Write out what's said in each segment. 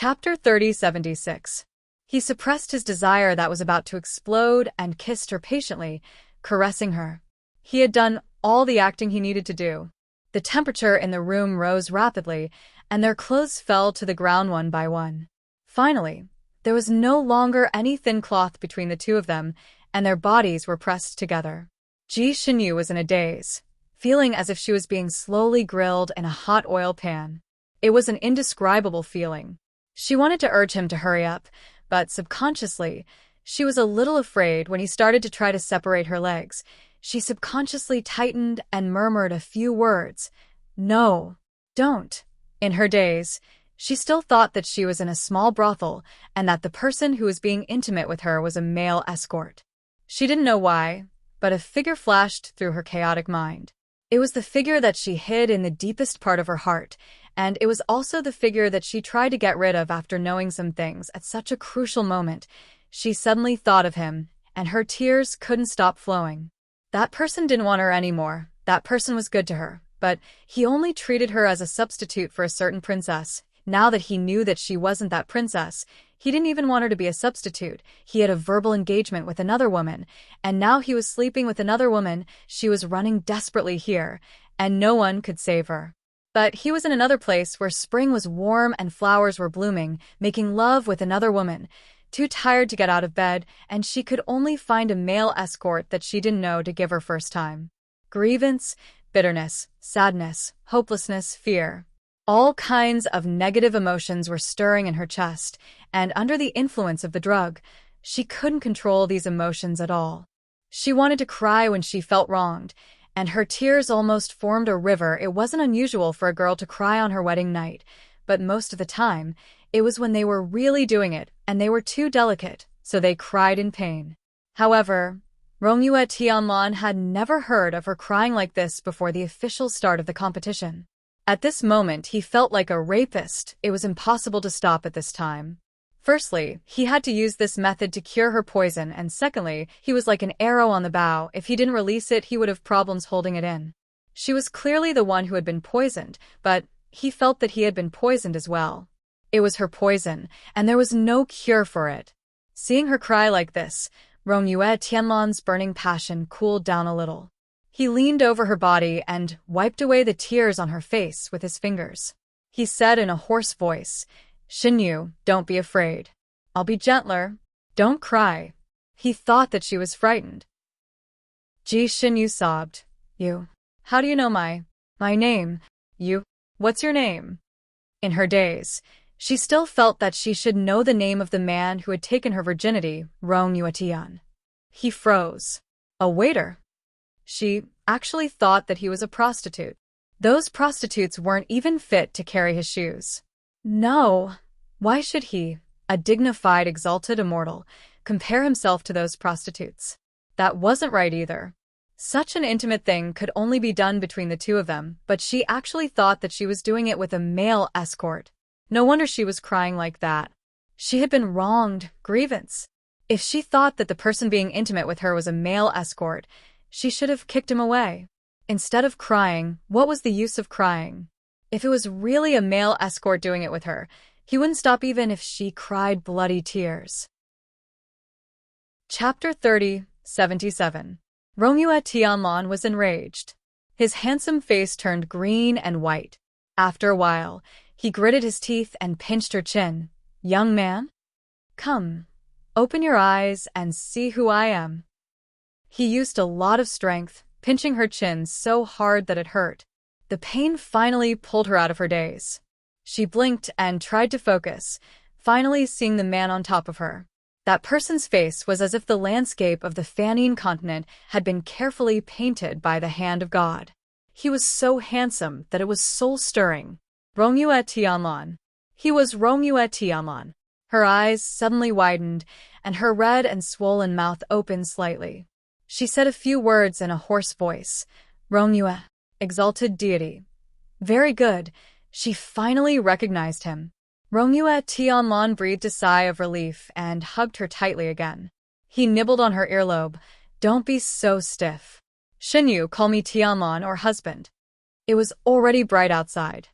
Chapter 3076. He suppressed his desire that was about to explode and kissed her patiently, caressing her. He had done all the acting he needed to do. The temperature in the room rose rapidly, and their clothes fell to the ground one by one. Finally, there was no longer any thin cloth between the two of them, and their bodies were pressed together. Ji Xinyu was in a daze, feeling as if she was being slowly grilled in a hot oil pan. It was an indescribable feeling. She wanted to urge him to hurry up, but subconsciously, she was a little afraid when he started to try to separate her legs. She subconsciously tightened and murmured a few words. No, don't. In her daze, she still thought that she was in a small brothel and that the person who was being intimate with her was a male escort. She didn't know why, but a figure flashed through her chaotic mind. It was the figure that she hid in the deepest part of her heart, and it was also the figure that she tried to get rid of after knowing some things at such a crucial moment. She suddenly thought of him, and her tears couldn't stop flowing. That person didn't want her anymore. That person was good to her, but he only treated her as a substitute for a certain princess. Now that he knew that she wasn't that princess, he didn't even want her to be a substitute. He had a verbal engagement with another woman, and now he was sleeping with another woman. She was running desperately here, and no one could save her. But he was in another place where spring was warm and flowers were blooming, making love with another woman, too tired to get out of bed, and she could only find a male escort that she didn't know to give her first time. Grievance, bitterness, sadness, hopelessness, fear. All kinds of negative emotions were stirring in her chest, and under the influence of the drug, she couldn't control these emotions at all. She wanted to cry when she felt wronged, and her tears almost formed a river. It wasn't unusual for a girl to cry on her wedding night, but most of the time, it was when they were really doing it, and they were too delicate, so they cried in pain. However, Rongyue Tianlan had never heard of her crying like this before the official start of the competition. At this moment, he felt like a rapist. It was impossible to stop at this time. Firstly, he had to use this method to cure her poison, and secondly, he was like an arrow on the bow. If he didn't release it, he would have problems holding it in. She was clearly the one who had been poisoned, but he felt that he had been poisoned as well. It was her poison, and there was no cure for it. Seeing her cry like this, Rongyue Tianlan's burning passion cooled down a little. He leaned over her body and wiped away the tears on her face with his fingers. He said in a hoarse voice, "Xinyu, don't be afraid. I'll be gentler. Don't cry." He thought that she was frightened. Ji Xinyu sobbed. "You? How do you know my name? You? What's your name?" In her daze, she still felt that she should know the name of the man who had taken her virginity, Rongyue Tian. He froze. A waiter. She actually thought that he was a prostitute. Those prostitutes weren't even fit to carry his shoes. No, why should he, a dignified, exalted immortal, compare himself to those prostitutes? That wasn't right either. Such an intimate thing could only be done between the two of them, but she actually thought that she was doing it with a male escort. No wonder she was crying like that. She had been wronged. Grievance. If she thought that the person being intimate with her was a male escort, she should have kicked him away. Instead of crying, what was the use of crying? If it was really a male escort doing it with her, he wouldn't stop even if she cried bloody tears. Chapter 3077. Rongyue Tianlan was enraged. His handsome face turned green and white. After a while, he gritted his teeth and pinched her chin. "Young man? Come, open your eyes and see who I am." He used a lot of strength, pinching her chin so hard that it hurt. The pain finally pulled her out of her daze. She blinked and tried to focus, finally seeing the man on top of her. That person's face was as if the landscape of the Fanine continent had been carefully painted by the hand of God. He was so handsome that it was soul-stirring. Rongyue Tianlan. He was Rongyue Tianlan. Her eyes suddenly widened, and her red and swollen mouth opened slightly. She said a few words in a hoarse voice. "Rongyue, exalted deity." Very good. She finally recognized him. Rongyue Tianlan breathed a sigh of relief and hugged her tightly again. He nibbled on her earlobe. "Don't be so stiff. Xinyu, call me Tianlan or husband." It was already bright outside.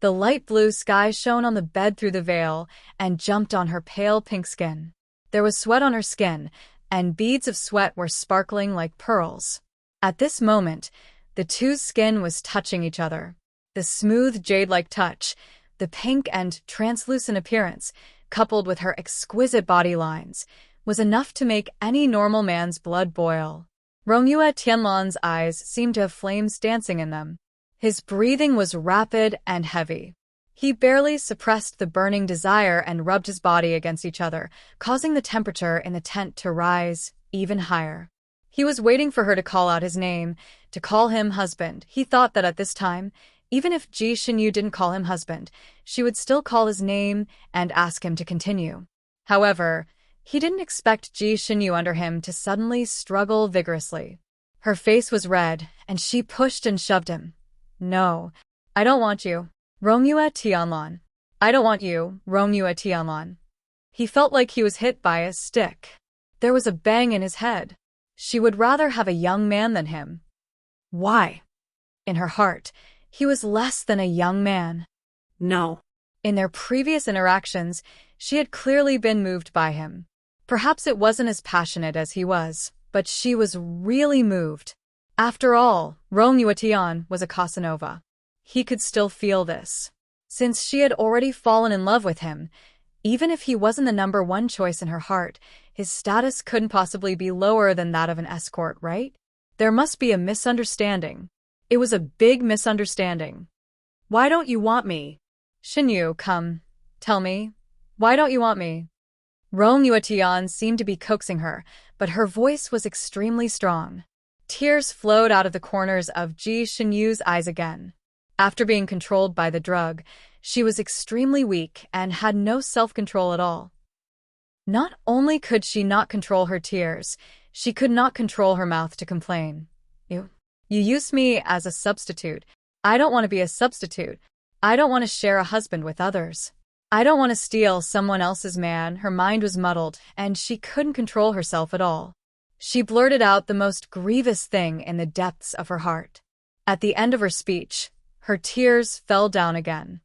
The light blue sky shone on the bed through the veil and jumped on her pale pink skin. There was sweat on her skin, and beads of sweat were sparkling like pearls. At this moment, the two's skin was touching each other. The smooth, jade-like touch, the pink and translucent appearance, coupled with her exquisite body lines, was enough to make any normal man's blood boil. Rongyue Tianlan's eyes seemed to have flames dancing in them. His breathing was rapid and heavy. He barely suppressed the burning desire and rubbed his body against each other, causing the temperature in the tent to rise even higher. He was waiting for her to call out his name, to call him husband. He thought that at this time, even if Ji Xinyu didn't call him husband, she would still call his name and ask him to continue. However, he didn't expect Ji Xinyu under him to suddenly struggle vigorously. Her face was red, and she pushed and shoved him. No, I don't want you, Rongyue Tianlan. I don't want you, Rongyue Tianlan. He felt like he was hit by a stick. There was a bang in his head. She would rather have a young man than him. Why? In her heart, he was less than a young man. No. In their previous interactions, she had clearly been moved by him. Perhaps it wasn't as passionate as he was, but she was really moved. After all, Rongyue Tian was a Casanova. He could still feel this. Since she had already fallen in love with him, even if he wasn't the number one choice in her heart, his status couldn't possibly be lower than that of an escort, right? There must be a misunderstanding. It was a big misunderstanding. Why don't you want me? Xinyu, come. Tell me. Why don't you want me? Rongyue Tian seemed to be coaxing her, but her voice was extremely strong. Tears flowed out of the corners of Ji Xinyu's eyes again. After being controlled by the drug, she was extremely weak and had no self-control at all. Not only could she not control her tears, she could not control her mouth to complain. You used me as a substitute. I don't want to be a substitute. I don't want to share a husband with others. I don't want to steal someone else's man. Her mind was muddled, and she couldn't control herself at all. She blurted out the most grievous thing in the depths of her heart. At the end of her speech, her tears fell down again.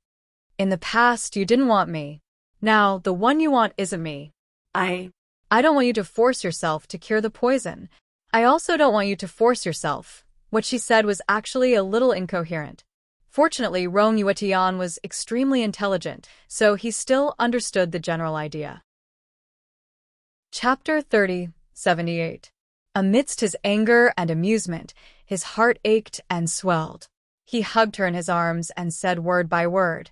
In the past, you didn't want me. Now, the one you want isn't me. I don't want you to force yourself to cure the poison. I also don't want you to force yourself. What she said was actually a little incoherent. Fortunately, Rongyue Tian was extremely intelligent, so he still understood the general idea. Chapter 78. Amidst his anger and amusement, his heart ached and swelled. He hugged her in his arms and said word by word,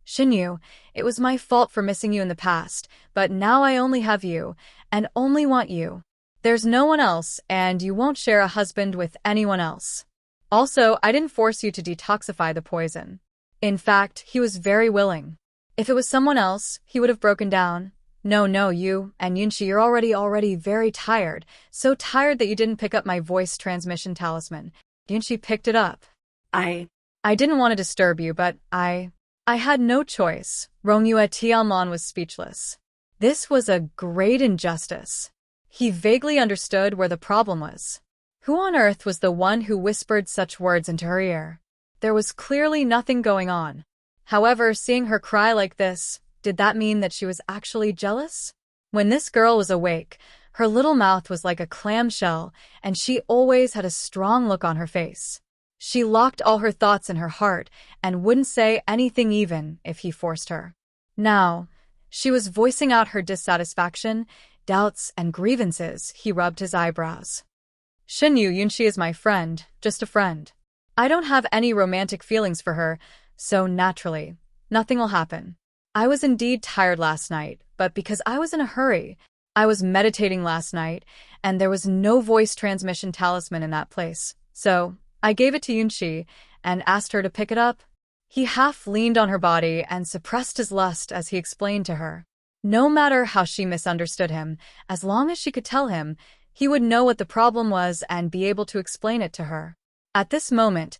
Xinyu, it was my fault for missing you in the past, but now I only have you, and only want you. There's no one else, and you won't share a husband with anyone else. Also, I didn't force you to detoxify the poison. In fact, he was very willing. If it was someone else, he would have broken down. No, you and Yunxi, you're already very tired. So tired that you didn't pick up my voice transmission talisman. Yunxi picked it up. I didn't want to disturb you, but I had no choice. Rongyue Tianlan was speechless. This was a great injustice. He vaguely understood where the problem was. Who on earth was the one who whispered such words into her ear? There was clearly nothing going on. However, seeing her cry like this, did that mean that she was actually jealous? When this girl was awake, her little mouth was like a clamshell, and she always had a strong look on her face. She locked all her thoughts in her heart and wouldn't say anything even if he forced her. Now, she was voicing out her dissatisfaction, doubts, and grievances. He rubbed his eyebrows. Xinyu, Yunxi is my friend, just a friend. I don't have any romantic feelings for her, so naturally, nothing will happen. I was indeed tired last night, but because I was in a hurry, I was meditating last night, and there was no voice transmission talisman in that place, so I gave it to Yunxi and asked her to pick it up. He half leaned on her body and suppressed his lust as he explained to her. No matter how she misunderstood him, as long as she could tell him, he would know what the problem was and be able to explain it to her. At this moment,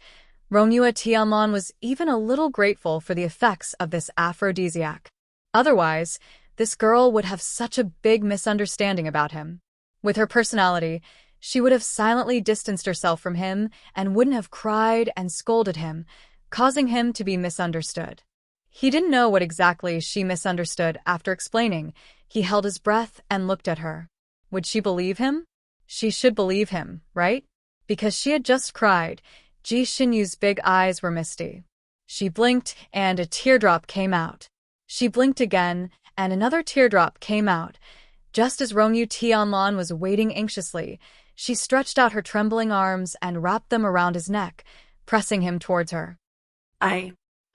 Rongyue Tianlan was even a little grateful for the effects of this aphrodisiac. Otherwise, this girl would have such a big misunderstanding about him. With her personality, she would have silently distanced herself from him and wouldn't have cried and scolded him, causing him to be misunderstood. He didn't know what exactly she misunderstood after explaining. He held his breath and looked at her. Would she believe him? She should believe him, right? Because she had just cried. Ji Xinyu's big eyes were misty. She blinked, and a teardrop came out. She blinked again, and another teardrop came out. Just as Rongyu Tianlan was waiting anxiously, she stretched out her trembling arms and wrapped them around his neck, pressing him towards her.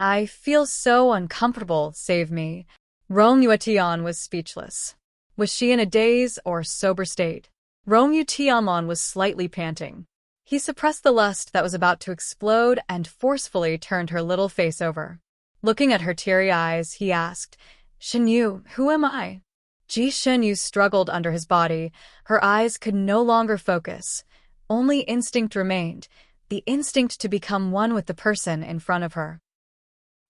I feel so uncomfortable, save me. Rongyu Tian was speechless. Was she in a daze or sober state? Rongyu Tianlan was slightly panting. He suppressed the lust that was about to explode and forcefully turned her little face over. Looking at her teary eyes, he asked, Xinyu, who am I? Ji Xinyu struggled under his body. Her eyes could no longer focus. Only instinct remained, the instinct to become one with the person in front of her.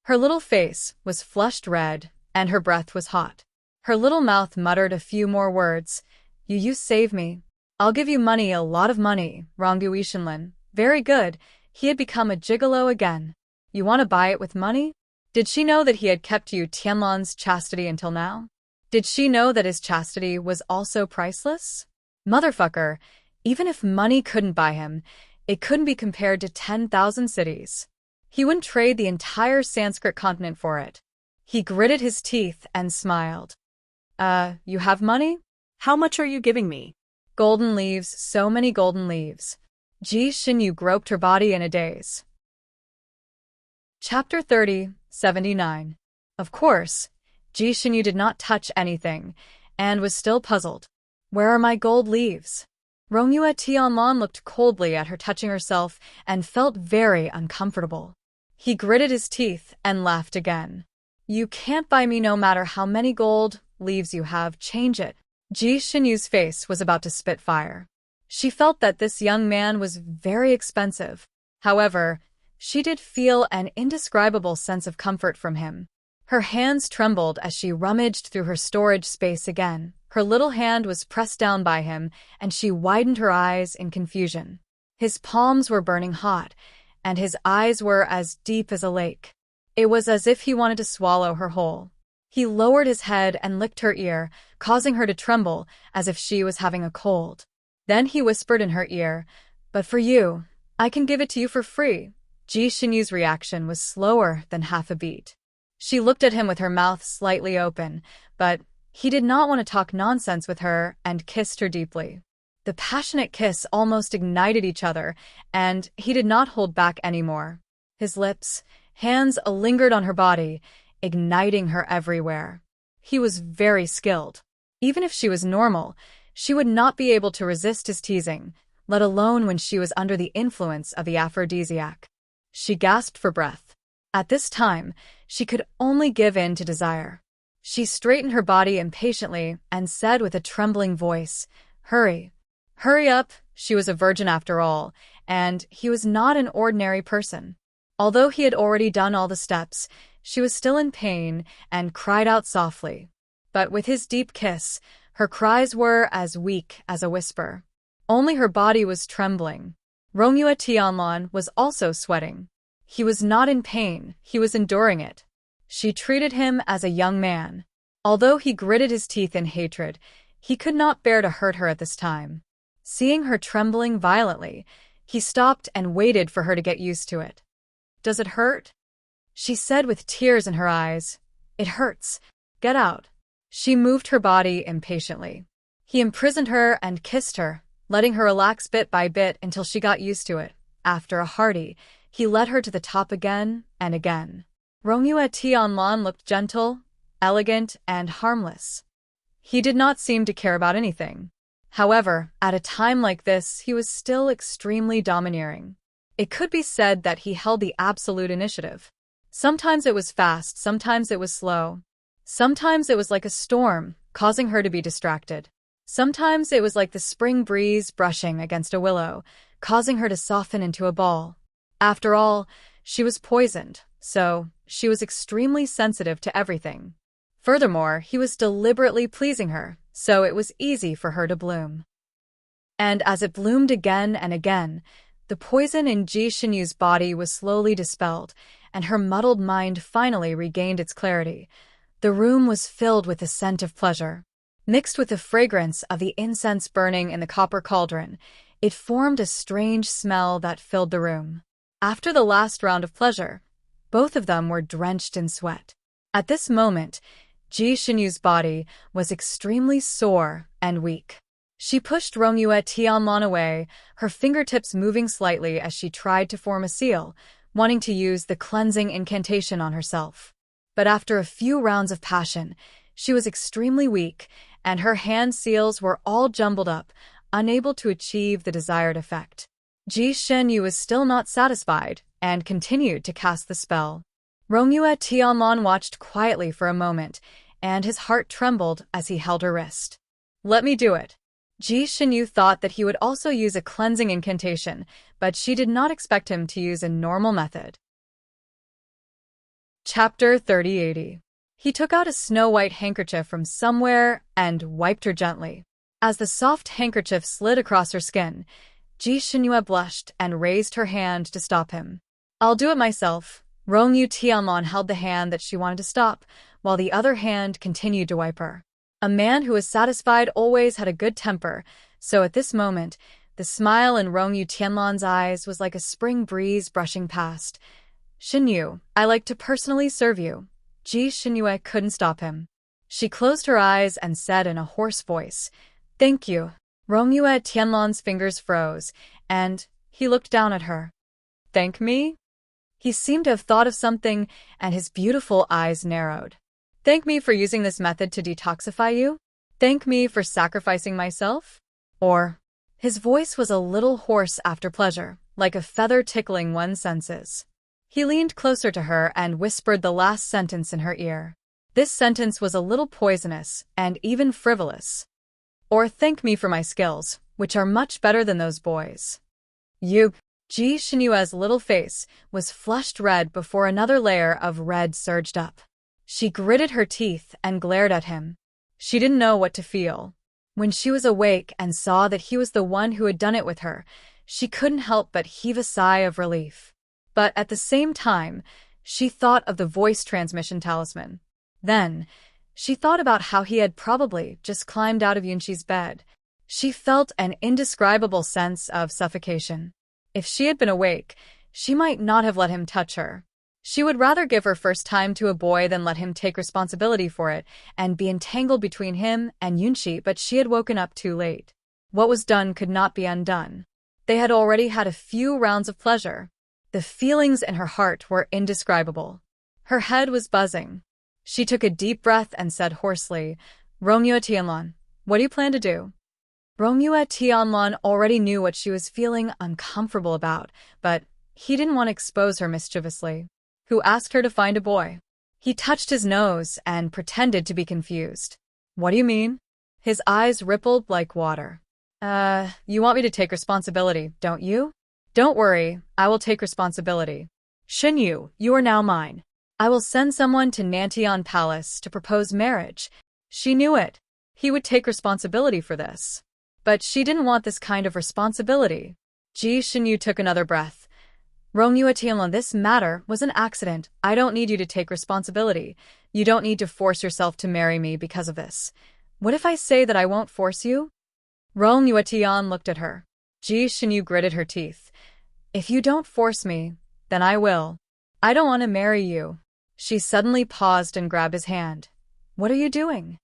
Her little face was flushed red, and her breath was hot. Her little mouth muttered a few more words. You save me. I'll give you money, a lot of money, Rongyu Ishinlin. Very good. He had become a gigolo again. You want to buy it with money? Did she know that he had kept Yu Tianlan's chastity until now? Did she know that his chastity was also priceless? Motherfucker, even if money couldn't buy him, it couldn't be compared to 10,000 cities. He wouldn't trade the entire Sanskrit continent for it. He gritted his teeth and smiled. You have money? How much are you giving me? Golden leaves, so many golden leaves. Ji Xinyu groped her body in a daze. Chapter 30, 79. Of course, Ji Xinyu did not touch anything, and was still puzzled. Where are my gold leaves? Rongyu Tianlan looked coldly at her touching herself and felt very uncomfortable. He gritted his teeth and laughed again. You can't buy me no matter how many gold leaves you have, change it. Ji Xinyu's face was about to spit fire. She felt that this young man was very expensive. However, she did feel an indescribable sense of comfort from him. Her hands trembled as she rummaged through her storage space again. Her little hand was pressed down by him, and she widened her eyes in confusion. His palms were burning hot, and his eyes were as deep as a lake. It was as if he wanted to swallow her whole. He lowered his head and licked her ear, causing her to tremble as if she was having a cold. Then he whispered in her ear, But for you, I can give it to you for free. Ji Xinyu's reaction was slower than half a beat. She looked at him with her mouth slightly open, but he did not want to talk nonsense with her and kissed her deeply. The passionate kiss almost ignited each other, and he did not hold back anymore. His lips, hands lingered on her body, igniting her everywhere. He was very skilled. Even if she was normal, she would not be able to resist his teasing, let alone when she was under the influence of the aphrodisiac. She gasped for breath. At this time, she could only give in to desire. She straightened her body impatiently and said with a trembling voice, Hurry. Hurry up, she was a virgin after all, and he was not an ordinary person. Although he had already done all the steps, she was still in pain and cried out softly. But with his deep kiss, her cries were as weak as a whisper. Only her body was trembling. Rongyu Tianlan was also sweating. He was not in pain, he was enduring it. She treated him as a young man. Although he gritted his teeth in hatred, he could not bear to hurt her at this time. Seeing her trembling violently, he stopped and waited for her to get used to it. Does it hurt? She said with tears in her eyes. It hurts. Get out. She moved her body impatiently. He imprisoned her and kissed her, letting her relax bit by bit until she got used to it. After a hearty, he led her to the top again and again. Rongyu Tianlan looked gentle, elegant, and harmless. He did not seem to care about anything. However, at a time like this, he was still extremely domineering. It could be said that he held the absolute initiative. Sometimes it was fast, sometimes it was slow. Sometimes it was like a storm, causing her to be distracted. Sometimes it was like the spring breeze brushing against a willow, causing her to soften into a ball. After all, she was poisoned, so she was extremely sensitive to everything. Furthermore, he was deliberately pleasing her, so it was easy for her to bloom. And as it bloomed again and again, the poison in Ji Xinyu's body was slowly dispelled, and her muddled mind finally regained its clarity. The room was filled with the scent of pleasure. Mixed with the fragrance of the incense burning in the copper cauldron, it formed a strange smell that filled the room. After the last round of pleasure, both of them were drenched in sweat. At this moment, Ji Xinyu's body was extremely sore and weak. She pushed Rongyue Tianlan away, her fingertips moving slightly as she tried to form a seal, wanting to use the cleansing incantation on herself. But after a few rounds of passion, she was extremely weak, and her hand seals were all jumbled up, unable to achieve the desired effect. Ji Xinyu was still not satisfied, and continued to cast the spell. Rongyue Tianlan watched quietly for a moment, and his heart trembled as he held her wrist. "Let me do it." Ji Xinyu thought that he would also use a cleansing incantation, but she did not expect him to use a normal method. Chapter 3080. He took out a snow-white handkerchief from somewhere and wiped her gently. As the soft handkerchief slid across her skin, Ji Xinyu blushed and raised her hand to stop him. "I'll do it myself." Rongyue Tianlan held the hand that she wanted to stop, while the other hand continued to wipe her. A man who was satisfied always had a good temper, so at this moment, the smile in Rongyue Tianlan's eyes was like a spring breeze brushing past. "Xinyu, I like to personally serve you." Ji Xinyu couldn't stop him. She closed her eyes and said in a hoarse voice, "Thank you." Rongyue Tianlan's fingers froze, and he looked down at her. "Thank me?" He seemed to have thought of something, and his beautiful eyes narrowed. "Thank me for using this method to detoxify you? Thank me for sacrificing myself? Or—" His voice was a little hoarse after pleasure, like a feather tickling one's senses. He leaned closer to her and whispered the last sentence in her ear. This sentence was a little poisonous and even frivolous. "Or thank me for my skills, which are much better than those boys." "You—" Ji Xinyu's little face was flushed red before another layer of red surged up. She gritted her teeth and glared at him. She didn't know what to feel. When she was awake and saw that he was the one who had done it with her, she couldn't help but heave a sigh of relief. But at the same time, she thought of the voice transmission talisman. Then, she thought about how he had probably just climbed out of Yunqi's bed. She felt an indescribable sense of suffocation. If she had been awake, she might not have let him touch her. She would rather give her first time to a boy than let him take responsibility for it and be entangled between him and Yunqi, but she had woken up too late. What was done could not be undone. They had already had a few rounds of pleasure. The feelings in her heart were indescribable. Her head was buzzing. She took a deep breath and said hoarsely, "Rongyue Tianlan, what do you plan to do?" Rongyue Tianlan already knew what she was feeling uncomfortable about, but he didn't want to expose her mischievously. "Who asked her to find a boy?" He touched his nose and pretended to be confused. "What do you mean?" His eyes rippled like water. You want me to take responsibility, don't you?" "Don't worry, I will take responsibility. Xinyu, you are now mine. I will send someone to Nantian Palace to propose marriage." She knew it. He would take responsibility for this. But she didn't want this kind of responsibility. Ji Xinyu took another breath. "Rongyue Tianlan, this matter was an accident. I don't need you to take responsibility. You don't need to force yourself to marry me because of this. What if I say that I won't force you?" Rongyue Tian looked at her. Ji Xinyu gritted her teeth. "If you don't force me, then I will. I don't want to marry you." She suddenly paused and grabbed his hand. "What are you doing?"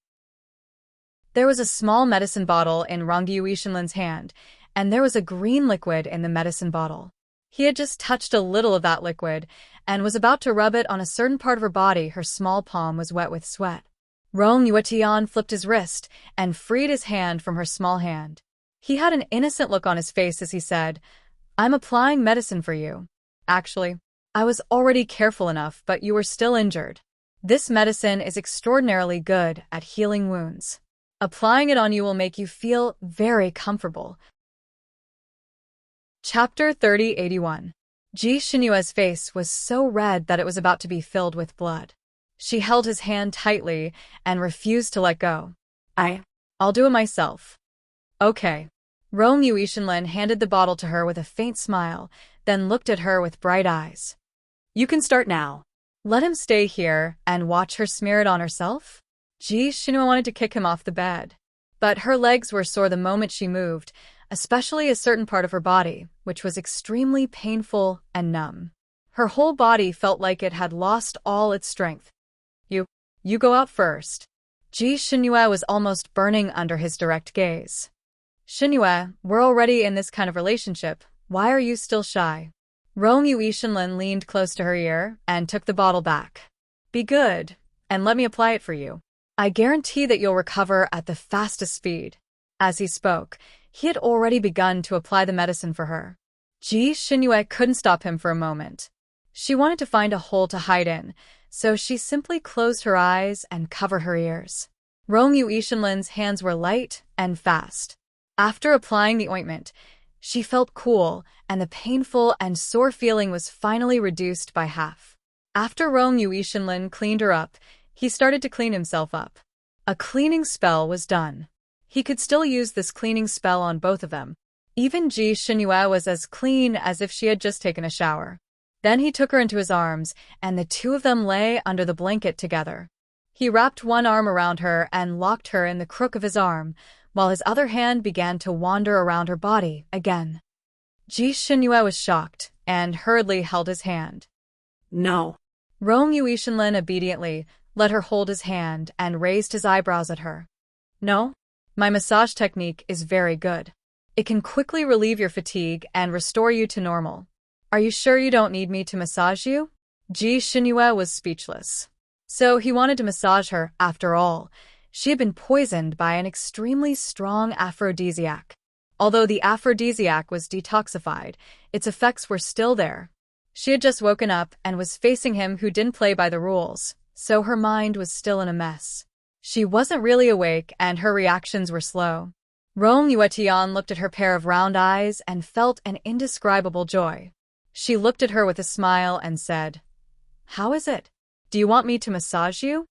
There was a small medicine bottle in Rongyue Tianlan's hand, and there was a green liquid in the medicine bottle. He had just touched a little of that liquid, and was about to rub it on a certain part of her body. Her small palm was wet with sweat. Rongyue Tian flipped his wrist and freed his hand from her small hand. He had an innocent look on his face as he said, "I'm applying medicine for you. Actually, I was already careful enough, but you were still injured. This medicine is extraordinarily good at healing wounds. Applying it on you will make you feel very comfortable." Chapter 3081. Ji Xinyu's face was so red that it was about to be filled with blood. She held his hand tightly and refused to let go. I'll do it myself." "Okay." Rongyue Tianlan handed the bottle to her with a faint smile, then looked at her with bright eyes. You can start now. Let him stay here and watch her smear it on herself? Ji Shinua wanted to kick him off the bed. But her legs were sore the moment she moved, especially a certain part of her body, which was extremely painful and numb. Her whole body felt like it had lost all its strength. You go out first. Ji Shinua was almost burning under his direct gaze. Shinua, we're already in this kind of relationship. Why are you still shy? Rong Yuishinlin leaned close to her ear and took the bottle back. Be good, and let me apply it for you. I guarantee that you'll recover at the fastest speed. As he spoke, he had already begun to apply the medicine for her. Ji Shinua couldn't stop him for a moment. She wanted to find a hole to hide in, so she simply closed her eyes and covered her ears. Rong Yuishinlin's hands were light and fast. After applying the ointment, she felt cool, and the painful and sore feeling was finally reduced by half. After Rong Yuishinlin cleaned her up, he started to clean himself up. A cleaning spell was done. He could still use this cleaning spell on both of them. Even Ji Shinua was as clean as if she had just taken a shower. Then he took her into his arms, and the two of them lay under the blanket together. He wrapped one arm around her and locked her in the crook of his arm, while his other hand began to wander around her body again. Ji Shinua was shocked and hurriedly held his hand. No. Rong Yuishinlin obediently let her hold his hand and raised his eyebrows at her. No? My massage technique is very good. It can quickly relieve your fatigue and restore you to normal. Are you sure you don't need me to massage you? Ji Shinua was speechless. So he wanted to massage her, after all. She had been poisoned by an extremely strong aphrodisiac. Although the aphrodisiac was detoxified, its effects were still there. She had just woken up and was facing him who didn't play by the rules, so her mind was still in a mess. She wasn't really awake and her reactions were slow. Rong Yuetian looked at her pair of round eyes and felt an indescribable joy. She looked at her with a smile and said, How is it? Do you want me to massage you?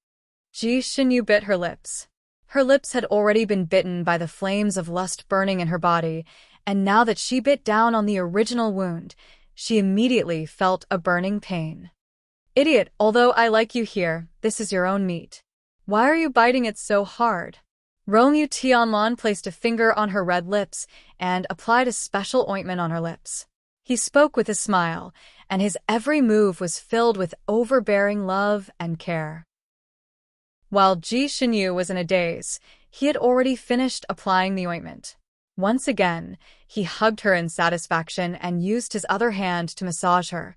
Ji Shinyu bit her lips. Her lips had already been bitten by the flames of lust burning in her body, and now that she bit down on the original wound, she immediately felt a burning pain. Idiot, although I like you here, this is your own meat. Why are you biting it so hard? Rong Yu Tianlan placed a finger on her red lips and applied a special ointment on her lips. He spoke with a smile, and his every move was filled with overbearing love and care. While Ji Shinyu was in a daze, he had already finished applying the ointment. Once again, he hugged her in satisfaction and used his other hand to massage her.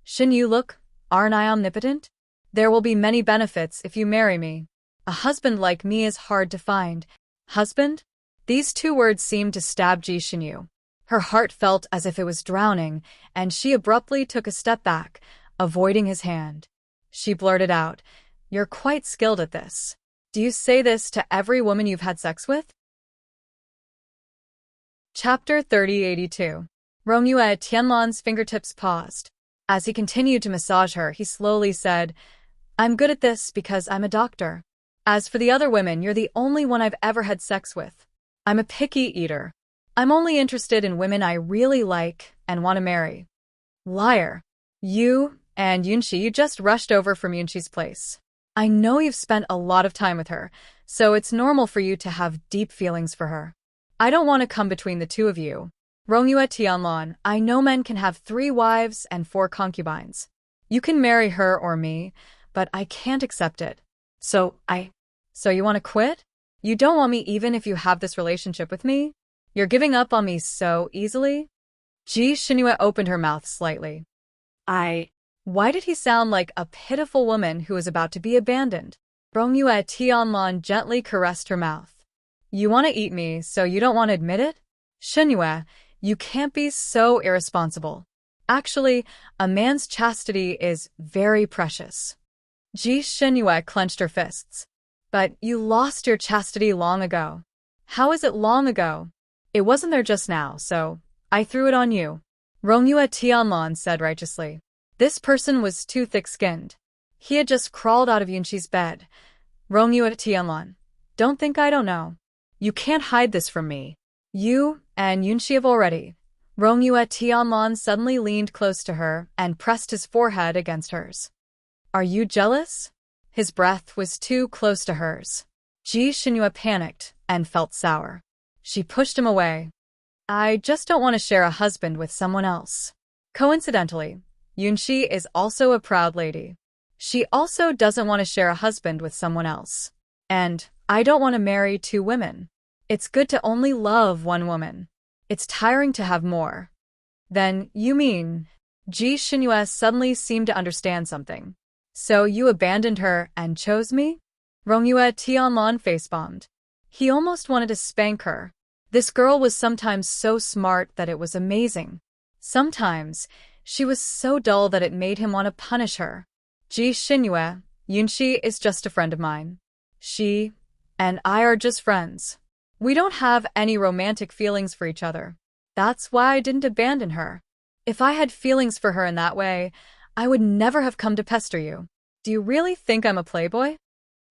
Shinyu, look, aren't I omnipotent? There will be many benefits if you marry me. A husband like me is hard to find. Husband? These two words seemed to stab Ji Shinyu. Her heart felt as if it was drowning, and she abruptly took a step back, avoiding his hand. She blurted out, You're quite skilled at this. Do you say this to every woman you've had sex with? Chapter 3082. Rong Yue Tianlan's fingertips paused. As he continued to massage her, he slowly said, I'm good at this because I'm a doctor. As for the other women, you're the only one I've ever had sex with. I'm a picky eater. I'm only interested in women I really like and want to marry. Liar. You and Yunshi, you just rushed over from Yunshi's place. I know you've spent a lot of time with her, so it's normal for you to have deep feelings for her. I don't want to come between the two of you. Rongyue Tianlan, I know men can have 3 wives and 4 concubines. You can marry her or me, but I can't accept it. So you want to quit? You don't want me even if you have this relationship with me? You're giving up on me so easily? Ji Shinue opened her mouth slightly. Why did he sound like a pitiful woman who was about to be abandoned? Rongyue Tianlan gently caressed her mouth. You want to eat me, so you don't want to admit it? Shinue, you can't be so irresponsible. Actually, a man's chastity is very precious. Ji Shinue clenched her fists. But you lost your chastity long ago. How is it long ago? It wasn't there just now, so I threw it on you. Rongyue Tianlan said righteously. This person was too thick-skinned. He had just crawled out of Yunshi's bed. Rongyue Tianlan, don't think I don't know. You can't hide this from me. You and Yunshi have already. Rongyue Tianlon suddenly leaned close to her and pressed his forehead against hers. Are you jealous? His breath was too close to hers. Ji Xinyue panicked and felt sour. She pushed him away. I just don't want to share a husband with someone else. Coincidentally, Yunxi is also a proud lady. She also doesn't want to share a husband with someone else. And I don't want to marry two women. It's good to only love one woman. It's tiring to have more. Then, you mean… Ji Xinyue suddenly seemed to understand something. So you abandoned her and chose me? Rongyue Tianlon face-bombed. He almost wanted to spank her. This girl was sometimes so smart that it was amazing. Sometimes, she was so dull that it made him want to punish her. Ji Xinyue, Yunxi is just a friend of mine. She and I are just friends. We don't have any romantic feelings for each other. That's why I didn't abandon her. If I had feelings for her in that way, I would never have come to pester you. Do you really think I'm a playboy?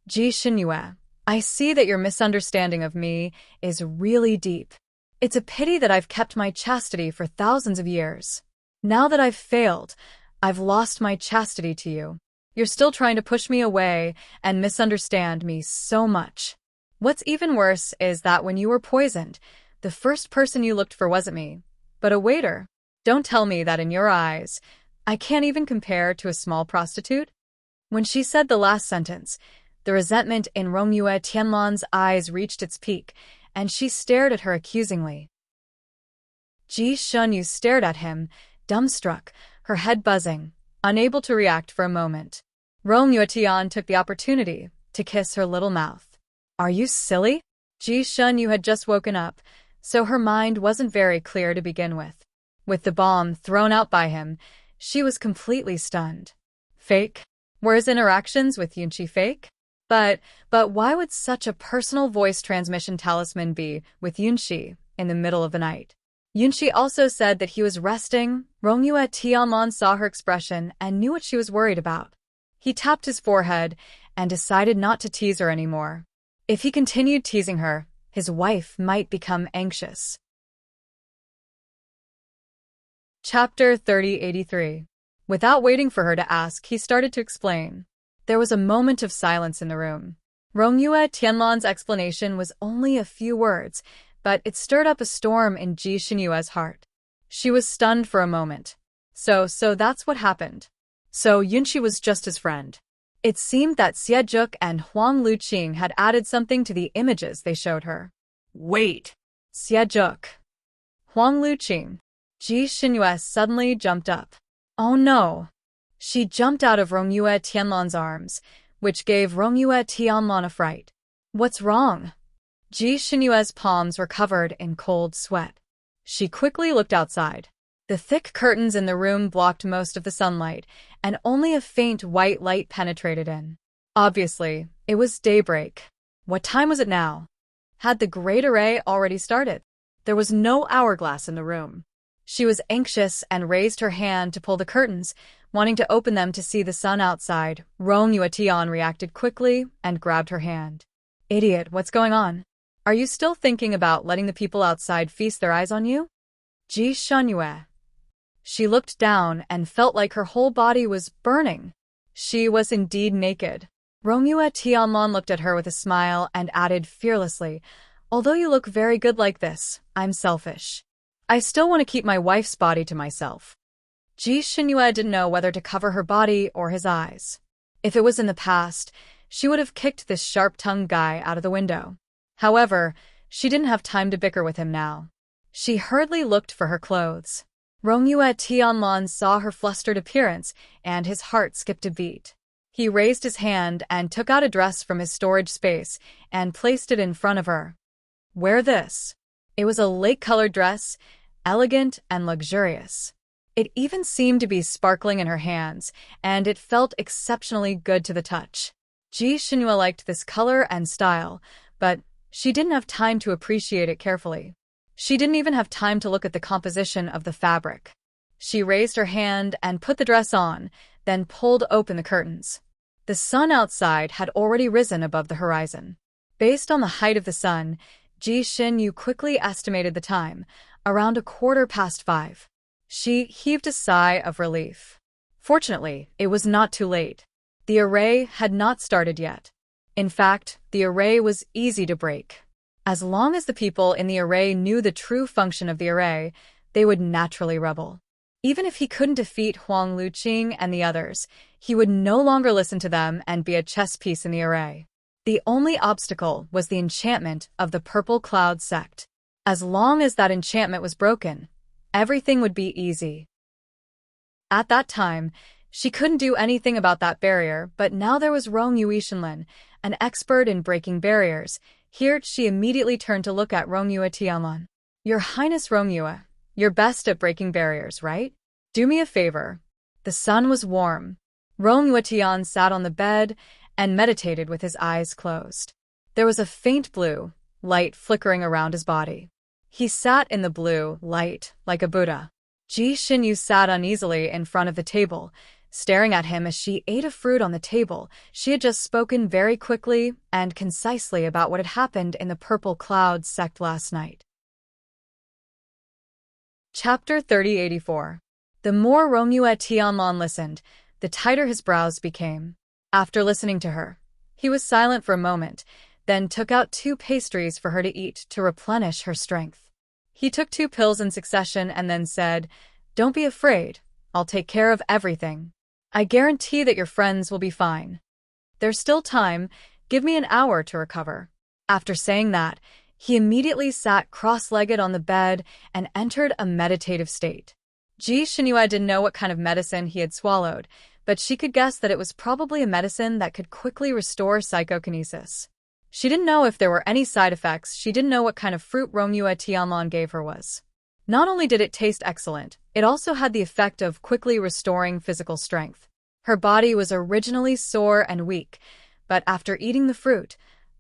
Ji Xinyue, I see that your misunderstanding of me is really deep. It's a pity that I've kept my chastity for thousands of years. Now that I've failed, I've lost my chastity to you. You're still trying to push me away and misunderstand me so much. What's even worse is that when you were poisoned, the first person you looked for wasn't me, but a waiter. Don't tell me that in your eyes, I can't even compare to a small prostitute. When she said the last sentence, the resentment in Rongyue Tianlon's eyes reached its peak, and she stared at her accusingly. Ji Xinyue stared at him, dumbstruck, her head buzzing, unable to react for a moment. Rongyue Tian took the opportunity to kiss her little mouth. Are you silly? Ji Xinyue had just woken up, so her mind wasn't very clear to begin with. With the bomb thrown out by him, she was completely stunned. Fake? Were his interactions with Yunxi fake? But why would such a personal voice transmission talisman be with Yunxi in the middle of the night? Yunxi also said that he was resting. Rongyue Tianlon saw her expression and knew what she was worried about. He tapped his forehead and decided not to tease her anymore. If he continued teasing her, his wife might become anxious. Chapter 3083. Without waiting for her to ask, he started to explain. There was a moment of silence in the room. Rongyue Tianlon's explanation was only a few words, but it stirred up a storm in Ji Xinyue's heart. She was stunned for a moment. So that's what happened. So Yunxi was just his friend. It seemed that Xie and Huang Luqing had added something to the images they showed her. Wait. Xie, Huang Luqing. Ji Xinyue suddenly jumped up. Oh no! She jumped out of Rongyue Tianlon's arms, which gave Rongyue Tianlon a fright. What's wrong? Ji Xinyue's palms were covered in cold sweat. She quickly looked outside. The thick curtains in the room blocked most of the sunlight, and only a faint white light penetrated in. Obviously, it was daybreak. What time was it now? Had the Great Array already started? There was no hourglass in the room. She was anxious and raised her hand to pull the curtains, wanting to open them to see the sun outside. Rongyue Tian reacted quickly and grabbed her hand. Idiot, what's going on? Are you still thinking about letting the people outside feast their eyes on you? Ji Xinyue. She looked down and felt like her whole body was burning. She was indeed naked. Rongyue Tianlon looked at her with a smile and added fearlessly, although you look very good like this, I'm selfish. I still want to keep my wife's body to myself. Ji Xinyue didn't know whether to cover her body or his eyes. If it was in the past, she would have kicked this sharp-tongued guy out of the window. However, she didn't have time to bicker with him now. She hurriedly looked for her clothes. Rongyue Tianlon saw her flustered appearance, and his heart skipped a beat. He raised his hand and took out a dress from his storage space and placed it in front of her. Wear this. It was a lake-colored dress, elegant and luxurious. It even seemed to be sparkling in her hands, and it felt exceptionally good to the touch. Ji Xinyue liked this color and style, but she didn't have time to appreciate it carefully. She didn't even have time to look at the composition of the fabric. She raised her hand and put the dress on, then pulled open the curtains. The sun outside had already risen above the horizon. Based on the height of the sun, Ji Xinyue quickly estimated the time, around 5:15. She heaved a sigh of relief. Fortunately, it was not too late. The array had not started yet. In fact, the array was easy to break. As long as the people in the array knew the true function of the array, they would naturally rebel. Even if he couldn't defeat Huang Luqing and the others, he would no longer listen to them and be a chess piece in the array. The only obstacle was the enchantment of the Purple Cloud sect. As long as that enchantment was broken, everything would be easy. At that time, she couldn't do anything about that barrier, but now there was Rong Yue Shenlin, an expert in breaking barriers. Here she immediately turned to look at Rong Yue Tianlan. Your Highness Rong Yue, you're best at breaking barriers, right? Do me a favor. The sun was warm. Rong Yue Tian sat on the bed and meditated with his eyes closed. There was a faint blue light flickering around his body. He sat in the blue light like a Buddha. Ji Xinyu sat uneasily in front of the table, staring at him as she ate a fruit on the table. She had just spoken very quickly and concisely about what had happened in the Purple Cloud sect last night. Chapter 3084. The more Rong Yue Tianlan listened, the tighter his brows became. After listening to her, he was silent for a moment, then took out 2 pastries for her to eat to replenish her strength. He took 2 pills in succession and then said, "Don't be afraid, I'll take care of everything. I guarantee that your friends will be fine. There's still time, give me an hour to recover." After saying that, he immediately sat cross-legged on the bed and entered a meditative state. Ji Xinyu didn't know what kind of medicine he had swallowed, but she could guess that it was probably a medicine that could quickly restore psychokinesis. She didn't know if there were any side effects. She didn't know what kind of fruit Rong Yue Tianlan gave her was. Not only did it taste excellent, it also had the effect of quickly restoring physical strength. Her body was originally sore and weak, but after eating the fruit,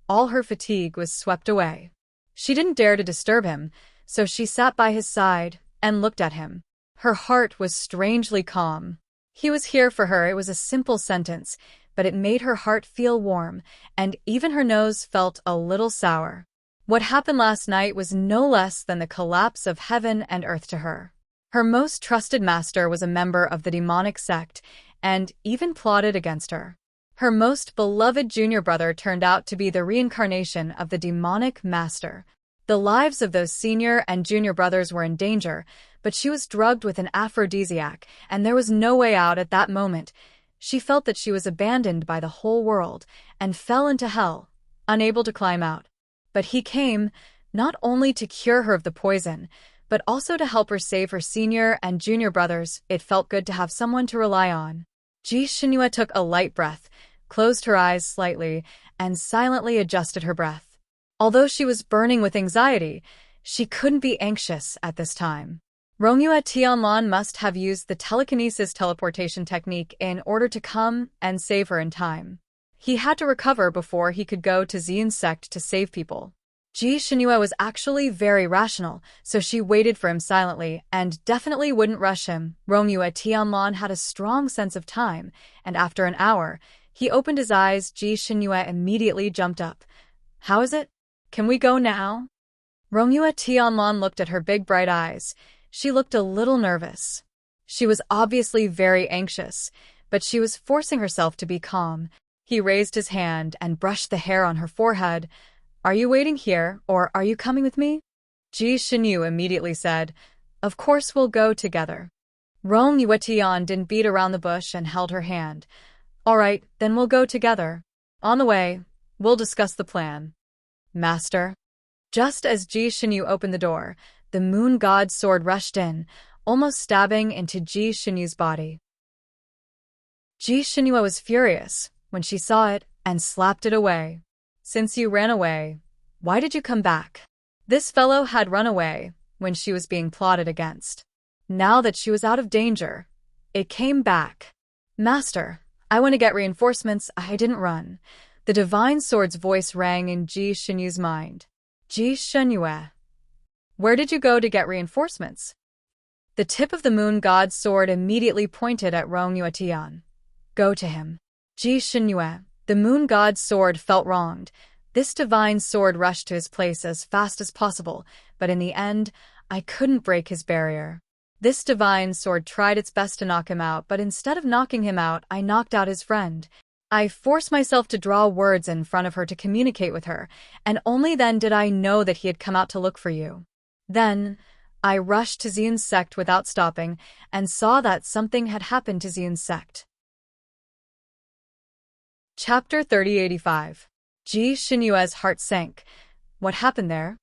all her fatigue was swept away. She didn't dare to disturb him, so she sat by his side and looked at him. Her heart was strangely calm. He was here for her. It was a simple sentence, but it made her heart feel warm, and even her nose felt a little sour. What happened last night was no less than the collapse of heaven and earth to her. Her most trusted master was a member of the demonic sect, and even plotted against her. Her most beloved junior brother turned out to be the reincarnation of the demonic master. The lives of those senior and junior brothers were in danger, but she was drugged with an aphrodisiac, and there was no way out at that moment. She felt that she was abandoned by the whole world, and fell into hell, unable to climb out. But he came, not only to cure her of the poison, but also to help her save her senior and junior brothers. It felt good to have someone to rely on. Ji Xinyu took a light breath, closed her eyes slightly, and silently adjusted her breath. Although she was burning with anxiety, she couldn't be anxious at this time. Rong Yue Tianlan must have used the telekinesis teleportation technique in order to come and save her in time. He had to recover before he could go to Xian's sect to save people. Ji Xinyu was actually very rational, so she waited for him silently and definitely wouldn't rush him. Rong Yue Tianlan had a strong sense of time, and after an hour, he opened his eyes. Ji Xinyu immediately jumped up. "How is it? Can we go now?" Rong Yue Tianlan looked at her big bright eyes. She looked a little nervous. She was obviously very anxious, but she was forcing herself to be calm. He raised his hand and brushed the hair on her forehead. "Are you waiting here, or are you coming with me?" Ji Xinyu immediately said, "Of course we'll go together." Rong Yue Tian didn't beat around the bush and held her hand. "All right, then we'll go together. On the way, we'll discuss the plan." "Master." Just as Ji Xinyu opened the door, the moon god's sword rushed in, almost stabbing into Ji Xinyu's body. Ji Xinyu was furious when she saw it and slapped it away. "Since you ran away, why did you come back?" This fellow had run away when she was being plotted against. Now that she was out of danger, it came back. "Master, I went to get reinforcements. I didn't run." The divine sword's voice rang in Ji Xinyu's mind. "Ji Xinyu, where did you go to get reinforcements?" The tip of the moon god's sword immediately pointed at Rong Yue Tian. "Go to him." Ji Xinyu, the moon god's sword, felt wronged. This divine sword rushed to his place as fast as possible, but in the end, I couldn't break his barrier. This divine sword tried its best to knock him out, but instead of knocking him out, I knocked out his friend. I forced myself to draw words in front of her to communicate with her, and only then did I know that he had come out to look for you. Then, I rushed to Xian's sect without stopping, and saw that something had happened to Xian's sect. Chapter 3085. Ji Xinyue's heart sank. What happened there?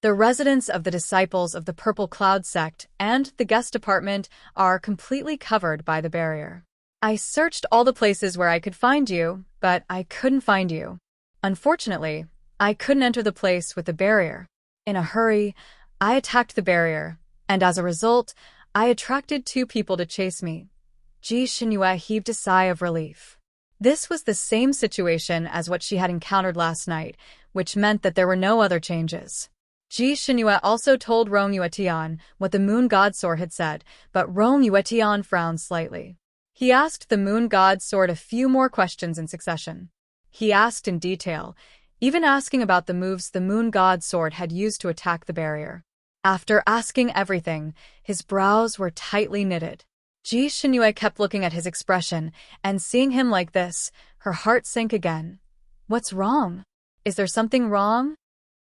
The residents of the Disciples of the Purple Cloud sect and the guest apartment are completely covered by the barrier. I searched all the places where I could find you, but I couldn't find you. Unfortunately, I couldn't enter the place with the barrier. In a hurry, I attacked the barrier, and as a result, I attracted 2 people to chase me. Ji Xinyue heaved a sigh of relief. This was the same situation as what she had encountered last night, which meant that there were no other changes. Ji Xinyue also told Rong Yuetian what the Moon God Sword had said, but Rong Yuetian frowned slightly. He asked the Moon God Sword a few more questions in succession. He asked in detail, even asking about the moves the Moon God Sword had used to attack the barrier. After asking everything, his brows were tightly knitted. Ji Xinyue kept looking at his expression, and seeing him like this, her heart sank again. What's wrong? Is there something wrong?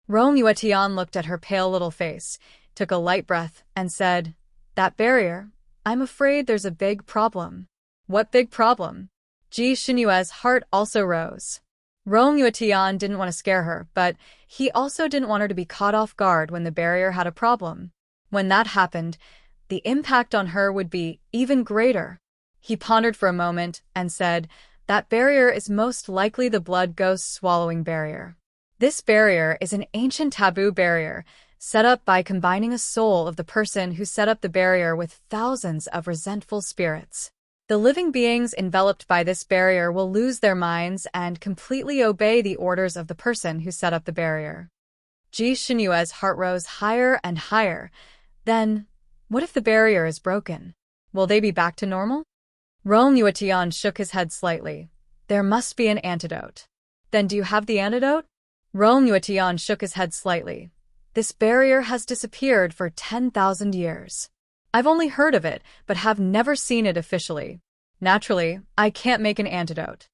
Rong Yuetian looked at her pale little face, took a light breath, and said, That barrier, I'm afraid there's a big problem. What big problem? Ji Xinyue's heart also rose. Rong Yuetian didn't want to scare her, but he also didn't want her to be caught off guard when the barrier had a problem. When that happened, the impact on her would be even greater. He pondered for a moment and said, That barrier is most likely the blood ghost swallowing barrier. This barrier is an ancient taboo barrier, set up by combining a soul of the person who set up the barrier with thousands of resentful spirits. The living beings enveloped by this barrier will lose their minds and completely obey the orders of the person who set up the barrier. Ji Xinyue's heart rose higher and higher. Then, what if the barrier is broken? Will they be back to normal? Rong Yuetian shook his head slightly. There must be an antidote. Then do you have the antidote? Rong Yuetian shook his head slightly. This barrier has disappeared for 10,000 years. I've only heard of it, but have never seen it officially. Naturally, I can't make an antidote.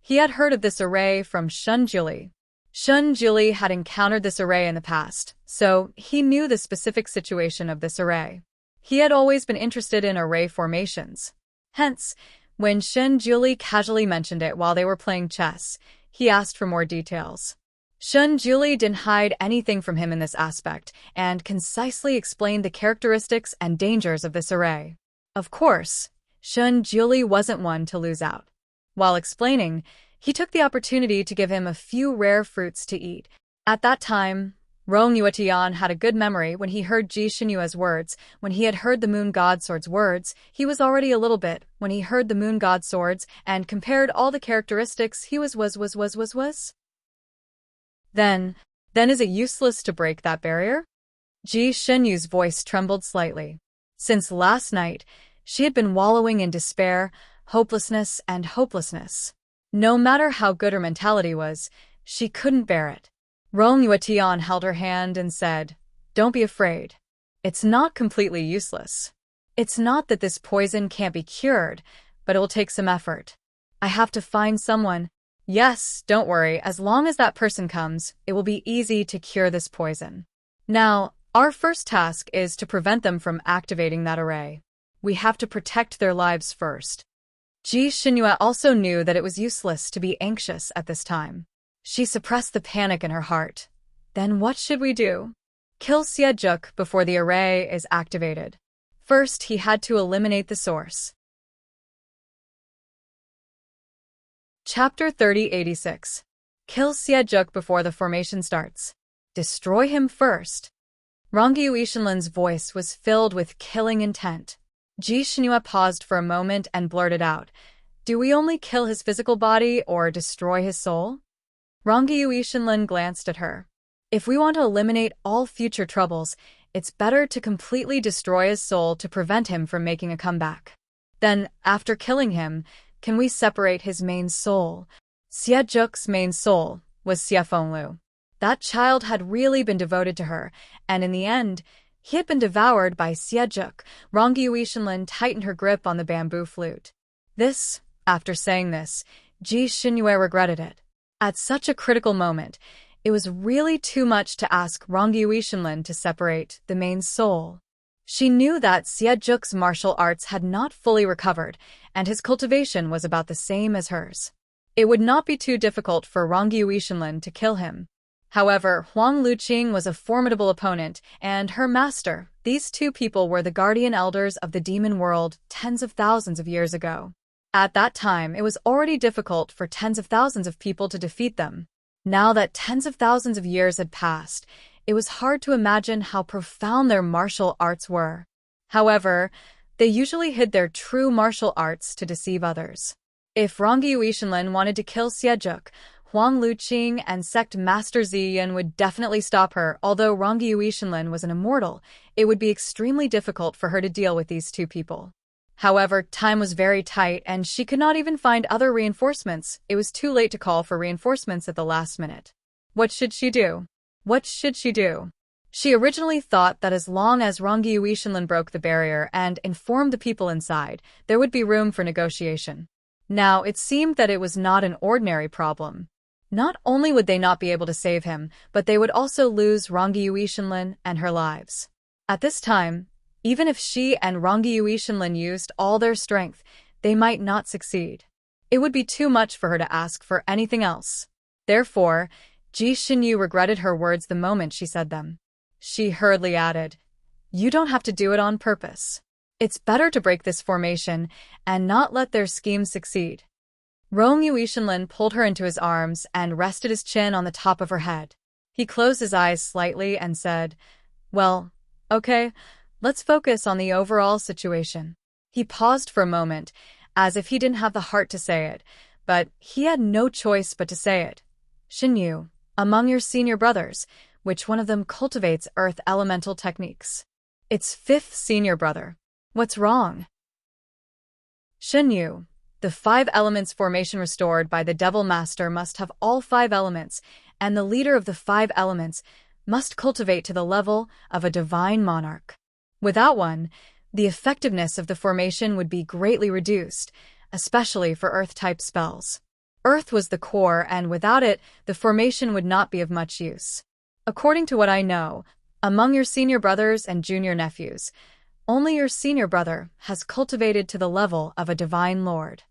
He had heard of this array from Shun Jili. Shun Jili had encountered this array in the past, so he knew the specific situation of this array. He had always been interested in array formations. Hence, when Shun Jili casually mentioned it while they were playing chess, he asked for more details. Shun Jili didn't hide anything from him in this aspect, and concisely explained the characteristics and dangers of this array. Of course, Shun Jili wasn't one to lose out. While explaining, he took the opportunity to give him a few rare fruits to eat. At that time, Rong Yuetian had a good memory when he heard Ji Xinyue's words. When he had heard the Moon God Sword's words, he was already a little bit. When he heard the Moon God Swords and compared all the characteristics, he was. Then is it useless to break that barrier? Ji Xinyue's voice trembled slightly. Since last night, she had been wallowing in despair, hopelessness. No matter how good her mentality was, she couldn't bear it. Rong Yuetian held her hand and said, Don't be afraid. It's not completely useless. It's not that this poison can't be cured, but it will take some effort. I have to find someone. Yes, don't worry, as long as that person comes, it will be easy to cure this poison. Now, our first task is to prevent them from activating that array. We have to protect their lives first. Ji Xinyue also knew that it was useless to be anxious at this time. She suppressed the panic in her heart. Then what should we do? Kill Xiejuk before the array is activated. First, he had to eliminate the source. Chapter 3086. Kill Xiejuk before the formation starts. Destroy him first. Rongyu Ishinlin's voice was filled with killing intent. Ji Xinyue paused for a moment and blurted out, Do we only kill his physical body or destroy his soul? Rongyu Ishinlin glanced at her. If we want to eliminate all future troubles, it's better to completely destroy his soul to prevent him from making a comeback. Then, after killing him, can we separate his main soul? Xiejuk's main soul was Xie Fenglu. That child had really been devoted to her, and in the end, He had been devoured by Xiejuk. Rongyue Shenlin tightened her grip on the bamboo flute. After saying this, Ji Xinyue regretted it. At such a critical moment, it was really too much to ask Rongyue Shenlin to separate the main soul. She knew that Xiejuk's martial arts had not fully recovered, and his cultivation was about the same as hers. It would not be too difficult for Rongyue Shenlin to kill him. However, Huang Luqing was a formidable opponent, and her master. These two people were the guardian elders of the demon world tens of thousands of years ago. At that time, it was already difficult for tens of thousands of people to defeat them. Now that tens of thousands of years had passed, it was hard to imagine how profound their martial arts were. However, they usually hid their true martial arts to deceive others. If Rongyue Shenlin wanted to kill Xiejuk, Huang Luqing and Sect Master Ziyan would definitely stop her. Although Rongyue Shenlin was an immortal, it would be extremely difficult for her to deal with these two people. However, time was very tight and she could not even find other reinforcements. It was too late to call for reinforcements at the last minute. What should she do? She originally thought that as long as Rongyue Shenlin broke the barrier and informed the people inside, there would be room for negotiation. Now, it seemed that it was not an ordinary problem. Not only would they not be able to save him, but they would also lose Rongyue Shenlin and her lives. At this time, even if she and Rongyue Shenlin used all their strength, they might not succeed. It would be too much for her to ask for anything else. Therefore, Ji Xinyu regretted her words the moment she said them. She hurriedly added, "You don't have to do it on purpose. It's better to break this formation and not let their schemes succeed." Rongyue Shenlin pulled her into his arms and rested his chin on the top of her head. He closed his eyes slightly and said, "Well, okay, let's focus on the overall situation." He paused for a moment, as if he didn't have the heart to say it, but he had no choice but to say it. "Xinyu, among your senior brothers, which one of them cultivates earth elemental techniques?" "It's fifth senior brother. What's wrong?" "Xinyu, the 5 elements formation restored by the Devil Master must have all 5 elements, and the leader of the 5 elements must cultivate to the level of a divine monarch. Without one, the effectiveness of the formation would be greatly reduced, especially for earth-type spells. Earth was the core, and without it, the formation would not be of much use. According to what I know, among your senior brothers and junior nephews, only your senior brother has cultivated to the level of a divine lord.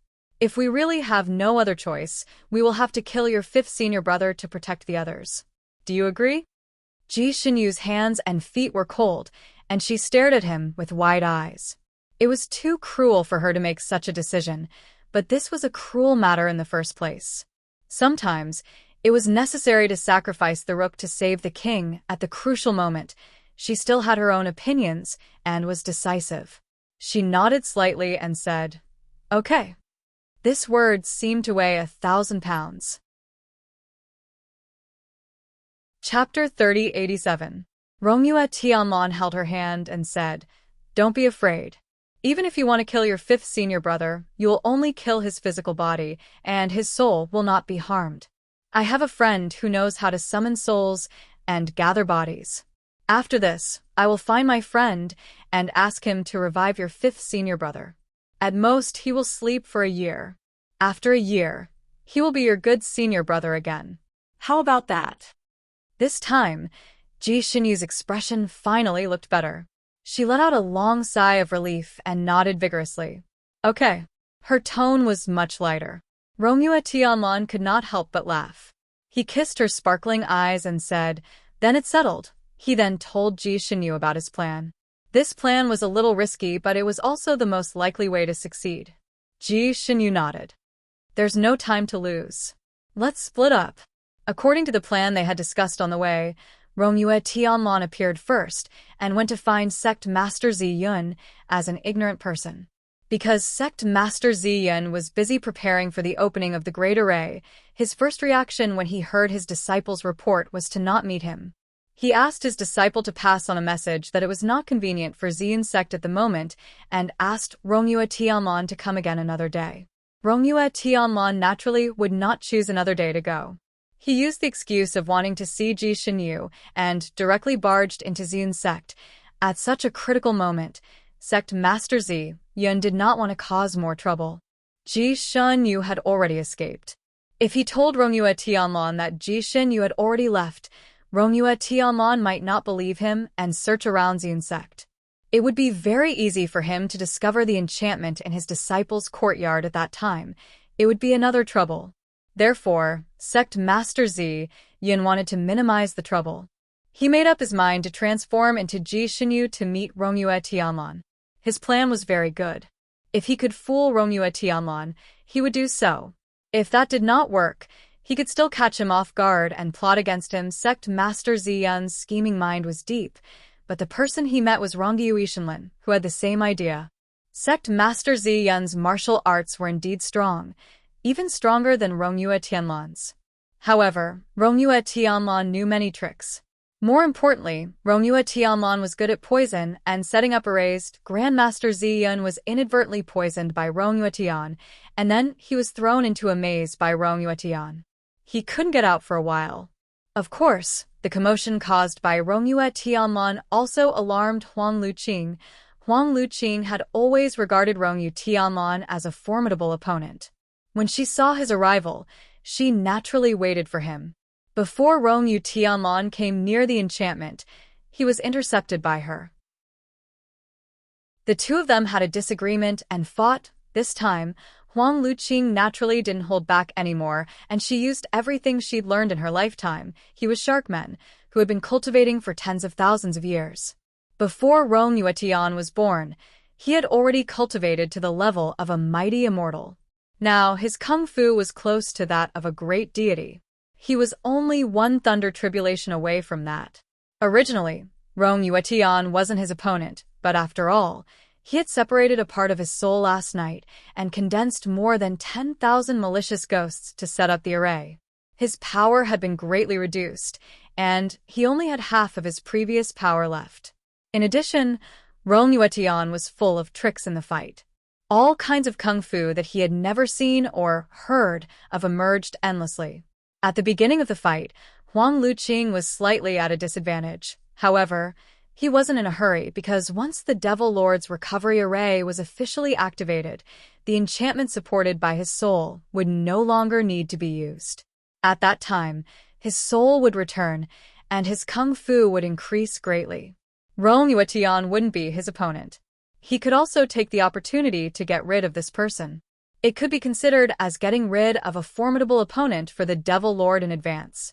If we really have no other choice, we will have to kill your 5th senior brother to protect the others. Do you agree?" Ji Xinyu's hands and feet were cold, and she stared at him with wide eyes. It was too cruel for her to make such a decision, but this was a cruel matter in the first place. Sometimes, it was necessary to sacrifice the rook to save the king at the crucial moment. She still had her own opinions and was decisive. She nodded slightly and said, "Okay." This word seemed to weigh 1,000 pounds. Chapter 3087. Rongyue Tianlan held her hand and said, "Don't be afraid. Even if you want to kill your 5th senior brother, you will only kill his physical body, and his soul will not be harmed. I have a friend who knows how to summon souls and gather bodies. After this, I will find my friend and ask him to revive your 5th senior brother. At most, he will sleep for a year. After a year, he will be your good senior brother again. How about that?" This time, Ji Xinyu's expression finally looked better. She let out a long sigh of relief and nodded vigorously. "Okay." Her tone was much lighter. Rongyue Tianlan could not help but laugh. He kissed her sparkling eyes and said, "Then it's settled." He then told Ji Xinyu about his plan. This plan was a little risky, but it was also the most likely way to succeed. Ji Xinyu nodded. "There's no time to lose. Let's split up." According to the plan they had discussed on the way, Rongyue Tianlan appeared first and went to find Sect Master Ziyun as an ignorant person. Because Sect Master Ziyun was busy preparing for the opening of the Great Array, his first reaction when he heard his disciple's report was to not meet him. He asked his disciple to pass on a message that it was not convenient for Ziyun's sect at the moment and asked Rongyue Tianlan to come again another day. Rongyue Tianlan naturally would not choose another day to go. He used the excuse of wanting to see Ji Xinyu and directly barged into Ziyun's sect, At such a critical moment, Sect Master Zi Yun did not want to cause more trouble. Ji Shenyu had already escaped. If he told Rongyue Tianlan that Ji Shenyu had already left, Rongyue Tianlan might not believe him and search around Xian sect. It would be very easy for him to discover the enchantment in his disciples' courtyard at that time. It would be another trouble. Therefore, Sect Master Zi Yun wanted to minimize the trouble. He made up his mind to transform into Ji Shenyu to meet Rongyue Tianlan. His plan was very good. If he could fool Rongyue Tianlan, he would do so. If that did not work, he could still catch him off guard and plot against him. Sect Master Zi Yun's scheming mind was deep, but the person he met was Rongyue Shenlin, who had the same idea. Sect Master Zi Yun's martial arts were indeed strong, even stronger than Rongyue Tianlan's. However, Rongyue Tianlan knew many tricks. More importantly, Rongyue Tianlan was good at poison and setting up arrays. Grandmaster Zi Yun was inadvertently poisoned by Rongyue Tian, and then he was thrown into a maze by Rongyue Tian. He couldn't get out for a while. Of course, the commotion caused by Rongyue Tianlan also alarmed Huang Luqing. Huang Luqing had always regarded Rongyue Tianlan as a formidable opponent. When she saw his arrival, she naturally waited for him. Before Rongyue Tianlan came near the enchantment, he was intercepted by her. The two of them had a disagreement and fought. This time, Huang Luqing naturally didn't hold back anymore, and she used everything she'd learned in her lifetime. He was Sharkmen, who had been cultivating for tens of thousands of years. Before Rongyue Tian was born, he had already cultivated to the level of a mighty immortal. Now, his kung fu was close to that of a great deity. He was only one thunder tribulation away from that. Originally, Rongyue Tian wasn't his opponent, but after all, he had separated a part of his soul last night and condensed more than 10,000 malicious ghosts to set up the array. His power had been greatly reduced, and he only had half of his previous power left. In addition, Rongyue Tian was full of tricks in the fight. All kinds of kung fu that he had never seen or heard of emerged endlessly. At the beginning of the fight, Huang Luqing was slightly at a disadvantage. However, he wasn't in a hurry because once the Devil Lord's recovery array was officially activated, the enchantment supported by his soul would no longer need to be used. At that time, his soul would return, and his kung fu would increase greatly. Rongyue Tian wouldn't be his opponent. He could also take the opportunity to get rid of this person. It could be considered as getting rid of a formidable opponent for the Devil Lord in advance.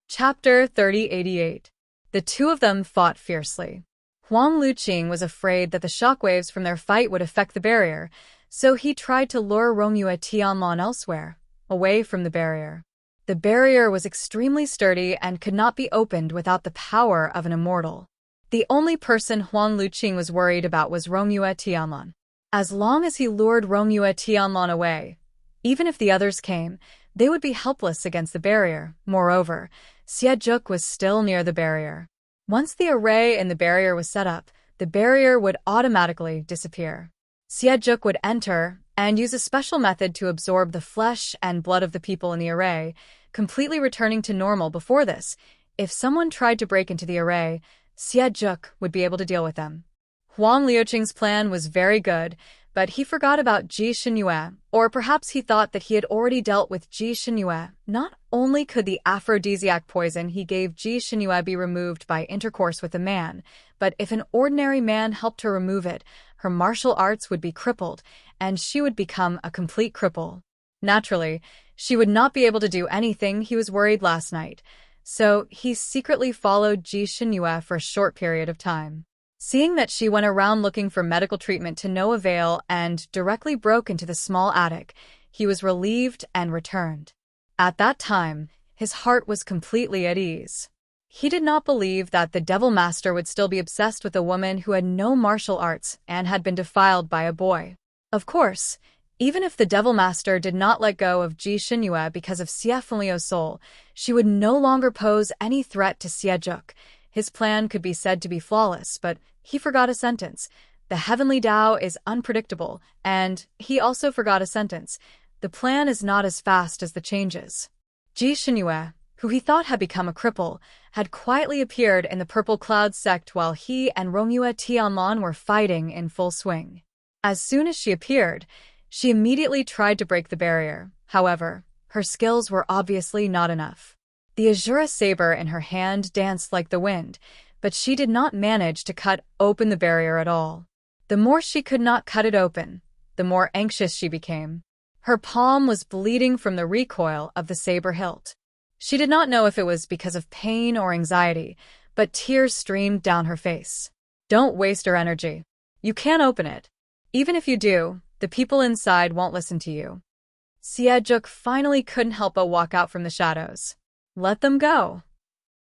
Chapter 3088. The two of them fought fiercely. Huang Luqing was afraid that the shockwaves from their fight would affect the barrier, so he tried to lure Rongyue Tianlan elsewhere, away from the barrier. The barrier was extremely sturdy and could not be opened without the power of an immortal. The only person Huang Luqing was worried about was Rongyue Tianlan. As long as he lured Rongyue Tianlan away, even if the others came, they would be helpless against the barrier. Moreover, Xiejuk was still near the barrier. Once the array in the barrier was set up, the barrier would automatically disappear. Xiejuk would enter and use a special method to absorb the flesh and blood of the people in the array, completely returning to normal. Before this, if someone tried to break into the array, Xiejuk would be able to deal with them. Huang Luqing's plan was very good, but he forgot about Ji Shenyu, or perhaps he thought that he had already dealt with Ji Shenyu. Not only could the aphrodisiac poison he gave Ji Shenyu be removed by intercourse with a man, but if an ordinary man helped her remove it, her martial arts would be crippled, and she would become a complete cripple. Naturally, she would not be able to do anything. He was worried last night, so he secretly followed Ji Shenyu for a short period of time. Seeing that she went around looking for medical treatment to no avail and directly broke into the small attic, he was relieved and returned. At that time, his heart was completely at ease. He did not believe that the Devil Master would still be obsessed with a woman who had no martial arts and had been defiled by a boy. Of course, even if the Devil Master did not let go of Ji Shenyu because of Xie soul, she would no longer pose any threat to Xiejuk. His plan could be said to be flawless, but he forgot a sentence. The heavenly Tao is unpredictable, and he also forgot a sentence. The plan is not as fast as the changes. Ji Shenyu, who he thought had become a cripple, had quietly appeared in the Purple Cloud sect while he and Romue Tianlan were fighting in full swing. As soon as she appeared, she immediately tried to break the barrier. However, her skills were obviously not enough. The Azura saber in her hand danced like the wind, but she did not manage to cut open the barrier at all. The more she could not cut it open, the more anxious she became. Her palm was bleeding from the recoil of the saber hilt. She did not know if it was because of pain or anxiety, but tears streamed down her face. Don't waste your energy. You can't open it. Even if you do, the people inside won't listen to you. Siejuk finally couldn't help but walk out from the shadows. Let them go.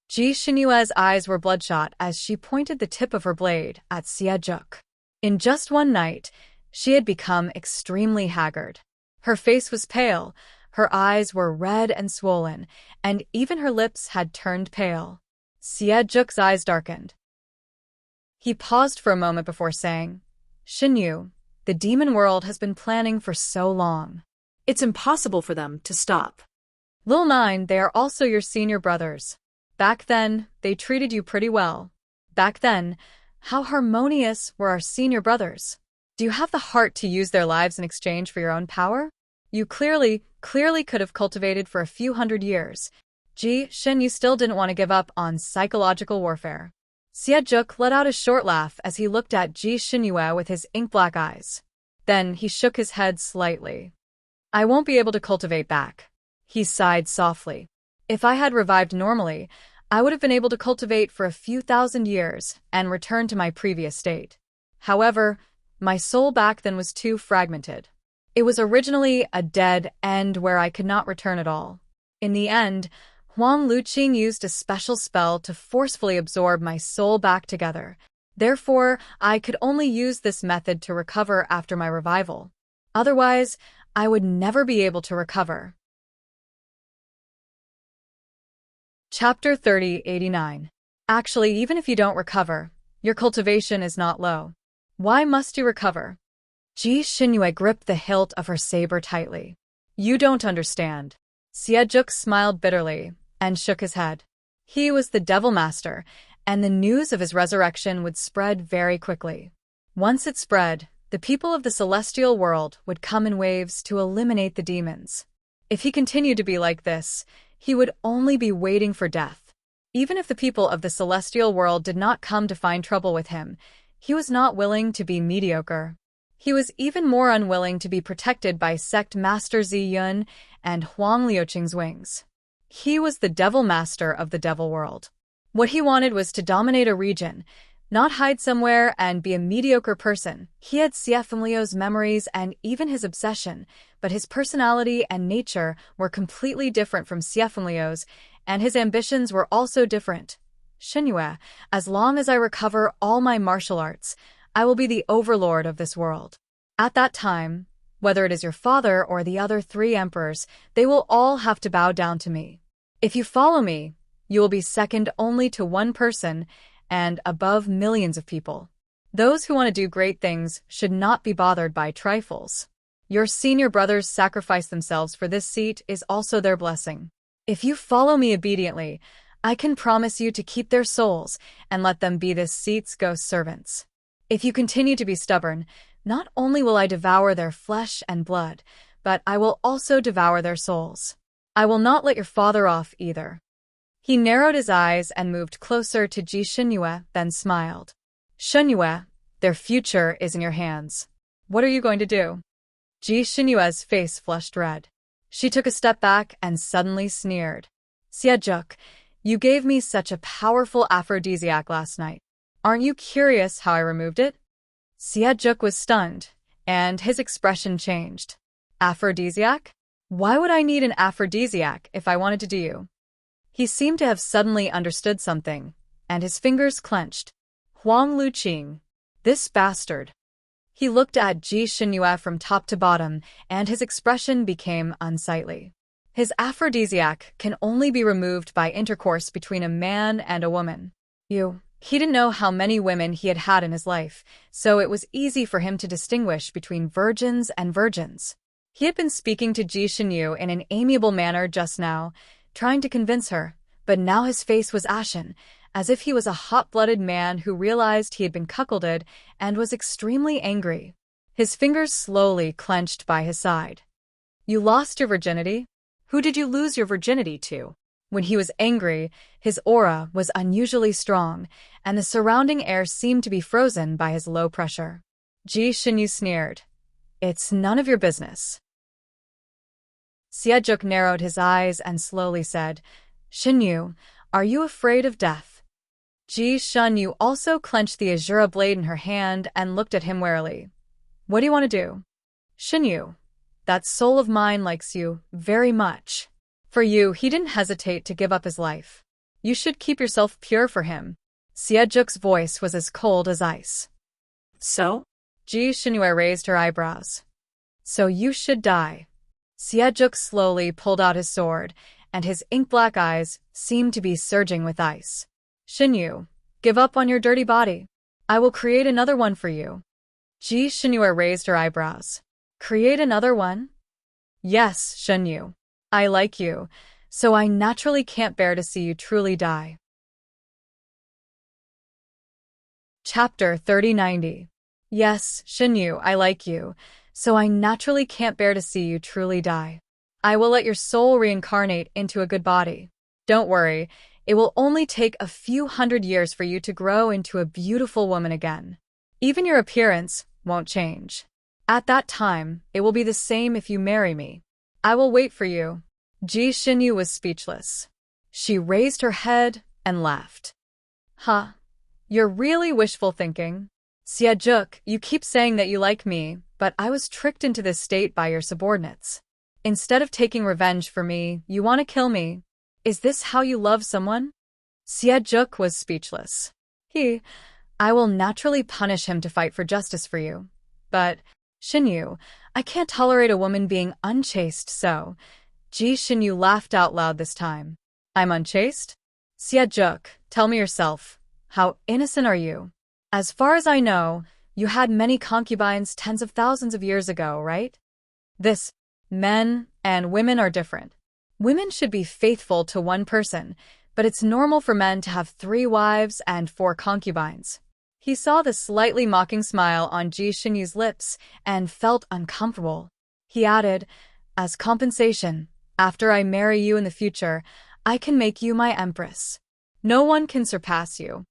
Ji Xinyue's eyes were bloodshot as she pointed the tip of her blade at Siejuk. In just one night, she had become extremely haggard. Her face was pale, her eyes were red and swollen, and even her lips had turned pale. Siejuk's eyes darkened. He paused for a moment before saying, Xinyu, the demon world has been planning for so long. It's impossible for them to stop. Lil Nine, they are also your senior brothers. Back then, they treated you pretty well. Back then, how harmonious were our senior brothers? Do you have the heart to use their lives in exchange for your own power? You clearly could have cultivated for a few hundred years. Ji Shin, you still didn't want to give up on psychological warfare. Siejuk let out a short laugh as he looked at Ji Xinyue with his ink-black eyes. Then he shook his head slightly. I won't be able to cultivate back. He sighed softly. If I had revived normally, I would have been able to cultivate for a few thousand years and return to my previous state. However, my soul back then was too fragmented. It was originally a dead end where I could not return at all. In the end, Huang Luqing used a special spell to forcefully absorb my soul back together. Therefore, I could only use this method to recover after my revival. Otherwise, I would never be able to recover. Chapter 3089. Actually, even if you don't recover, your cultivation is not low. Why must you recover? Ji Xinyue gripped the hilt of her saber tightly. You don't understand. Siejuk smiled bitterly and shook his head. He was the Devil Master, and the news of his resurrection would spread very quickly. Once it spread, the people of the celestial world would come in waves to eliminate the demons. If he continued to be like this, he would only be waiting for death. Even if the people of the celestial world did not come to find trouble with him, he was not willing to be mediocre. He was even more unwilling to be protected by sect master Zi Yun and Huang Liuqing's wings. He was the Devil Master of the Devil World. What he wanted was to dominate a region, not hide somewhere and be a mediocre person. He had Siefenlio's memories and even his obsession, but his personality and nature were completely different from Siefenlio's, and his ambitions were also different. Xinyue, as long as I recover all my martial arts, I will be the overlord of this world. At that time, whether it is your father or the other 3 emperors, they will all have to bow down to me. If you follow me, you will be second only to one person and above millions of people. Those who want to do great things should not be bothered by trifles. Your senior brothers sacrifice themselves for this seat is also their blessing. If you follow me obediently, I can promise you to keep their souls and let them be this seat's ghost servants. If you continue to be stubborn, not only will I devour their flesh and blood, but I will also devour their souls. I will not let your father off either. He narrowed his eyes and moved closer to Ji Xinyue, then smiled. Xinyue, their future is in your hands. What are you going to do? Ji Xinyue's face flushed red. She took a step back and suddenly sneered. Siejuk, you gave me such a powerful aphrodisiac last night. Aren't you curious how I removed it? Siejuk was stunned, and his expression changed. Aphrodisiac? Why would I need an aphrodisiac if I wanted to do you? He seemed to have suddenly understood something, and his fingers clenched. Huang Luqing. This bastard. He looked at Ji Xinyue from top to bottom, and his expression became unsightly. His aphrodisiac can only be removed by intercourse between a man and a woman. He didn't know how many women he had had in his life, so it was easy for him to distinguish between virgins and virgins. He had been speaking to Ji Xinyue in an amiable manner just now, trying to convince her, but now his face was ashen, as if he was a hot-blooded man who realized he had been cuckolded and was extremely angry. His fingers slowly clenched by his side. You lost your virginity? Who did you lose your virginity to? When he was angry, his aura was unusually strong, and the surrounding air seemed to be frozen by his low pressure. Ji Xinyu sneered. It's none of your business. Xiejuk narrowed his eyes and slowly said, Xinyu, are you afraid of death? Ji Xinyu also clenched the Azura blade in her hand and looked at him warily. What do you want to do? Xinyu, that soul of mine likes you very much. For you, he didn't hesitate to give up his life. You should keep yourself pure for him. Xiejuk's voice was as cold as ice. So? Ji Xinyu raised her eyebrows. So you should die. Xiejuk slowly pulled out his sword, and his ink-black eyes seemed to be surging with ice. Xinyu, give up on your dirty body. I will create another one for you. Ji Xinyu raised her eyebrows. Create another one? Yes, Xinyu. I like you, so I naturally can't bear to see you truly die. Chapter 3090. Yes, Xinyu, I like you, so I naturally can't bear to see you truly die. I will let your soul reincarnate into a good body. Don't worry, it will only take a few hundred years for you to grow into a beautiful woman again. Even your appearance won't change. At that time, it will be the same if you marry me. I will wait for you. Ji Xinyu was speechless. She raised her head and laughed. Huh. You're really wishful thinking. Xiejuk, you keep saying that you like me, but I was tricked into this state by your subordinates. Instead of taking revenge for me, you want to kill me. Is this how you love someone? Xiejuk was speechless. I will naturally punish him to fight for justice for you. But, Xinyu, I can't tolerate a woman being unchaste, so... Ji Xinyu laughed out loud this time. I'm unchaste? Xiejuk, tell me yourself. How innocent are you? As far as I know, you had many concubines tens of thousands of years ago, right? Men and women are different. Women should be faithful to one person, but it's normal for men to have 3 wives and 4 concubines. He saw the slightly mocking smile on Ji Xinyu's lips and felt uncomfortable. He added, as compensation, after I marry you in the future, I can make you my empress. No one can surpass you.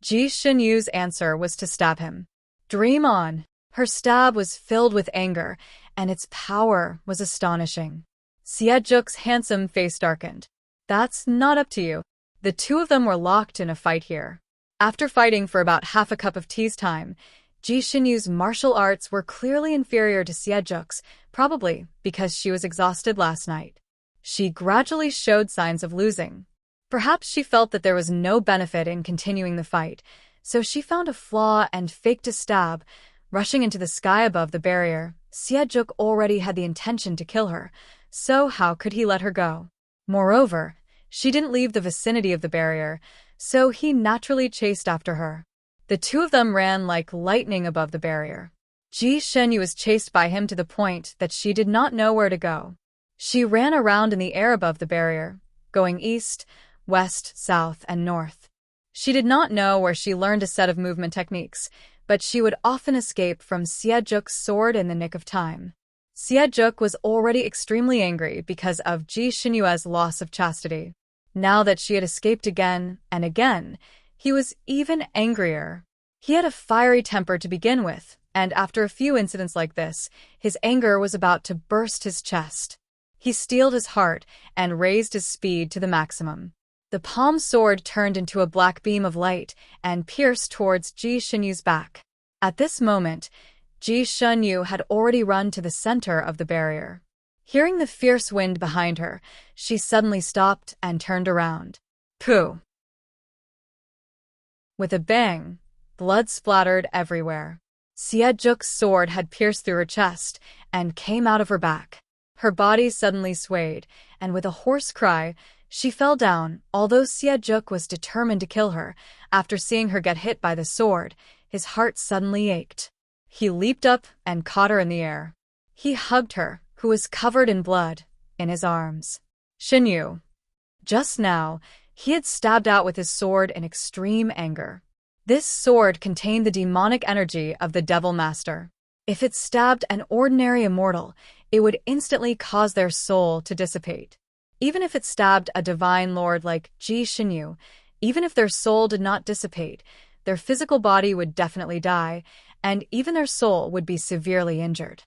Ji Xinyu's answer was to stab him. Dream on. Her stab was filled with anger, and its power was astonishing. Xiejuk's handsome face darkened. That's not up to you. The two of them were locked in a fight here. After fighting for about half a cup of tea's time, Ji Xinyu's martial arts were clearly inferior to Xiejuk's, probably because she was exhausted last night. She gradually showed signs of losing. Perhaps she felt that there was no benefit in continuing the fight, so she found a flaw and faked a stab. Rushing into the sky above the barrier, Xiejuk already had the intention to kill her, so how could he let her go? Moreover, she didn't leave the vicinity of the barrier, so he naturally chased after her. The two of them ran like lightning above the barrier. Ji Xinyu was chased by him to the point that she did not know where to go. She ran around in the air above the barrier, going east, west, south, and north. She did not know where she learned a set of movement techniques, but she would often escape from Xiejuk's sword in the nick of time. Xiejuk was already extremely angry because of Ji Xinyu's loss of chastity. Now that she had escaped again and again, he was even angrier. He had a fiery temper to begin with, and after a few incidents like this, his anger was about to burst his chest. He steeled his heart and raised his speed to the maximum. The palm sword turned into a black beam of light and pierced towards Ji Xinyu's back. At this moment, Ji Xinyu had already run to the center of the barrier. Hearing the fierce wind behind her, she suddenly stopped and turned around. Pooh! With a bang, blood splattered everywhere. Xiejuk's sword had pierced through her chest and came out of her back. Her body suddenly swayed, and with a hoarse cry, she fell down. Although Xiejuk was determined to kill her, after seeing her get hit by the sword, his heart suddenly ached. He leaped up and caught her in the air. He hugged her, who was covered in blood, in his arms. Xinyu, Just now, he had stabbed out with his sword in extreme anger. This sword contained the demonic energy of the Devil Master. If it stabbed an ordinary immortal, it would instantly cause their soul to dissipate. Even if it stabbed a divine lord like Ji Xinyu, even if their soul did not dissipate, their physical body would definitely die, and even their soul would be severely injured.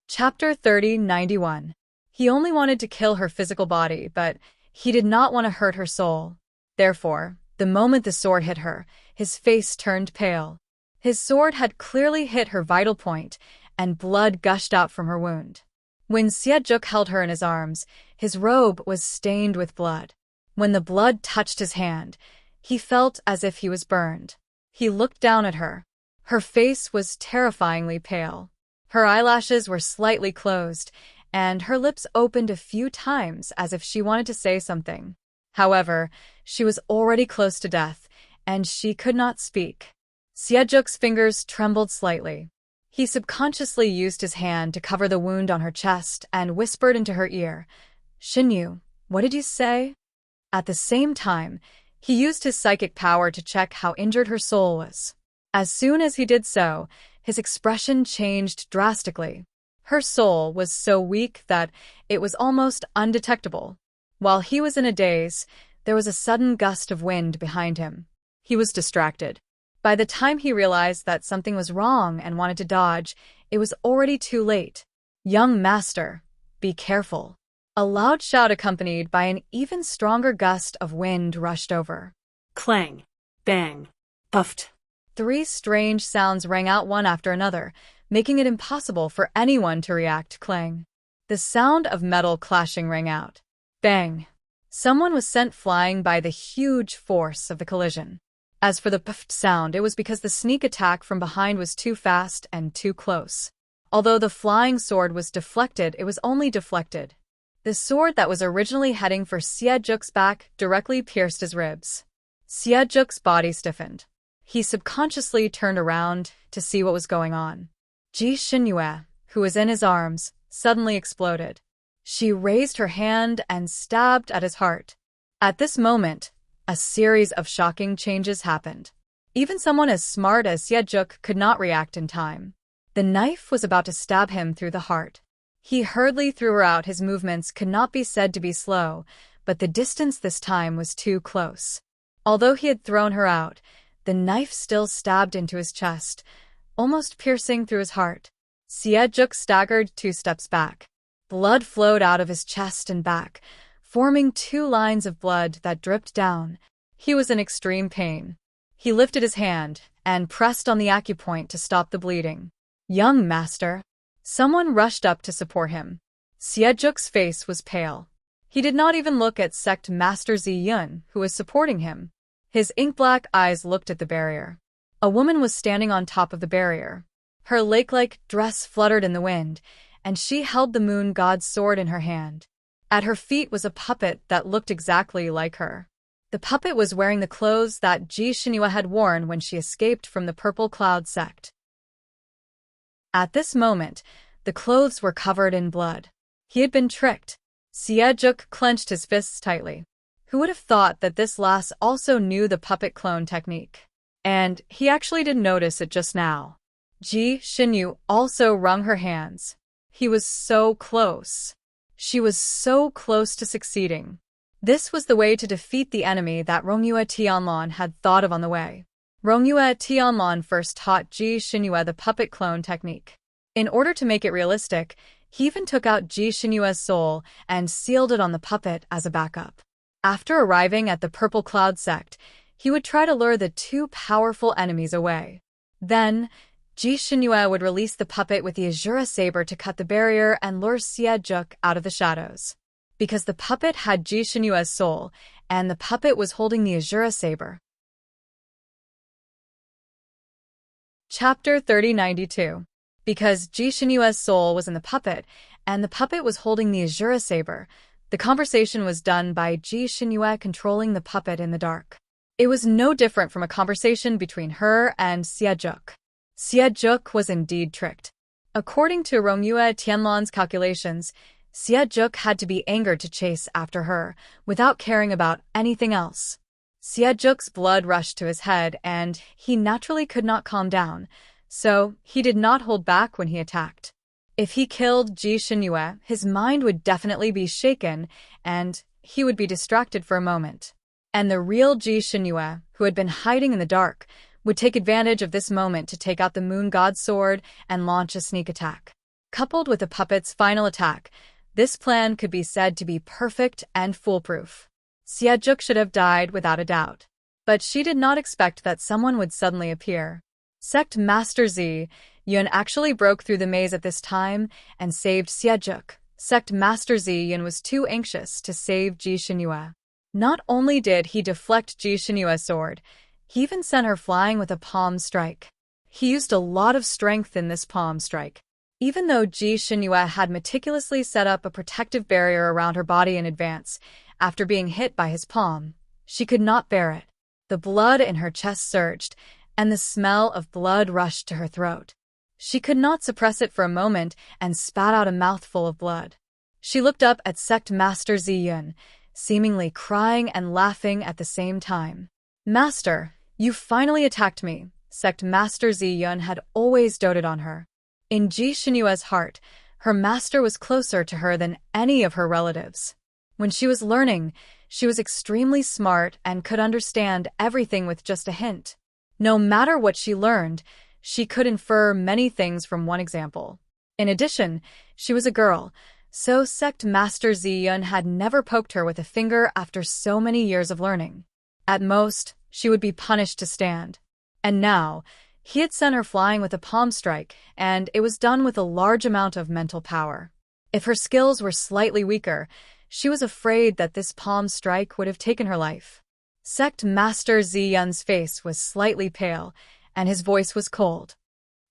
Chapter 3091. He only wanted to kill her physical body, but he did not want to hurt her soul. Therefore, the moment the sword hit her, his face turned pale. His sword had clearly hit her vital point, and blood gushed out from her wound. When Xie held her in his arms, his robe was stained with blood. When the blood touched his hand, he felt as if he was burned. He looked down at her. Her face was terrifyingly pale. Her eyelashes were slightly closed, and her lips opened a few times as if she wanted to say something. However, she was already close to death, and she could not speak. Xie fingers trembled slightly. He subconsciously used his hand to cover the wound on her chest and whispered into her ear, "Xinyu, what did you say?" At the same time, he used his psychic power to check how injured her soul was. As soon as he did so, his expression changed drastically. Her soul was so weak that it was almost undetectable. While he was in a daze, there was a sudden gust of wind behind him. He was distracted. By the time he realized that something was wrong and wanted to dodge, it was already too late. "Young master, be careful." A loud shout accompanied by an even stronger gust of wind rushed over. Clang, bang, puffed. 3 strange sounds rang out one after another, making it impossible for anyone to react. Clang. The sound of metal clashing rang out. Bang. Someone was sent flying by the huge force of the collision. As for the puffed sound, it was because the sneak attack from behind was too fast and too close. Although the flying sword was deflected, it was only deflected. The sword that was originally heading for Xie back directly pierced his ribs. Xie body stiffened. He subconsciously turned around to see what was going on. Ji Xinyu, who was in his arms, suddenly exploded. She raised her hand and stabbed at his heart. At this moment, a series of shocking changes happened. Even someone as smart as Xie could not react in time. The knife was about to stab him through the heart. He hurriedly threw her out. His movements could not be said to be slow, but the distance this time was too close. Although he had thrown her out, the knife still stabbed into his chest, almost piercing through his heart. Xie staggered 2 steps back. Blood flowed out of his chest and back, forming 2 lines of blood that dripped down. He was in extreme pain. He lifted his hand and pressed on the acupoint to stop the bleeding. "Young master." Someone rushed up to support him. Xie face was pale. He did not even look at Sect Master Ziyun, who was supporting him. His ink-black eyes looked at the barrier. A woman was standing on top of the barrier. Her lake-like dress fluttered in the wind, and she held the moon god's sword in her hand. At her feet was a puppet that looked exactly like her. The puppet was wearing the clothes that Ji Xinyu had worn when she escaped from the Purple Cloud sect. At this moment, the clothes were covered in blood. He had been tricked. Xie clenched his fists tightly. Who would have thought that this lass also knew the puppet clone technique? And he actually didn't notice it just now. Ji Xinyu also wrung her hands. He was so close. She was so close to succeeding. This was the way to defeat the enemy that Rongyue Tianlan had thought of on the way. Rongyue Tianlan first taught Ji Xinyu the puppet clone technique. In order to make it realistic, he even took out Ji Xinyue's soul and sealed it on the puppet as a backup. After arriving at the Purple Cloud sect, he would try to lure the 2 powerful enemies away. Then, Ji Xinyu would release the puppet with the Azura saber to cut the barrier and lure Xie out of the shadows. Because the puppet had Ji Xinyue's soul, and the puppet was holding the Azura saber. Chapter 3092. Because Ji Xinyue's soul was in the puppet, and the puppet was holding the Azura saber, the conversation was done by Ji Xinyu controlling the puppet in the dark. It was no different from a conversation between her and Xie. Xie was indeed tricked. According to Rongyue Tianlan's calculations, Juk had to be angered to chase after her, without caring about anything else. Juk's blood rushed to his head, and he naturally could not calm down, so he did not hold back when he attacked. If he killed Ji Xinyue, his mind would definitely be shaken, and he would be distracted for a moment. And the real Ji Xinyue, who had been hiding in the dark, would take advantage of this moment to take out the moon god's sword and launch a sneak attack. Coupled with the puppet's final attack, this plan could be said to be perfect and foolproof. Juk should have died without a doubt. But she did not expect that someone would suddenly appear. Sect Master Zi Yun actually broke through the maze at this time and saved Juk. Sect Master Zi Yun was too anxious to save Ji Xinyue. Not only did he deflect Ji Xinyue's sword, he even sent her flying with a palm strike. He used a lot of strength in this palm strike. Even though Ji Xinyue had meticulously set up a protective barrier around her body in advance, after being hit by his palm, she could not bear it. The blood in her chest surged, and the smell of blood rushed to her throat. She could not suppress it for a moment and spat out a mouthful of blood. She looked up at Sect Master Zi Yun, seemingly crying and laughing at the same time. "Master, you finally attacked me." Sect Master Zi Yun had always doted on her. In Ji Xinyue's heart, her master was closer to her than any of her relatives. When she was learning, she was extremely smart and could understand everything with just a hint. No matter what she learned, she could infer many things from one example. In addition, she was a girl, so Sect Master Zi Yun had never poked her with a finger after so many years of learning. At most, she would be punished to stand. And now, he had sent her flying with a palm strike, and it was done with a large amount of mental power. If her skills were slightly weaker, she was afraid that this palm strike would have taken her life. Sect Master Zi Yun's face was slightly pale, and his voice was cold.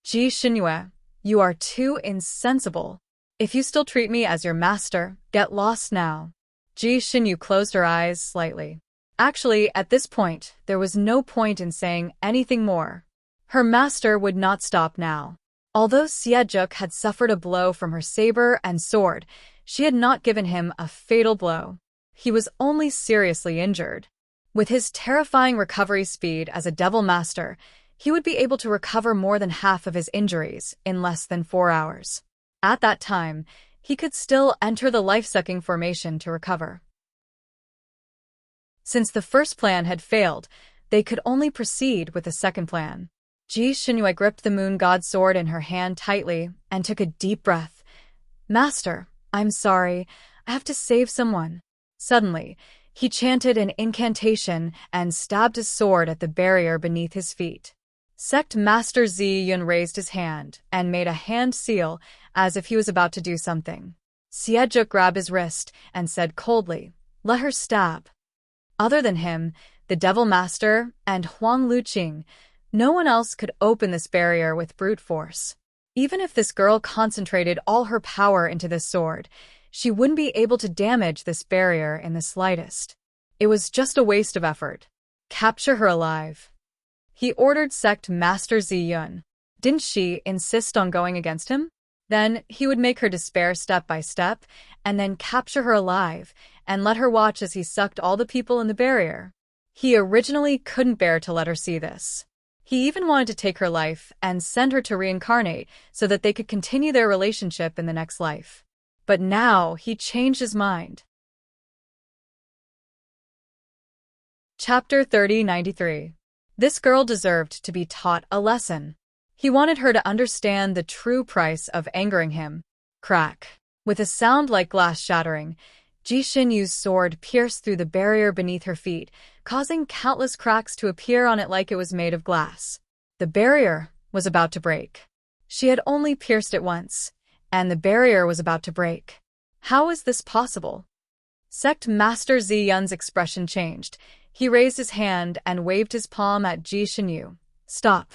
"Ji Xinyue, you are too insensible. If you still treat me as your master, get lost now." Ji Xinyue closed her eyes slightly. Actually, at this point, there was no point in saying anything more. Her master would not stop now. Although Juk had suffered a blow from her saber and sword, she had not given him a fatal blow. He was only seriously injured. With his terrifying recovery speed as a devil master, he would be able to recover more than half of his injuries in less than 4 hours. At that time, he could still enter the life-sucking formation to recover. Since the first plan had failed, they could only proceed with the second plan. Ji Xinyue gripped the moon god's sword in her hand tightly and took a deep breath. "Master, I'm sorry. I have to save someone." Suddenly, he chanted an incantation and stabbed his sword at the barrier beneath his feet. Sect Master Zi Yun raised his hand and made a hand seal as if he was about to do something. Juk grabbed his wrist and said coldly, "Let her stab." Other than him, the Devil Master, and Huang Luqing, no one else could open this barrier with brute force. Even if this girl concentrated all her power into this sword, she wouldn't be able to damage this barrier in the slightest. It was just a waste of effort. "Capture her alive," he ordered Sect Master Zi Yun. Didn't she insist on going against him? Then he would make her despair step by step, and then capture her alive, and let her watch as he sucked all the people in the barrier. He originally couldn't bear to let her see this. He even wanted to take her life and send her to reincarnate so that they could continue their relationship in the next life. But now he changed his mind. Chapter 3093. This girl deserved to be taught a lesson. He wanted her to understand the true price of angering him. Crack. With a sound like glass shattering, Ji Xinyue's sword pierced through the barrier beneath her feet, causing countless cracks to appear on it like it was made of glass. The barrier was about to break. She had only pierced it once, and the barrier was about to break. How is this possible? Sect Master Zi Yun's expression changed. He raised his hand and waved his palm at Ji Xinyue. "Stop."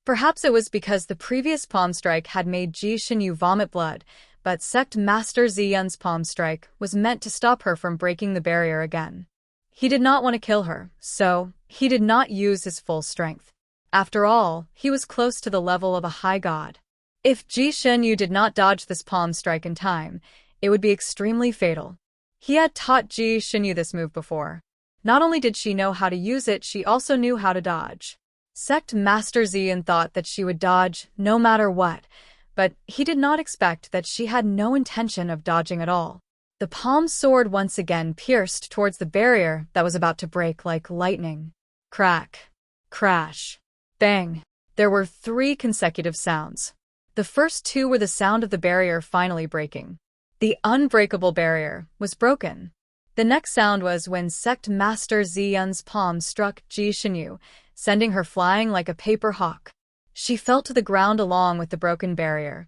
Perhaps it was because the previous palm strike had made Ji Xinyue vomit blood, but Sect Master Zi Yun's palm strike was meant to stop her from breaking the barrier again. He did not want to kill her, so he did not use his full strength. After all, he was close to the level of a high god. If Ji Xinyue did not dodge this palm strike in time, It would be extremely fatal. He had taught Ji Xinyu this move before. Not only did she know how to use it, she also knew how to dodge. Sect Master Ziyan thought that she would dodge no matter what, but he did not expect that she had no intention of dodging at all. The palm sword once again pierced towards the barrier that was about to break like lightning. Crack. Crash. Bang. There were 3 consecutive sounds. The first 2 were the sound of the barrier finally breaking. The unbreakable barrier was broken. The next sound was when Sect Master Ziyan's palm struck Ji Xinyu, sending her flying like a paper hawk. She fell to the ground along with the broken barrier.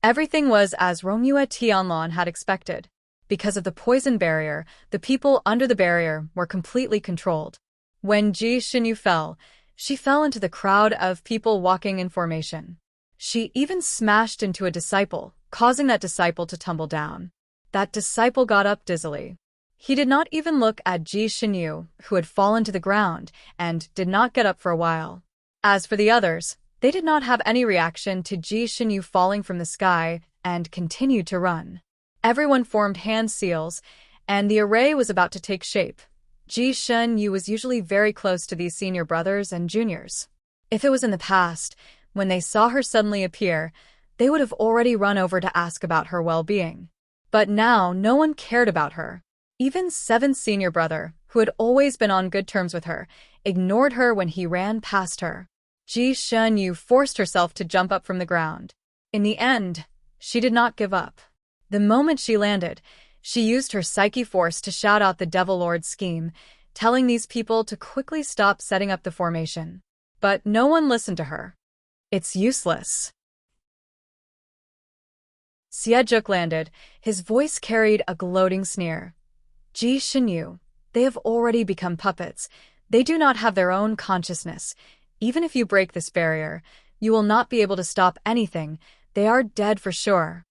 Everything was as Rongyue Tianlong had expected. Because of the poison barrier, the people under the barrier were completely controlled. When Ji Xinyu fell, she fell into the crowd of people walking in formation. She even smashed into a disciple, causing that disciple to tumble down. That disciple got up dizzily. He did not even look at Ji Xinyu, who had fallen to the ground, and did not get up for a while. As for the others, they did not have any reaction to Ji Xinyu falling from the sky and continued to run. Everyone formed hand seals, and the array was about to take shape. Ji Xinyu was usually very close to these senior brothers and juniors. If it was in the past, when they saw her suddenly appear, they would have already run over to ask about her well-being. But now no one cared about her. Even 7th senior brother, who had always been on good terms with her, ignored her when he ran past her. Ji Xinyu forced herself to jump up from the ground. In the end, she did not give up. The moment she landed, she used her psyche force to shout out the Devil Lord's scheme, telling these people to quickly stop setting up the formation. But no one listened to her. It's useless. Xiejuk landed. His voice carried a gloating sneer. Ji Xinyu, they have already become puppets. They do not have their own consciousness. Even if you break this barrier, you will not be able to stop anything. They are dead for sure.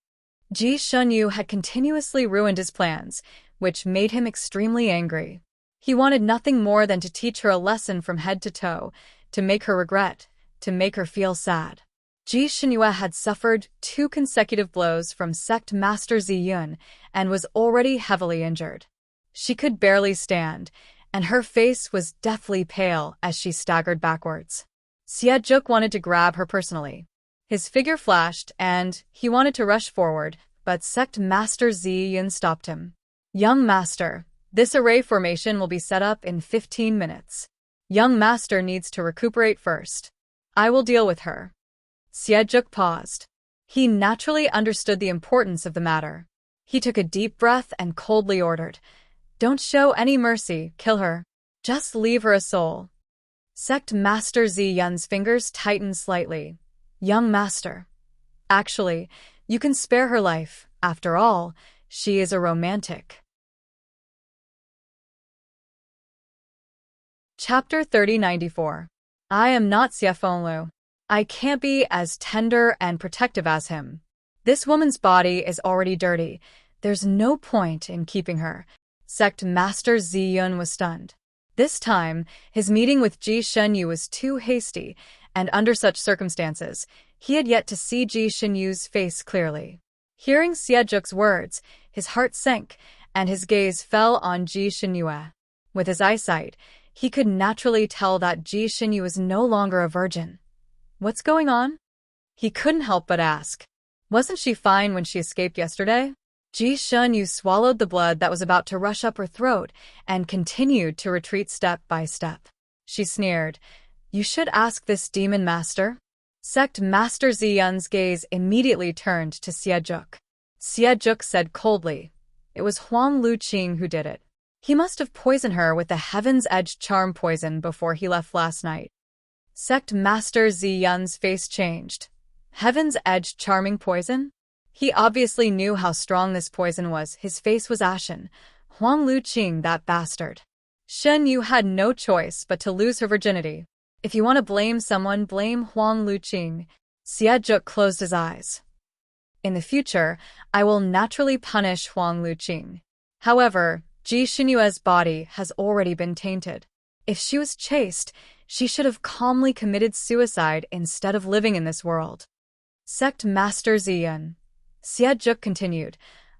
Ji Xinyu had continuously ruined his plans, which made him extremely angry. He wanted nothing more than to teach her a lesson from head to toe, to make her regret, to make her feel sad. Ji Xinyu had suffered 2 consecutive blows from Sect Master Ziyun and was already heavily injured. She could barely stand, and her face was deathly pale as she staggered backwards. Xiejuk wanted to grab her personally. His figure flashed, and he wanted to rush forward, but Sect Master Ziyun stopped him. Young Master, this array formation will be set up in 15 minutes. Young Master needs to recuperate first. I will deal with her. Xiejuk paused. He naturally understood the importance of the matter. He took a deep breath and coldly ordered, "Don't show any mercy, kill her. Just leave her a soul." Sect Master Ziyun's fingers tightened slightly. Young Master. Actually, you can spare her life. After all, she is a romantic. Chapter 3094. I am not Xiefenglu. I can't be as tender and protective as him. This woman's body is already dirty. There's no point in keeping her. Sect Master Ziyun was stunned. This time, his meeting with Ji Xinyu was too hasty, and under such circumstances, he had yet to see Ji Xinyu's face clearly. Hearing Xiejuk's words, his heart sank, and his gaze fell on Ji Xinyu. With his eyesight, he could naturally tell that Ji Xinyu was no longer a virgin. What's going on? He couldn't help but ask. Wasn't she fine when she escaped yesterday? Ji Xinyu swallowed the blood that was about to rush up her throat and continued to retreat step by step. She sneered, "You should ask this demon master." Sect Master Ziyun's gaze immediately turned to Xiejuk. Xiejuk said coldly, "It was Huang Luqing who did it. He must have poisoned her with the Heaven's Edge charm poison before he left last night." Sect Master Ziyun's face changed. Heaven's Edge charming poison? He obviously knew how strong this poison was. His face was ashen. Huang Luqing, that bastard. Shen Yu had no choice but to lose her virginity. If you want to blame someone, blame Huang Luqing. Xiejuk closed his eyes. In the future, I will naturally punish Huang Luqing. However, Ji Xinyue's body has already been tainted. If she was chaste, she should have calmly committed suicide instead of living in this world. Sect Master Ziyun. Xiejuk continued,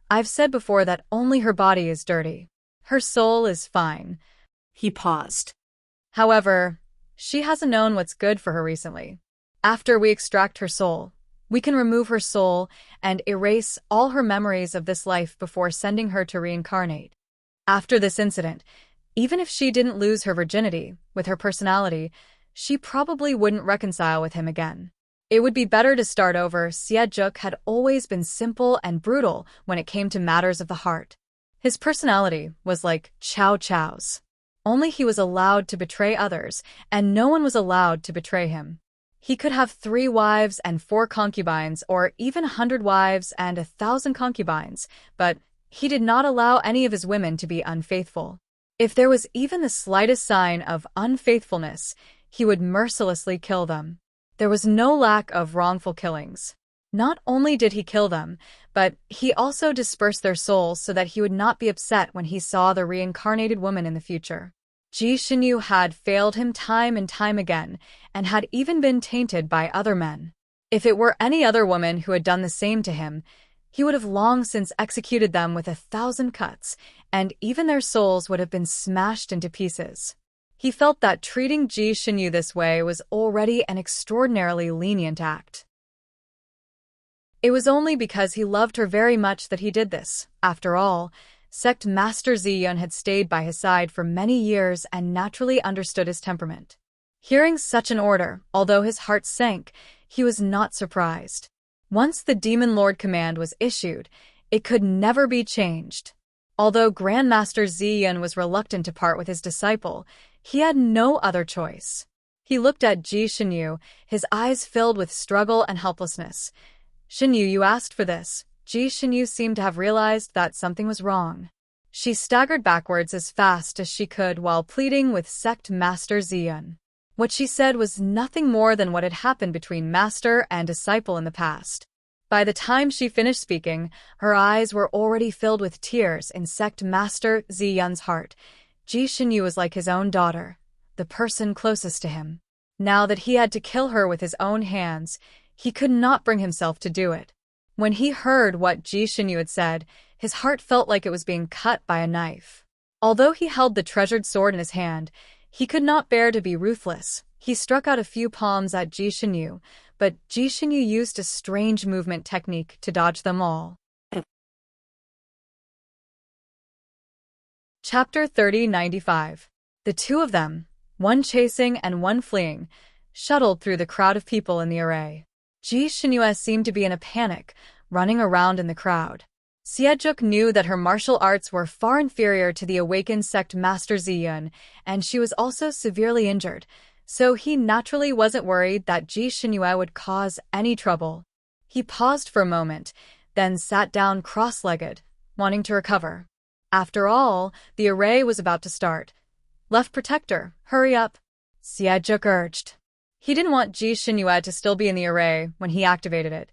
I've said before that only her body is dirty. Her soul is fine. He paused. However, she hasn't known what's good for her recently. After we extract her soul, we can remove her soul and erase all her memories of this life before sending her to reincarnate. After this incident, even if she didn't lose her virginity with her personality, she probably wouldn't reconcile with him again. It would be better to start over. Sejong had always been simple and brutal when it came to matters of the heart. His personality was like Chow Chow's. Only he was allowed to betray others, and no one was allowed to betray him. He could have 3 wives and 4 concubines, or even 100 wives and 1,000 concubines, but he did not allow any of his women to be unfaithful. If there was even the slightest sign of unfaithfulness, he would mercilessly kill them. There was no lack of wrongful killings. Not only did he kill them, but he also dispersed their souls so that he would not be upset when he saw the reincarnated woman in the future. Ji Shinyu had failed him time and time again, and had even been tainted by other men. If it were any other woman who had done the same to him, he would have long since executed them with 1,000 cuts, and even their souls would have been smashed into pieces. He felt that treating Ji Shinyu this way was already an extraordinarily lenient act. It was only because he loved her very much that he did this. After all, Sect Master Ziyun had stayed by his side for many years and naturally understood his temperament. Hearing such an order, although his heart sank, he was not surprised. Once the Demon Lord command was issued, it could never be changed. Although Grandmaster Ziyun was reluctant to part with his disciple, he had no other choice. He looked at Ji Shinyu, his eyes filled with struggle and helplessness. "Shinyu, you asked for this." Ji Shinyu seemed to have realized that something was wrong. She staggered backwards as fast as she could while pleading with Sect Master Ziyun. What she said was nothing more than what had happened between master and disciple in the past. By the time she finished speaking, her eyes were already filled with tears in Sect Master Ziyun's heart. Ji Shinyu was like his own daughter, the person closest to him. Now that he had to kill her with his own hands, he could not bring himself to do it. When he heard what Ji Shinyu had said, his heart felt like it was being cut by a knife. Although he held the treasured sword in his hand, he could not bear to be ruthless. He struck out a few palms at Ji Shinyu, but Ji Shinyu used a strange movement technique to dodge them all. Chapter 3095. The two of them, one chasing and one fleeing, shuttled through the crowd of people in the array. Ji Shinyu seemed to be in a panic, running around in the crowd. Sejong knew that her martial arts were far inferior to the awakened Sect Master Ziyun, and she was also severely injured, so he naturally wasn't worried that Ji Shinyu would cause any trouble. He paused for a moment, then sat down cross-legged, wanting to recover. After all, the array was about to start. "Left Protector, hurry up," Sejong urged. He didn't want Ji Shinyu to still be in the array when he activated it.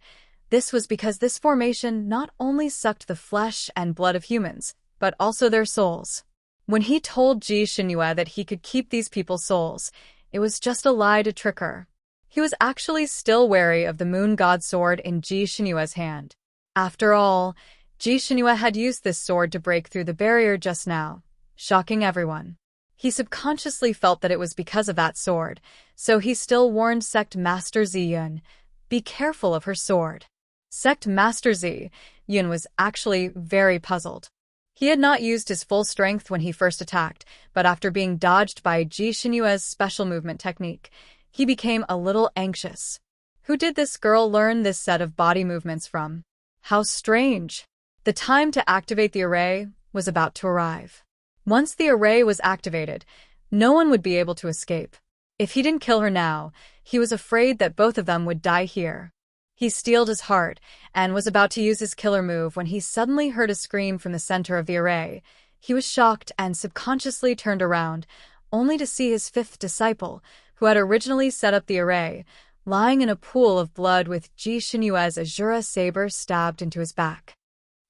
This was because this formation not only sucked the flesh and blood of humans, but also their souls. When he told Ji Shinyu that he could keep these people's souls, it was just a lie to trick her. He was actually still wary of the Moon God sword in Ji Shinyu's hand. After all, Ji Shinyu had used this sword to break through the barrier just now, shocking everyone. He subconsciously felt that it was because of that sword, so he still warned Sect Master Ziyun, "Be careful of her sword." Sect Master Ziyun was actually very puzzled. He had not used his full strength when he first attacked, but after being dodged by Ji Shinyu's special movement technique, he became a little anxious. Who did this girl learn this set of body movements from? How strange! The time to activate the array was about to arrive. Once the array was activated, no one would be able to escape. If he didn't kill her now, he was afraid that both of them would die here. He steeled his heart and was about to use his killer move when he suddenly heard a scream from the center of the array. He was shocked and subconsciously turned around, only to see his fifth disciple, who had originally set up the array, lying in a pool of blood with Ji Shinyu's Azura saber stabbed into his back.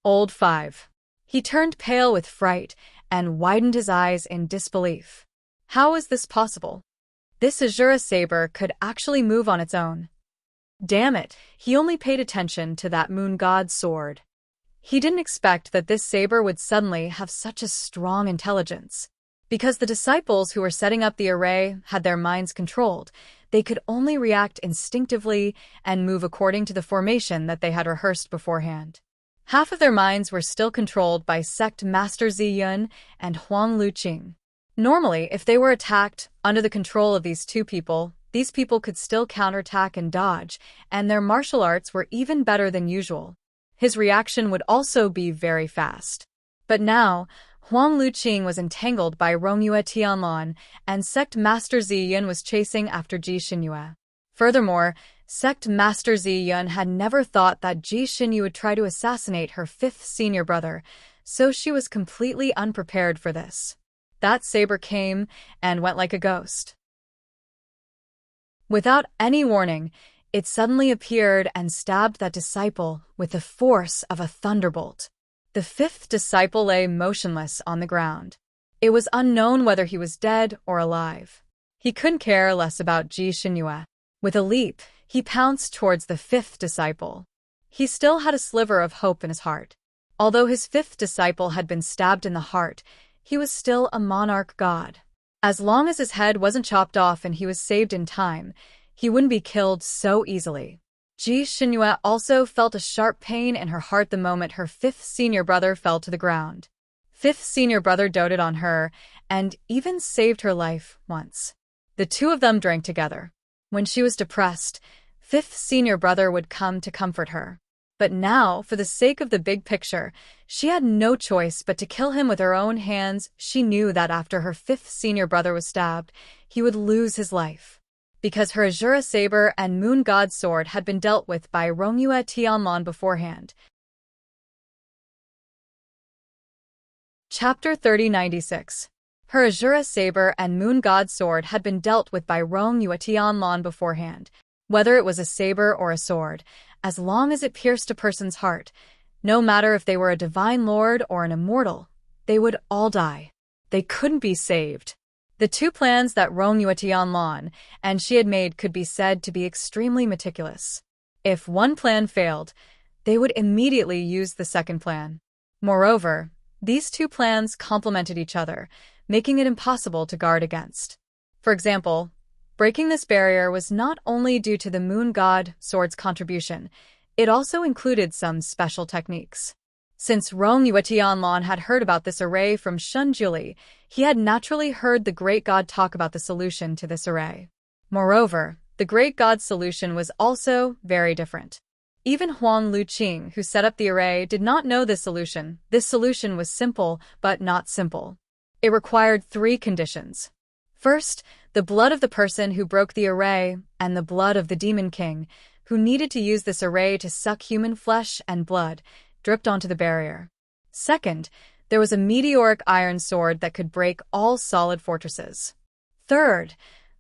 Old 5. He turned pale with fright and widened his eyes in disbelief. How is this possible? This Azura saber could actually move on its own. Damn it, he only paid attention to that Moon God sword. He didn't expect that this saber would suddenly have such a strong intelligence. Because the disciples who were setting up the array had their minds controlled, they could only react instinctively and move according to the formation that they had rehearsed beforehand. Half of their minds were still controlled by Sect Master Zi Yun and Huang Luqing. Normally, if they were attacked under the control of these people could still counterattack and dodge, and their martial arts were even better than usual. His reaction would also be very fast. But now, Huang Luqing was entangled by Rongyue Tianlan, and Sect Master Zi Yun was chasing after Ji Xinyue. Furthermore, Sect Master Zi Yun had never thought that Ji Xinyue would try to assassinate her fifth senior brother, so she was completely unprepared for this. That saber came and went like a ghost. Without any warning, it suddenly appeared and stabbed that disciple with the force of a thunderbolt. The fifth disciple lay motionless on the ground. It was unknown whether he was dead or alive. He couldn't care less about Ji Xinyue. With a leap, he pounced towards the fifth disciple. He still had a sliver of hope in his heart. Although his fifth disciple had been stabbed in the heart, he was still a monarch god. As long as his head wasn't chopped off and he was saved in time, he wouldn't be killed so easily. Ji Xinyue also felt a sharp pain in her heart the moment her fifth senior brother fell to the ground. Fifth senior brother doted on her and even saved her life once. The two of them drank together. When she was depressed, fifth senior brother would come to comfort her. But now, for the sake of the big picture, she had no choice but to kill him with her own hands. She knew that after her fifth senior brother was stabbed, he would lose his life. Because her Azura saber and Moon God sword had been dealt with by Rongyue Tianlan beforehand. Chapter 3096. Her Azura saber and Moon God sword had been dealt with by Rongyue Tianlan beforehand. Whether it was a saber or a sword, as long as it pierced a person's heart, no matter if they were a divine lord or an immortal, they would all die. They couldn't be saved. The two plans that Rongyue Tianlan and she had made could be said to be extremely meticulous. If one plan failed, they would immediately use the second plan. Moreover, these two plans complemented each other, making it impossible to guard against. For example, breaking this barrier was not only due to the Moon God sword's contribution, it also included some special techniques. Since Rongyue Tianlan had heard about this array from Shun Juli, he had naturally heard the Great God talk about the solution to this array. Moreover, the Great God's solution was also very different. Even Huang Luqing, who set up the array, did not know this solution. This solution was simple, but not simple. It required 3 conditions. First, the blood of the person who broke the array, and the blood of the Demon King, who needed to use this array to suck human flesh and blood, dripped onto the barrier. Second, there was a meteoric iron sword that could break all solid fortresses. Third,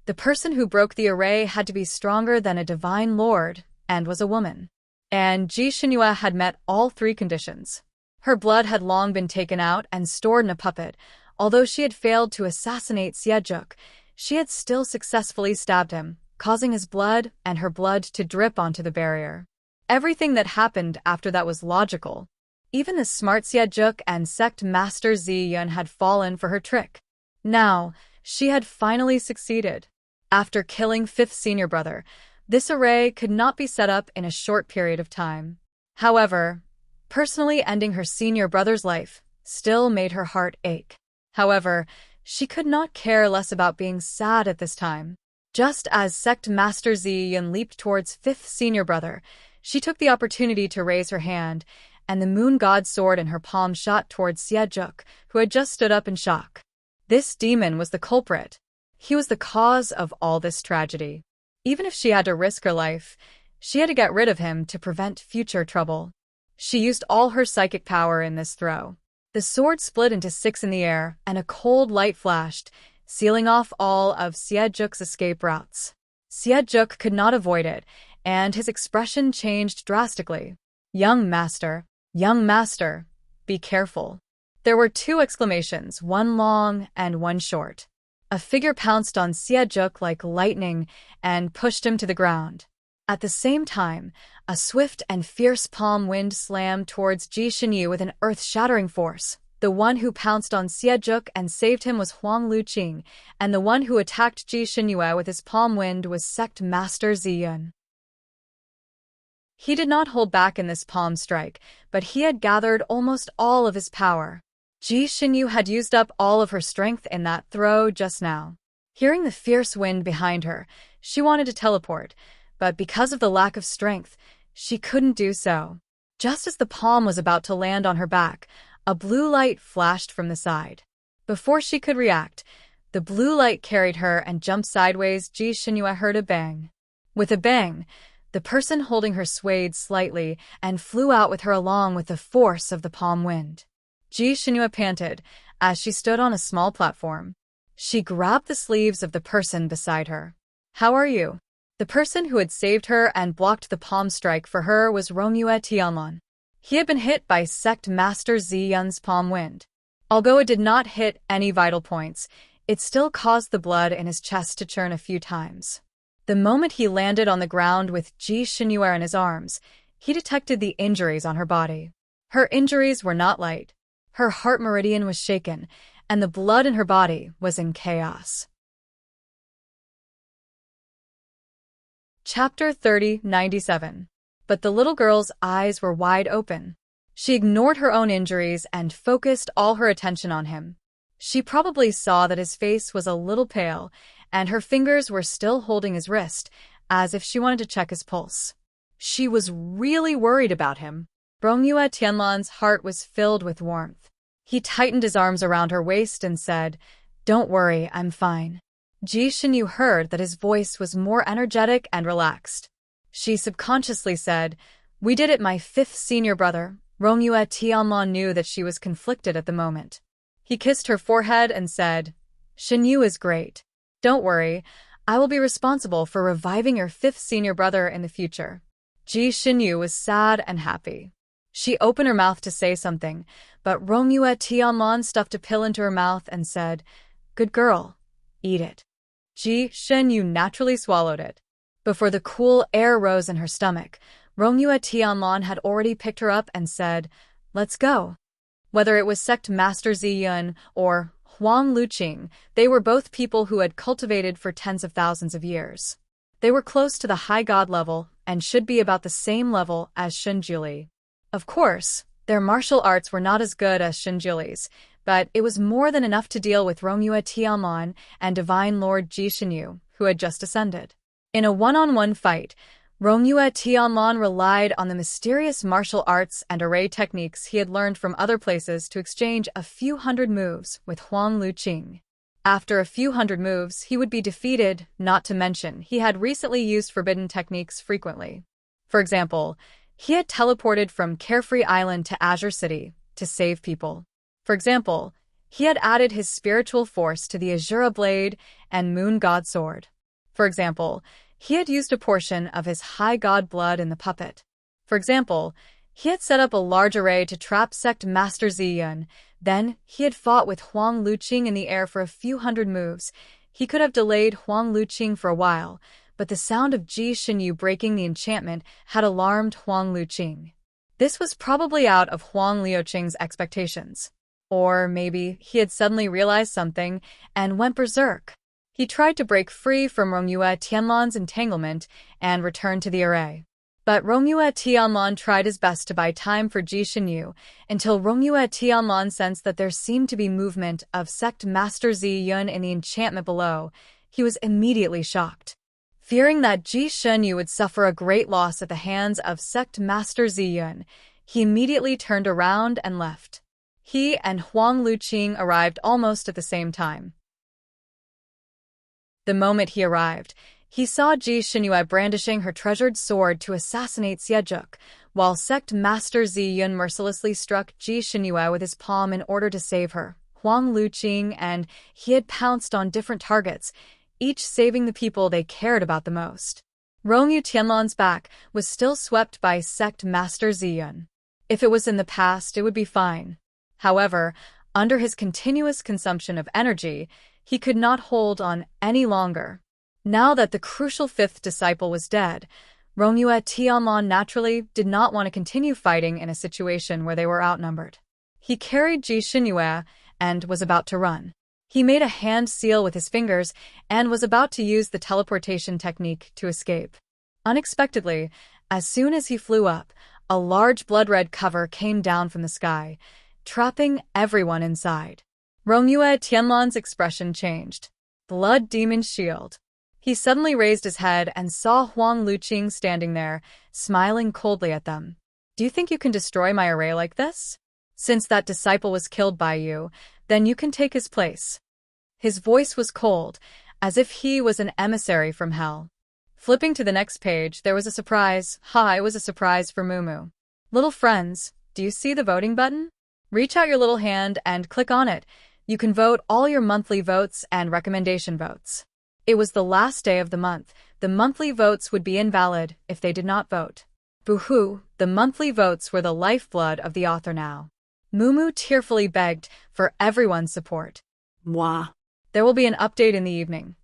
the person who broke the array had to be stronger than a divine lord, and was a woman. And Ji Xinyue had met all 3 conditions. Her blood had long been taken out and stored in a puppet. Although she had failed to assassinate Xiejuk, she had still successfully stabbed him, causing his blood and her blood to drip onto the barrier. Everything that happened after that was logical. Even the smart Xiejuk and Sect Master Zi Yun had fallen for her trick. Now, she had finally succeeded. After killing fifth senior brother, this array could not be set up in a short period of time. However, personally ending her senior brother's life still made her heart ache. However, she could not care less about being sad at this time. Just as Sect Master Zi Yun leaped towards fifth senior brother, she took the opportunity to raise her hand, and the Moon God sword in her palm shot towards Xiejuk, who had just stood up in shock. This demon was the culprit. He was the cause of all this tragedy. Even if she had to risk her life, she had to get rid of him to prevent future trouble. She used all her psychic power in this throw. The sword split into 6 in the air, and a cold light flashed, sealing off all of Xieju's escape routes. Xiejuk could not avoid it, and his expression changed drastically. Young master, be careful." There were 2 exclamations, one long and one short. A figure pounced on Xiejuk like lightning and pushed him to the ground. At the same time, a swift and fierce palm wind slammed towards Ji Xinyu with an earth-shattering force. The one who pounced on Xiejuk and saved him was Huang Luqing, and the one who attacked Ji Xinyu with his palm wind was Sect Master Ziyun. He did not hold back in this palm strike, but he had gathered almost all of his power. Ji Xinyu had used up all of her strength in that throw just now. Hearing the fierce wind behind her, she wanted to teleport, but because of the lack of strength, she couldn't do so. Just as the palm was about to land on her back, a blue light flashed from the side. Before she could react, the blue light carried her and jumped sideways. Ji Xinyu heard a bang. With a bang, the person holding her swayed slightly and flew out with her along with the force of the palm wind. Ji Xinyu panted as she stood on a small platform. She grabbed the sleeves of the person beside her. "How are you?" The person who had saved her and blocked the palm strike for her was Rongyue Tianlan. He had been hit by Sect Master Ziyun's palm wind. Although it did not hit any vital points, it still caused the blood in his chest to churn a few times. The moment he landed on the ground with Ji Xinyu in his arms, he detected the injuries on her body. Her injuries were not light. Her heart meridian was shaken, and the blood in her body was in chaos. Chapter 30-97. But the little girl's eyes were wide open. She ignored her own injuries and focused all her attention on him. She probably saw that his face was a little pale, and her fingers were still holding his wrist, as if she wanted to check his pulse. She was really worried about him. Rongyue Tianlan's heart was filled with warmth. He tightened his arms around her waist and said, "Don't worry, I'm fine." Ji Xinyu heard that his voice was more energetic and relaxed. She subconsciously said, "We did it, my fifth senior brother." Rongyue Tianlan knew that she was conflicted at the moment. He kissed her forehead and said, "Xinyu is great. Don't worry, I will be responsible for reviving your fifth senior brother in the future." Ji Xinyu was sad and happy. She opened her mouth to say something, but Rongyue Tianlan stuffed a pill into her mouth and said, "Good girl, eat it." Ji Xinyu naturally swallowed it. Before the cool air rose in her stomach, Rongyue Tianlan had already picked her up and said, "Let's go." Whether it was Sect Master Ziyun or Huang Luqing, they were both people who had cultivated for tens of thousands of years. They were close to the high god level and should be about the same level as Xinjuli. Of course, their martial arts were not as good as Xinjuli's, but it was more than enough to deal with Rongyue Tianlan and Divine Lord Ji Xinyu, who had just ascended. In a one-on-one fight, Rongyue Tianlan relied on the mysterious martial arts and array techniques he had learned from other places to exchange a few hundred moves with Huang Luqing. After a few hundred moves, he would be defeated, not to mention he had recently used forbidden techniques frequently. For example, he had teleported from Carefree Island to Azure City to save people. For example, he had added his spiritual force to the Azura Blade and Moon God Sword. For example, he had used a portion of his high god blood in the puppet. For example, he had set up a large array to trap Sect Master Ziyun. Then, he had fought with Huang Luqing in the air for a few hundred moves. He could have delayed Huang Luqing for a while, but the sound of Ji Xinyu breaking the enchantment had alarmed Huang Luqing. This was probably out of Huang Luqing's expectations. Or maybe he had suddenly realized something and went berserk. He tried to break free from Rongyue Tianlan's entanglement and return to the array. But Rongyue Tianlan tried his best to buy time for Ji Xinyu until Rongyue Tianlan sensed that there seemed to be movement of Sect Master Ziyun in the enchantment below. He was immediately shocked. Fearing that Ji Xinyu would suffer a great loss at the hands of Sect Master Ziyun, he immediately turned around and left. He and Huang Luqing arrived almost at the same time. The moment he arrived, he saw Ji Xinyu brandishing her treasured sword to assassinate Xiejuk, while Sect Master Ziyun mercilessly struck Ji Xinyu with his palm in order to save her. Huang Luqing and he had pounced on different targets, each saving the people they cared about the most. Rongyue Tianlan's back was still swept by Sect Master Ziyun. If it was in the past, it would be fine. However, under his continuous consumption of energy, he could not hold on any longer. Now that the crucial fifth disciple was dead, Rongyue Tianlong naturally did not want to continue fighting in a situation where they were outnumbered. He carried Ji Xinyue and was about to run. He made a hand seal with his fingers and was about to use the teleportation technique to escape. Unexpectedly, as soon as he flew up, a large blood-red cover came down from the sky, trapping everyone inside. Rongyue Tianlong's expression changed. Blood Demon Shield. He suddenly raised his head and saw Huang Luqing standing there, smiling coldly at them. Do you think you can destroy my array like this? Since that disciple was killed by you, then you can take his place. His voice was cold, as if he was an emissary from hell. Flipping to the next page, there was a surprise. It was a surprise for Mumu. Little friends, do you see the voting button? Reach out your little hand and click on it. You can vote all your monthly votes and recommendation votes. It was the last day of the month. The monthly votes would be invalid if they did not vote. Boo-hoo, the monthly votes were the lifeblood of the author now. Mumu tearfully begged for everyone's support. Moi. There will be an update in the evening.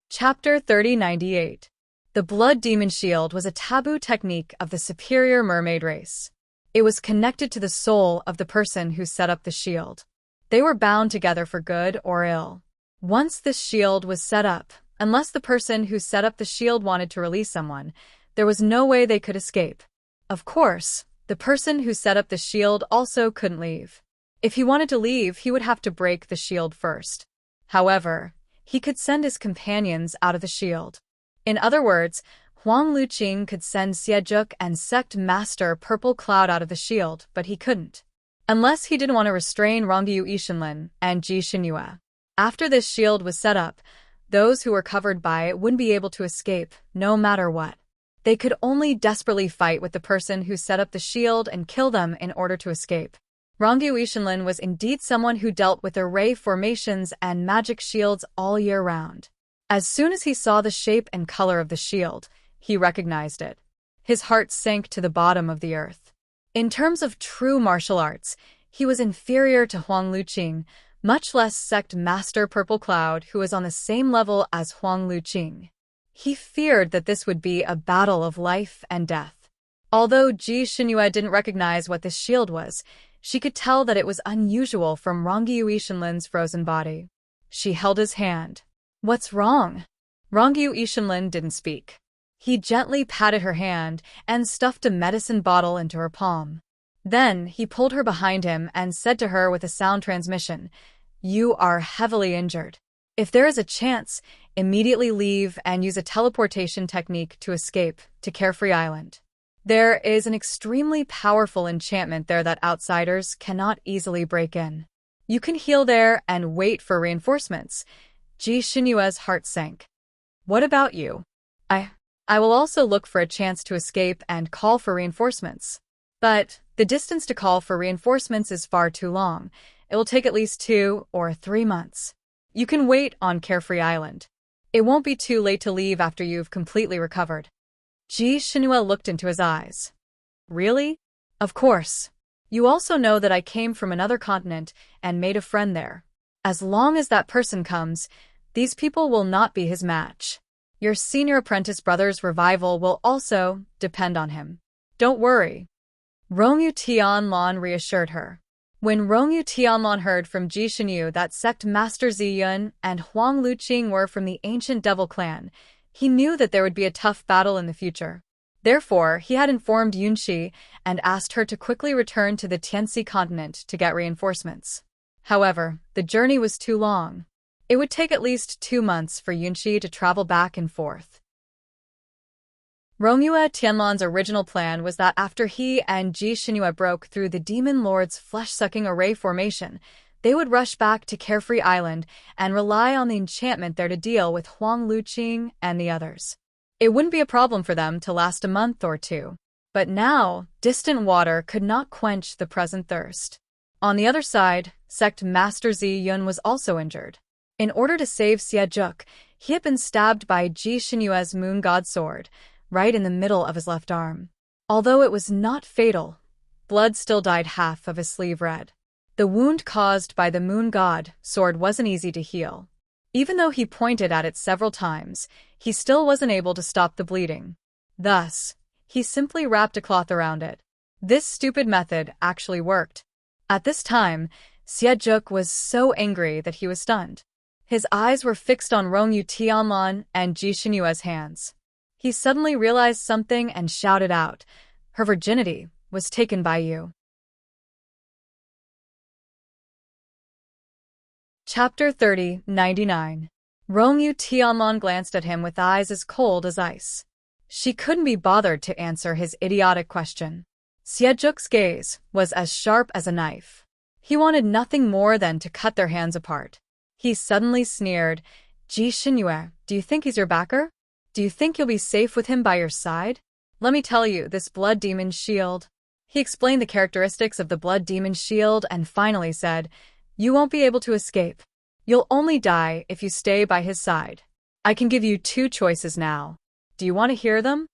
Chapter 3098. The Blood Demon Shield was a taboo technique of the superior mermaid race. It was connected to the soul of the person who set up the shield. They were bound together for good or ill. Once this shield was set up, unless the person who set up the shield wanted to release someone, there was no way they could escape. Of course, the person who set up the shield also couldn't leave. If he wanted to leave, he would have to break the shield first. However, he could send his companions out of the shield. In other words, Huang Luqing could send Xiejuk and Sect Master Purple Cloud out of the shield, but he couldn't. Unless he didn't want to restrain Rongyue Ishinlin and Ji Xinyue. After this shield was set up, those who were covered by it wouldn't be able to escape, no matter what. They could only desperately fight with the person who set up the shield and kill them in order to escape. Rongyue Ishinlin was indeed someone who dealt with array formations and magic shields all year round. As soon as he saw the shape and color of the shield, he recognized it. His heart sank to the bottom of the earth. In terms of true martial arts, he was inferior to Huang Luqing, much less Sect Master Purple Cloud, who was on the same level as Huang Luqing. He feared that this would be a battle of life and death. Although Ji Xinyue didn't recognize what this shield was, she could tell that it was unusual from Rongyue Ishinlin's frozen body. She held his hand. What's wrong? Rongyue Ishinlin didn't speak. He gently patted her hand and stuffed a medicine bottle into her palm. Then he pulled her behind him and said to her with a sound transmission, "You are heavily injured. If there is a chance, immediately leave and use a teleportation technique to escape to Carefree Island. There is an extremely powerful enchantment there that outsiders cannot easily break in. You can heal there and wait for reinforcements." Ji Xinyue's heart sank. "What about you?" I will also look for a chance to escape and call for reinforcements. But the distance to call for reinforcements is far too long. It will take at least 2 or 3 months. You can wait on Carefree Island. It won't be too late to leave after you've completely recovered. Ji Xinyue looked into his eyes. Really? Of course. You also know that I came from another continent and made a friend there. As long as that person comes, these people will not be his match. Your senior apprentice brother's revival will also depend on him. Don't worry. Rongyue Tianlong reassured her. When Rongyue Tianlong heard from Ji Xinyue that Sect Master Ziyun and Huang Luqing were from the ancient devil clan, he knew that there would be a tough battle in the future. Therefore, he had informed Yunxi and asked her to quickly return to the Tianxi continent to get reinforcements. However, the journey was too long. It would take at least 2 months for Yunxi to travel back and forth. Rongyue Tianlong's original plan was that after he and Ji Xinyue broke through the Demon Lord's flesh-sucking array formation, they would rush back to Carefree Island and rely on the enchantment there to deal with Huang Luqing and the others. It wouldn't be a problem for them to last a month or 2. But now, distant water could not quench the present thirst. On the other side, Sect Master Ziyun was also injured. In order to save Xiejuk, he had been stabbed by Ji Xinyue's moon god sword, right in the middle of his left arm. Although it was not fatal, blood still dyed half of his sleeve red. The wound caused by the moon god sword wasn't easy to heal. Even though he pointed at it several times, he still wasn't able to stop the bleeding. Thus, he simply wrapped a cloth around it. This stupid method actually worked. At this time, Sejuk was so angry that he was stunned. His eyes were fixed on Rongyu Tianlan and Ji Xinyue's hands. He suddenly realized something and shouted out, "Her virginity was taken by you." Chapter 30, 99. Rongyu Tianlan glanced at him with eyes as cold as ice. She couldn't be bothered to answer his idiotic question. Sejuk's gaze was as sharp as a knife. He wanted nothing more than to cut their hands apart. He suddenly sneered, "Ji Xinyue, do you think he's your backer? Do you think you'll be safe with him by your side? Let me tell you, this blood demon shield." He explained the characteristics of the blood demon shield and finally said, "You won't be able to escape. You'll only die if you stay by his side. I can give you 2 choices now. Do you want to hear them?"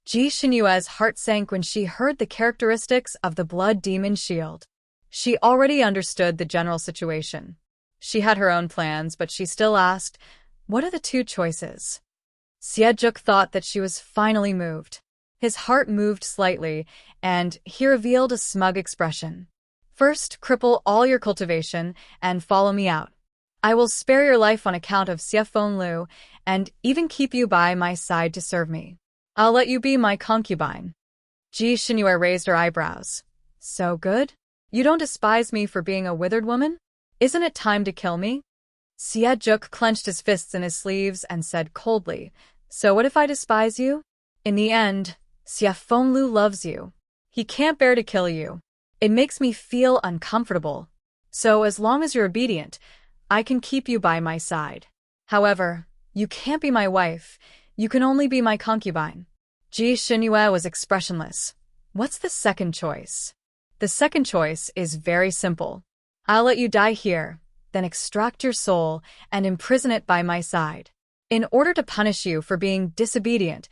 Ji Xinyue's heart sank when she heard the characteristics of the blood demon shield. She already understood the general situation. She had her own plans, but she still asked, "What are the 2 choices?" Sejuk thought that she was finally moved. His heart moved slightly, and he revealed a smug expression. "First, cripple all your cultivation and follow me out. I will spare your life on account of Xiefeng Lu, and even keep you by my side to serve me. I'll let you be my concubine." Ji Xinyue raised her eyebrows. "So good? You don't despise me for being a withered woman? Isn't it time to kill me?" Sejuk clenched his fists in his sleeves and said coldly, "So what if I despise you? In the end, Xiefeng Lu loves you. He can't bear to kill you. It makes me feel uncomfortable. So as long as you're obedient, I can keep you by my side. However, you can't be my wife. You can only be my concubine." Ji Xinyue was expressionless. "What's the second choice?" "The second choice is very simple. I'll let you die here, then extract your soul and imprison it by my side. In order to punish you for being disobedient,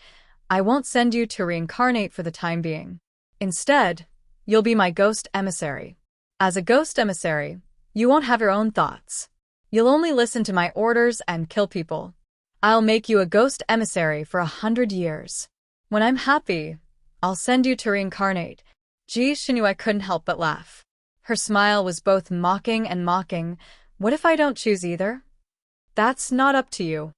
I won't send you to reincarnate for the time being. Instead, you'll be my ghost emissary. As a ghost emissary, you won't have your own thoughts. You'll only listen to my orders and kill people. I'll make you a ghost emissary for 100 years. When I'm happy, I'll send you to reincarnate." Ji Xinyue couldn't help but laugh. Her smile was both mocking and mocking. "What if I don't choose either?" "That's not up to you."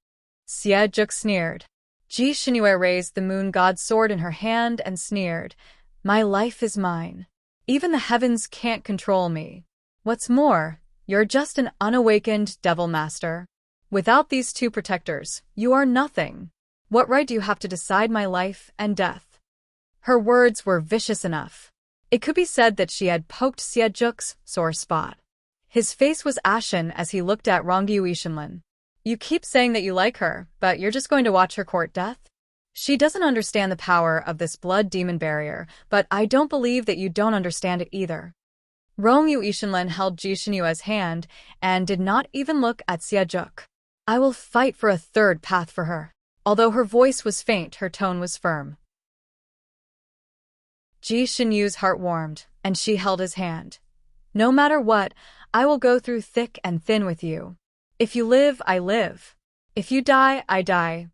Sejuk sneered. Ji Xinyue raised the moon god's sword in her hand and sneered, "My life is mine. Even the heavens can't control me. What's more, you're just an unawakened devil master. Without these 2 protectors, you are nothing. What right do you have to decide my life and death?" Her words were vicious enough. It could be said that she had poked Sejuk's sore spot. His face was ashen as he looked at Rongyu Ishinlan. "You keep saying that you like her, but you're just going to watch her court death? She doesn't understand the power of this blood demon barrier, but I don't believe that you don't understand it either." Rongyu Ishinlan held Ji Xinyue's hand and did not even look at Sejuk. "I will fight for a 3rd path for her." Although her voice was faint, her tone was firm. Ji Xinyue's heart warmed, and she held his hand. "No matter what, I will go through thick and thin with you. If you live, I live. If you die, I die."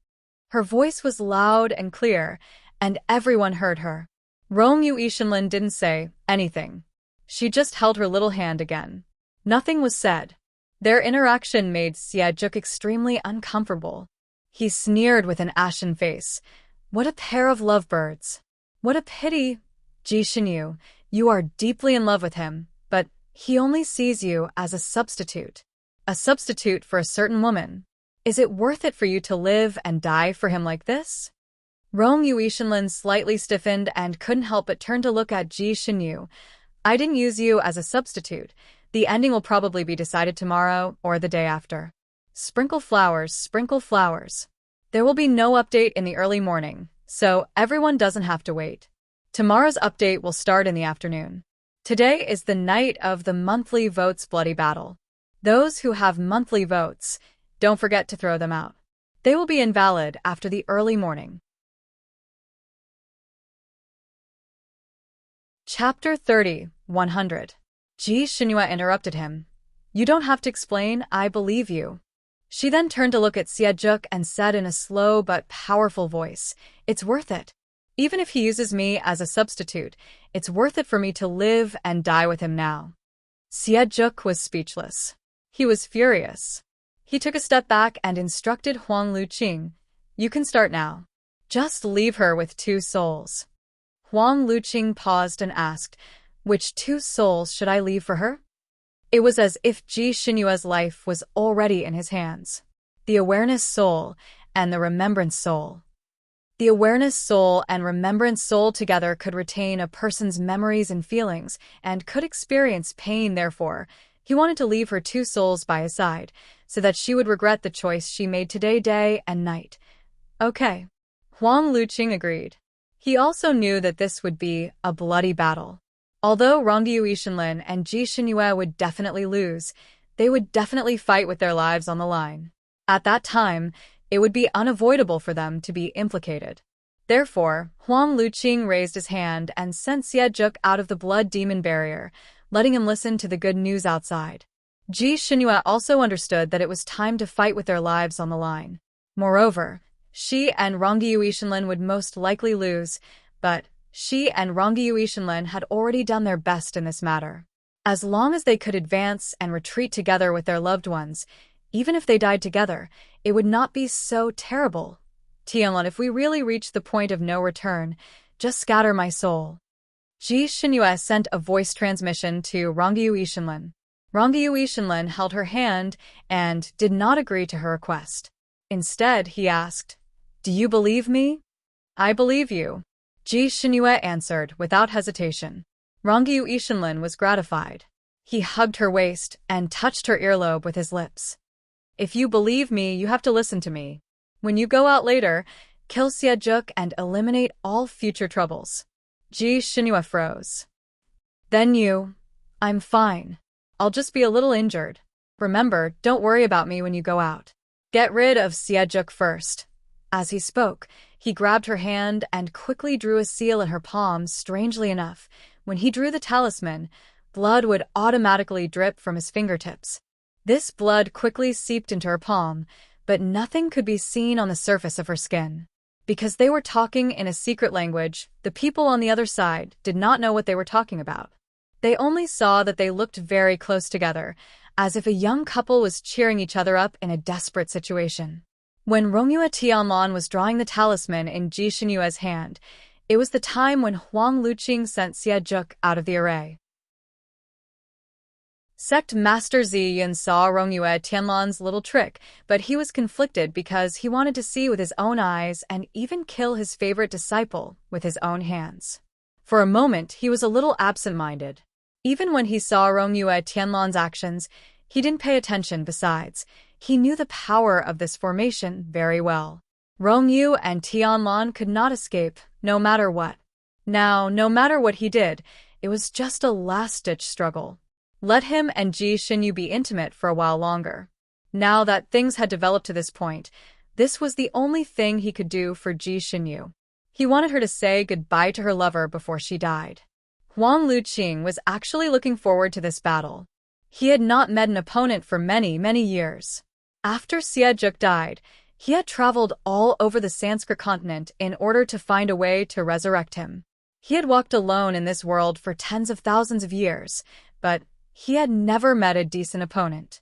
Her voice was loud and clear, and everyone heard her. Rongyu Ishinlan didn't say anything. She just held her little hand again. Nothing was said. Their interaction made Sejuk extremely uncomfortable. He sneered with an ashen face. "What a pair of lovebirds. What a pity. Ji Xinyue, you are deeply in love with him, but he only sees you as a substitute. A substitute for a certain woman. Is it worth it for you to live and die for him like this?" Rongyu Ishinlan slightly stiffened and couldn't help but turn to look at Ji Xinyue. "I didn't use you as a substitute. The ending will probably be decided tomorrow or the day after. Sprinkle flowers, sprinkle flowers. There will be no update in the early morning, so everyone doesn't have to wait. Tomorrow's update will start in the afternoon. Today is the night of the monthly votes bloody battle. Those who have monthly votes, don't forget to throw them out. They will be invalid after the early morning." Chapter 30, 100. Ji Xinyue interrupted him. "You don't have to explain, I believe you." She then turned to look at Siejuk and said in a slow but powerful voice, "It's worth it. Even if he uses me as a substitute, it's worth it for me to live and die with him now." Siejuk was speechless. He was furious. He took a step back and instructed Huang Luqing, "You can start now. Just leave her with 2 souls." Huang Luqing paused and asked, "Which 2 souls should I leave for her?" It was as if Ji Xinyue's life was already in his hands. The awareness soul and the remembrance soul. The awareness soul and remembrance soul together could retain a person's memories and feelings, and could experience pain. Therefore, he wanted to leave her 2 souls by his side, so that she would regret the choice she made today, day and night. Okay. Huang Luqing agreed. He also knew that this would be a bloody battle. Although Rongyu Ishinlin and Ji Xinyue would definitely lose, they would definitely fight with their lives on the line. At that time, it would be unavoidable for them to be implicated. Therefore, Huang Luqing raised his hand and sent Siejuk out of the blood demon barrier, letting him listen to the good news outside. Ji Xinyue also understood that it was time to fight with their lives on the line. Moreover, she and Rongyu Ishinlin would most likely lose, but she and Rongyu Ishinlin had already done their best in this matter. As long as they could advance and retreat together with their loved ones, even if they died together, it would not be so terrible. Tianlin, if we really reach the point of no return, just scatter my soul. Ji Xinyue sent a voice transmission to Rongyu Ishinlin. Rongyu Ishinlin held her hand and did not agree to her request. Instead, he asked, "Do you believe me?" "I believe you," Ji Xinyue answered without hesitation. Rongyu Ishinlin was gratified. He hugged her waist and touched her earlobe with his lips. "If you believe me, you have to listen to me. When you go out later, kill Siejuk and eliminate all future troubles." Ji Xinyue froze. "Then I'm fine. I'll just be a little injured. Remember, don't worry about me when you go out. Get rid of Siejuk first." As he spoke, he grabbed her hand and quickly drew a seal in her palm. Strangely enough, when he drew the talisman, blood would automatically drip from his fingertips. This blood quickly seeped into her palm, but nothing could be seen on the surface of her skin. Because they were talking in a secret language, the people on the other side did not know what they were talking about. They only saw that they looked very close together, as if a young couple was cheering each other up in a desperate situation. When Rongyue Tianlan was drawing the talisman in Ji Xinyue's hand, it was the time when Huang Luqing sent Siejuk out of the array. Sect Master Ziyin saw Rongyue Tianlan's little trick, but he was conflicted because he wanted to see with his own eyes and even kill his favorite disciple with his own hands. For a moment, he was a little absent-minded. Even when he saw Rongyue Tianlan's actions, he didn't pay attention. Besides, he knew the power of this formation very well. Rongyu and Tianlan could not escape, no matter what. Now, no matter what he did, it was just a last-ditch struggle. Let him and Ji Xinyu be intimate for a while longer. Now that things had developed to this point, this was the only thing he could do for Ji Xinyu. He wanted her to say goodbye to her lover before she died. Huang Luqing was actually looking forward to this battle. He had not met an opponent for many, many years. After Siejuk died, he had traveled all over the Sanskrit continent in order to find a way to resurrect him. He had walked alone in this world for tens of thousands of years, but he had never met a decent opponent.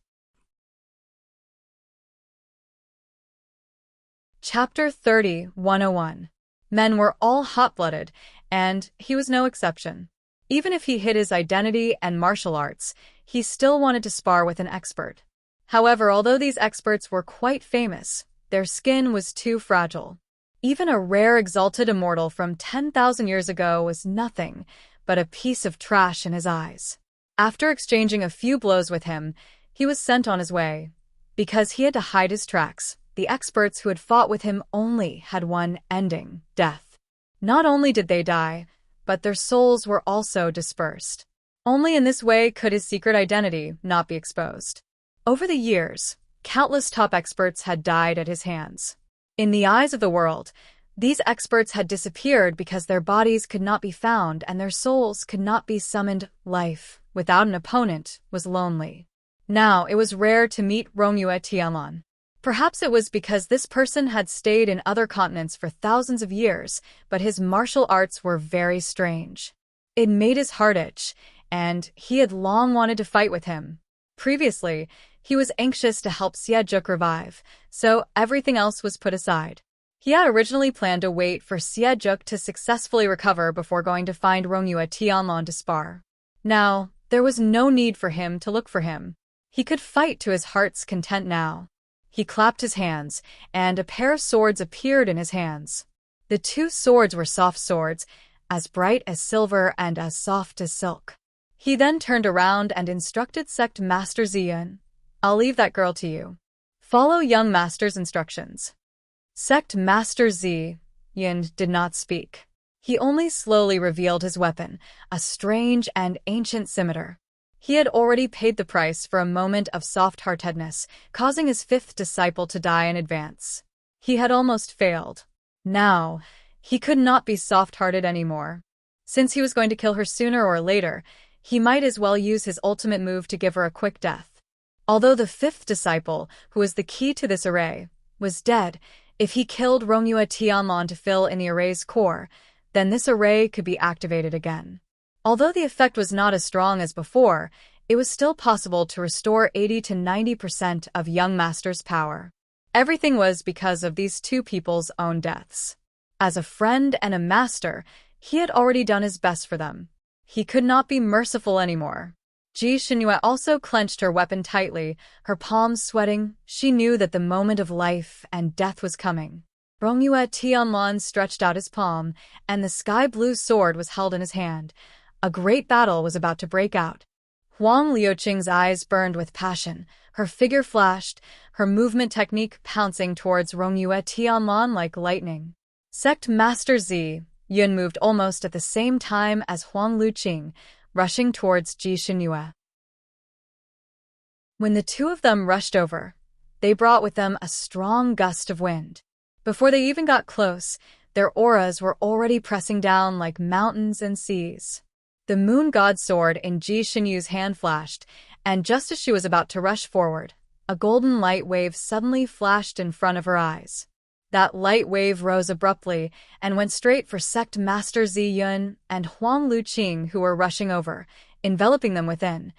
Chapter 30:101. Men were all hot-blooded, and he was no exception. Even if he hid his identity and martial arts, he still wanted to spar with an expert. However, although these experts were quite famous, their skin was too fragile. Even a rare exalted immortal from 10,000 years ago was nothing but a piece of trash in his eyes. After exchanging a few blows with him, he was sent on his way. Because he had to hide his tracks, the experts who had fought with him only had one ending: death. Not only did they die, but their souls were also dispersed. Only in this way could his secret identity not be exposed. Over the years, countless top experts had died at his hands. In the eyes of the world, these experts had disappeared because their bodies could not be found and their souls could not be summoned. Life, without an opponent, was lonely. Now, it was rare to meet Rongyu Tianlan. Perhaps it was because this person had stayed in other continents for thousands of years, but his martial arts were very strange. It made his heart itch, and he had long wanted to fight with him. Previously, he was anxious to help Xie revive, so everything else was put aside. He had originally planned to wait for Xie to successfully recover before going to find Rongyue Tianlan to spar. Now, there was no need for him to look for him. He could fight to his heart's content now. He clapped his hands, and a pair of swords appeared in his hands. The two swords were soft swords, as bright as silver and as soft as silk. He then turned around and instructed Sect Master Ziyan. I'll leave that girl to you. Follow young master's instructions. Sect Master Ziyan did not speak. He only slowly revealed his weapon, a strange and ancient scimitar. He had already paid the price for a moment of soft-heartedness, causing his fifth disciple to die in advance. He had almost failed. Now, he could not be soft-hearted anymore. Since he was going to kill her sooner or later, he might as well use his ultimate move to give her a quick death. Although the fifth disciple, who was the key to this array, was dead, if he killed Rongyue Tianlan to fill in the array's core, then this array could be activated again. Although the effect was not as strong as before, it was still possible to restore 80 to 90% of young master's power. Everything was because of these two people's own deaths. As a friend and a master, he had already done his best for them. He could not be merciful anymore. Ji Xinyue also clenched her weapon tightly, her palms sweating. She knew that the moment of life and death was coming. Rongyue Tianlan stretched out his palm, and the sky-blue sword was held in his hand. A great battle was about to break out. Huang Liuqing's eyes burned with passion. Her figure flashed, her movement technique pouncing towards Rongyue Tianlan like lightning. Sect Master Ziyan moved almost at the same time as Huang Liuqing, rushing towards Ji Xinyue. When the two of them rushed over, they brought with them a strong gust of wind. Before they even got close, their auras were already pressing down like mountains and seas. The moon god's sword in Ji Xinyue's hand flashed, and just as she was about to rush forward, a golden light wave suddenly flashed in front of her eyes. That light wave rose abruptly and went straight for Sect Master Ziyan and Huang Liuqing, who were rushing over, enveloping them within.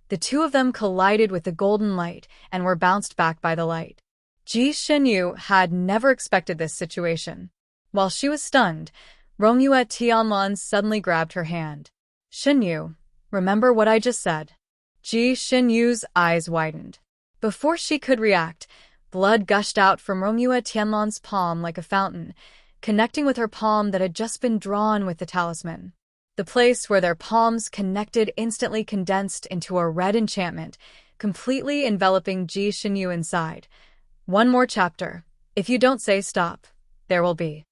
The two of them collided with the golden light and were bounced back by the light. Ji Xinyue had never expected this situation. While she was stunned, Rongyue Tianlan suddenly grabbed her hand. Xinyue, remember what I just said? Ji Xinyue's eyes widened. Before she could react, blood gushed out from Rongyue Tianlan's palm like a fountain, connecting with her palm that had just been drawn with the talisman. The place where their palms connected instantly condensed into a red enchantment, completely enveloping Ji Xinyue inside. One more chapter. If you don't say stop, there will be.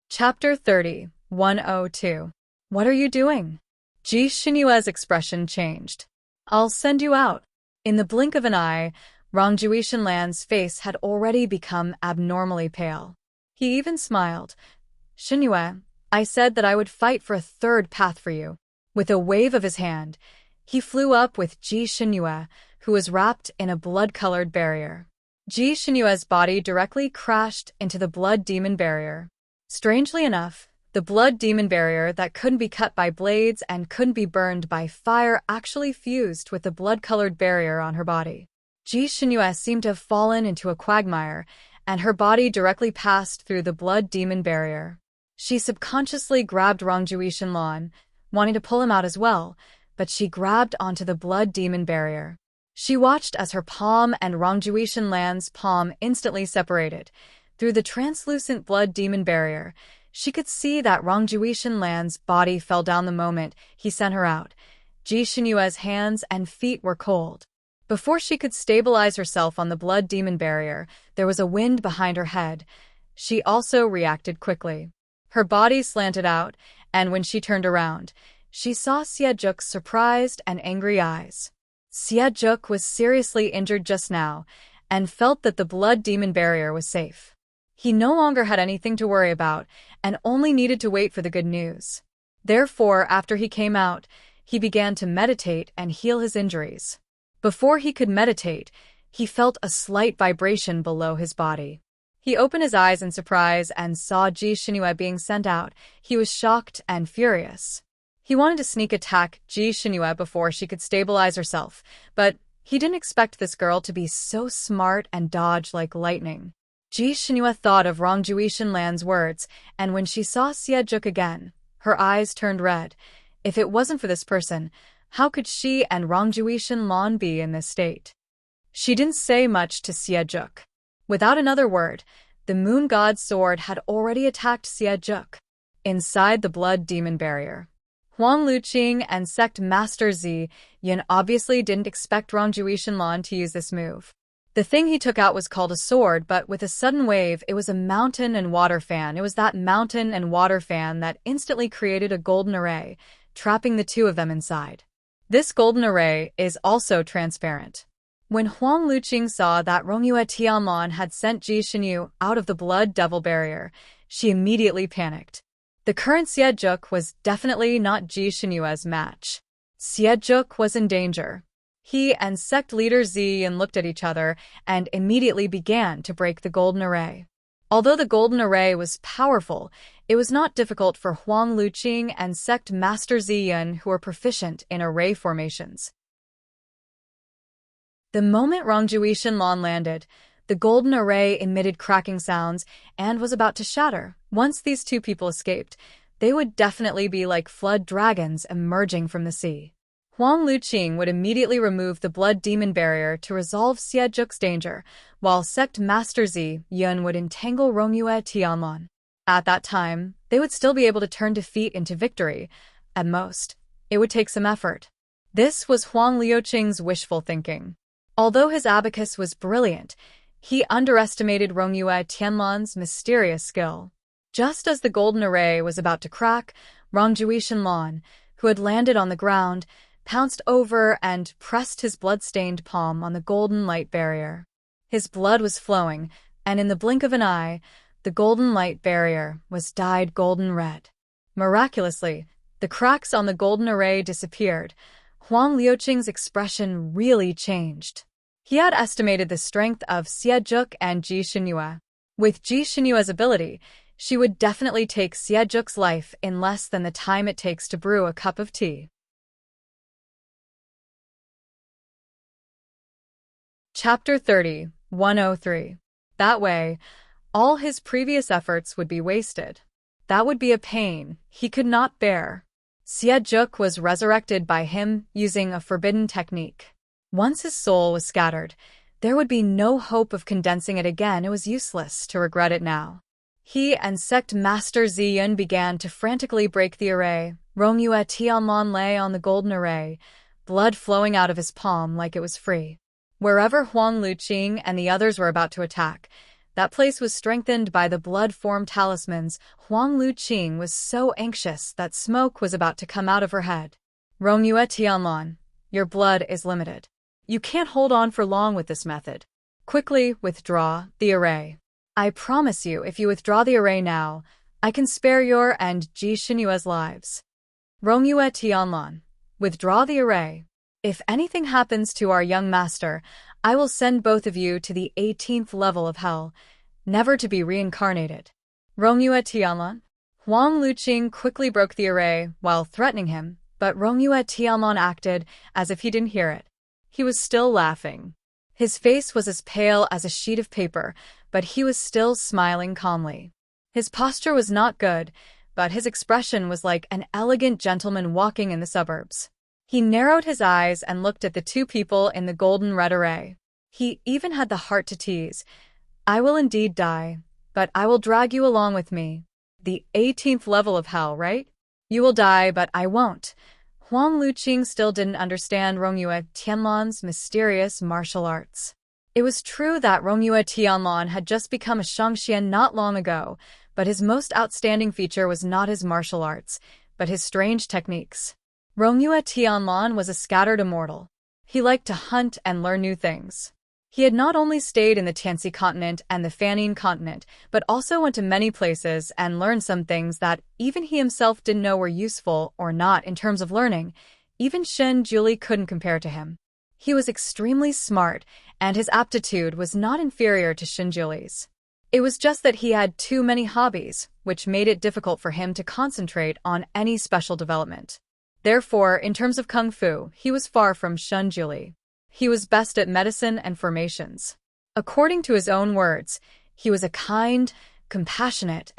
Chapter 30, 102. What are you doing? Ji Xinyue's expression changed. I'll send you out. In the blink of an eye, Rongyue Tianlan's face had already become abnormally pale. He even smiled. Xinyue, I said that I would fight for a third path for you. With a wave of his hand, he flew up with Ji Xinyue, who was wrapped in a blood-colored barrier. Ji Xinyue's body directly crashed into the blood demon barrier. Strangely enough, the blood demon barrier that couldn't be cut by blades and couldn't be burned by fire actually fused with the blood-colored barrier on her body. Ji Xinyue seemed to have fallen into a quagmire, and her body directly passed through the blood demon barrier. She subconsciously grabbed Rongyue Tianlan, wanting to pull him out as well, but she grabbed onto the blood demon barrier. She watched as her palm and Rongyue Tianlan's palm instantly separated. Through the translucent blood demon barrier, she could see that Rongyue Tianlan's body fell down the moment he sent her out. Ji Xinyue's hands and feet were cold. Before she could stabilize herself on the blood demon barrier, there was a wind behind her head. She also reacted quickly. Her body slanted out, and when she turned around, she saw Xie surprised and angry eyes. Xie was seriously injured just now, and felt that the blood demon barrier was safe. He no longer had anything to worry about, and only needed to wait for the good news. Therefore, after he came out, he began to meditate and heal his injuries. Before he could meditate, he felt a slight vibration below his body. He opened his eyes in surprise and saw Ji Shinue being sent out. He was shocked and furious. He wanted to sneak attack Ji Shinue before she could stabilize herself, but he didn't expect this girl to be so smart and dodge like lightning. Ji Shinue thought of Rongjui Shinlan's words, and when she saw Xie again, her eyes turned red. If it wasn't for this person, how could she and Rongjui Shinlan be in this state? She didn't say much to Xie. Without another word, the moon god's sword had already attacked Xie inside the blood demon barrier. Huang Luqing and sect master Zi Yin obviously didn't expect Rongjui Shinlan to use this move. The thing he took out was called a sword, but with a sudden wave, it was a mountain and water fan. It was that mountain and water fan that instantly created a golden array, trapping the two of them inside. This golden array is also transparent. When Huang Luqing saw that Rongyue Tianlan had sent Ji Shinyu out of the blood devil barrier, she immediately panicked. The current Xie was definitely not Ji Shinyue's match. Xie was in danger. He and sect leader Ziyan looked at each other and immediately began to break the golden array. Although the golden array was powerful, it was not difficult for Huang Luqing and sect master Ziyan, who were proficient in array formations. The moment Rongjui Shinlan landed, the golden array emitted cracking sounds and was about to shatter. Once these two people escaped, they would definitely be like flood dragons emerging from the sea. Huang Luqing would immediately remove the blood demon barrier to resolve Xie danger, while sect master Zi Yun would entangle Rongyue Tianlan. At that time, they would still be able to turn defeat into victory. At most, it would take some effort. This was Huang Liuqing's wishful thinking. Although his abacus was brilliant, he underestimated Rongyue Tianlan's mysterious skill. Just as the golden array was about to crack, Rongjui Shinlan, who had landed on the ground, pounced over and pressed his blood-stained palm on the golden light barrier. His blood was flowing, and in the blink of an eye, the golden light barrier was dyed golden red. Miraculously, the cracks on the golden array disappeared. Huang Liuqing's expression really changed. He had estimated the strength of Xie and Ji Shinue. With Ji Shinue's ability, she would definitely take Xie life in less than the time it takes to brew a cup of tea. Chapter 30, 103. That way, all his previous efforts would be wasted. That would be a pain he could not bear. Xie was resurrected by him using a forbidden technique. Once his soul was scattered, there would be no hope of condensing it again. It was useless to regret it now. He and sect master Ziyan began to frantically break the array. Rongyue Tianlan lay on the golden array, blood flowing out of his palm like it was free. Wherever Huang Luqing and the others were about to attack, that place was strengthened by the blood-formed talismans. Huang Luqing was so anxious that smoke was about to come out of her head. Rongyue Tianlan, your blood is limited. You can't hold on for long with this method. Quickly withdraw the array. I promise you, if you withdraw the array now, I can spare your and Ji Shinue's lives. Rongyue Tianlan, withdraw the array. If anything happens to our young master, I will send both of you to the 18th level of hell, never to be reincarnated. Rongyue Tianlan. Huang Luqing quickly broke the array while threatening him, but Rongyue Tianlan acted as if he didn't hear it. He was still laughing. His face was as pale as a sheet of paper, but he was still smiling calmly. His posture was not good, but his expression was like an elegant gentleman walking in the suburbs. He narrowed his eyes and looked at the two people in the golden red array. He even had the heart to tease. I will indeed die, but I will drag you along with me. The 18th level of hell, right? You will die, but I won't. Huang Luqing still didn't understand Rongyue Tianlan's mysterious martial arts. It was true that Rongyue Tianlan had just become a Shangxian not long ago, but his most outstanding feature was not his martial arts, but his strange techniques. Rongyue Tianlan was a scattered immortal. He liked to hunt and learn new things. He had not only stayed in the Tianxi continent and the Fanning continent, but also went to many places and learned some things that even he himself didn't know were useful or not in terms of learning. Even Shen Julie couldn't compare to him. He was extremely smart, and his aptitude was not inferior to Shinjuli's. It was just that he had too many hobbies, which made it difficult for him to concentrate on any special development. Therefore, in terms of kung fu, he was far from Shinjuli. He was best at medicine and formations. According to his own words, he was a kind, compassionate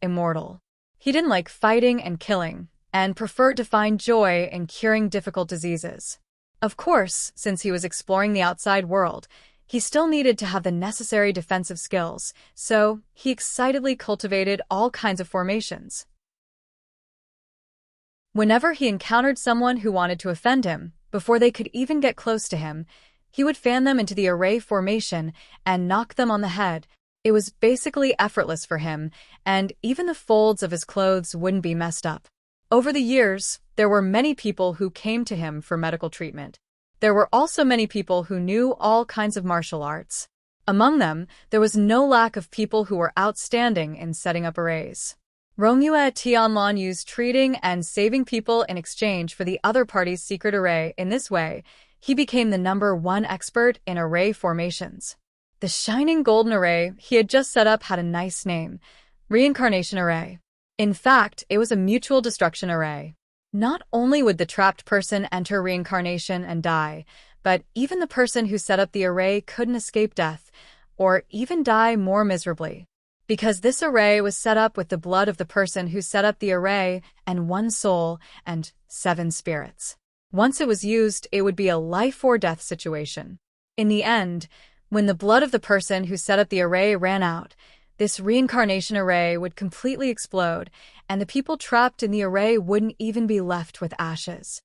immortal. He didn't like fighting and killing, and preferred to find joy in curing difficult diseases. Of course, since he was exploring the outside world, he still needed to have the necessary defensive skills, so he excitedly cultivated all kinds of formations. Whenever he encountered someone who wanted to offend him, before they could even get close to him, he would fan them into the array formation and knock them on the head. It was basically effortless for him, and even the folds of his clothes wouldn't be messed up. Over the years, there were many people who came to him for medical treatment. There were also many people who knew all kinds of martial arts. Among them, there was no lack of people who were outstanding in setting up arrays. Rongyue Tianlan used treating and saving people in exchange for the other party's secret array. In this way, he became the #1 expert in array formations. The shining golden array he had just set up had a nice name, Reincarnation Array. In fact, it was a mutual destruction array. Not only would the trapped person enter reincarnation and die, but even the person who set up the array couldn't escape death, or even die more miserably. Because this array was set up with the blood of the person who set up the array and 1 soul and 7 spirits. Once it was used, it would be a life or death situation. In the end, when the blood of the person who set up the array ran out, this reincarnation array would completely explode, and the people trapped in the array wouldn't even be left with ashes.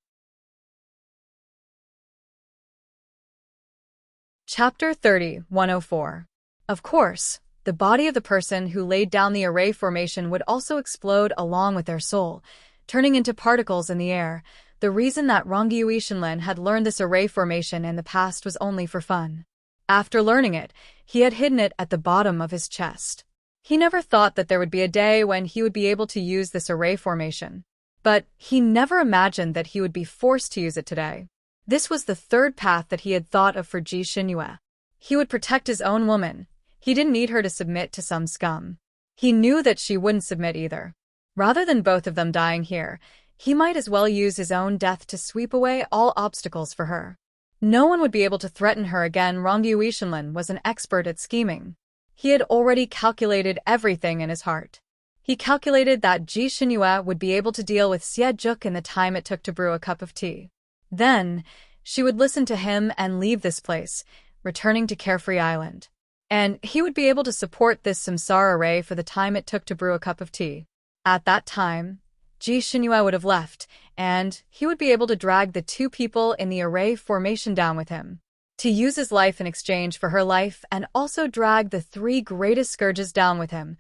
Chapter 30:104. Of course, the body of the person who laid down the array formation would also explode along with their soul, turning into particles in the air. The reason that Rongyue Shenlin had learned this array formation in the past was only for fun. After learning it, he had hidden it at the bottom of his chest. He never thought that there would be a day when he would be able to use this array formation. But he never imagined that he would be forced to use it today. This was the third path that he had thought of for Ji Xinyue. He would protect his own woman. He didn't need her to submit to some scum. He knew that she wouldn't submit either. Rather than both of them dying here, he might as well use his own death to sweep away all obstacles for her. No one would be able to threaten her again. Rongyue Shenlin was an expert at scheming. He had already calculated everything in his heart. He calculated that Ji Xinyue would be able to deal with Xie Juk in the time it took to brew a cup of tea. Then, she would listen to him and leave this place, returning to Carefree Island. And he would be able to support this samsara array for the time it took to brew a cup of tea. At that time, Ji Xinyue would have left, and he would be able to drag the 2 people in the array formation down with him. To use his life in exchange for her life and also drag the 3 greatest scourges down with him,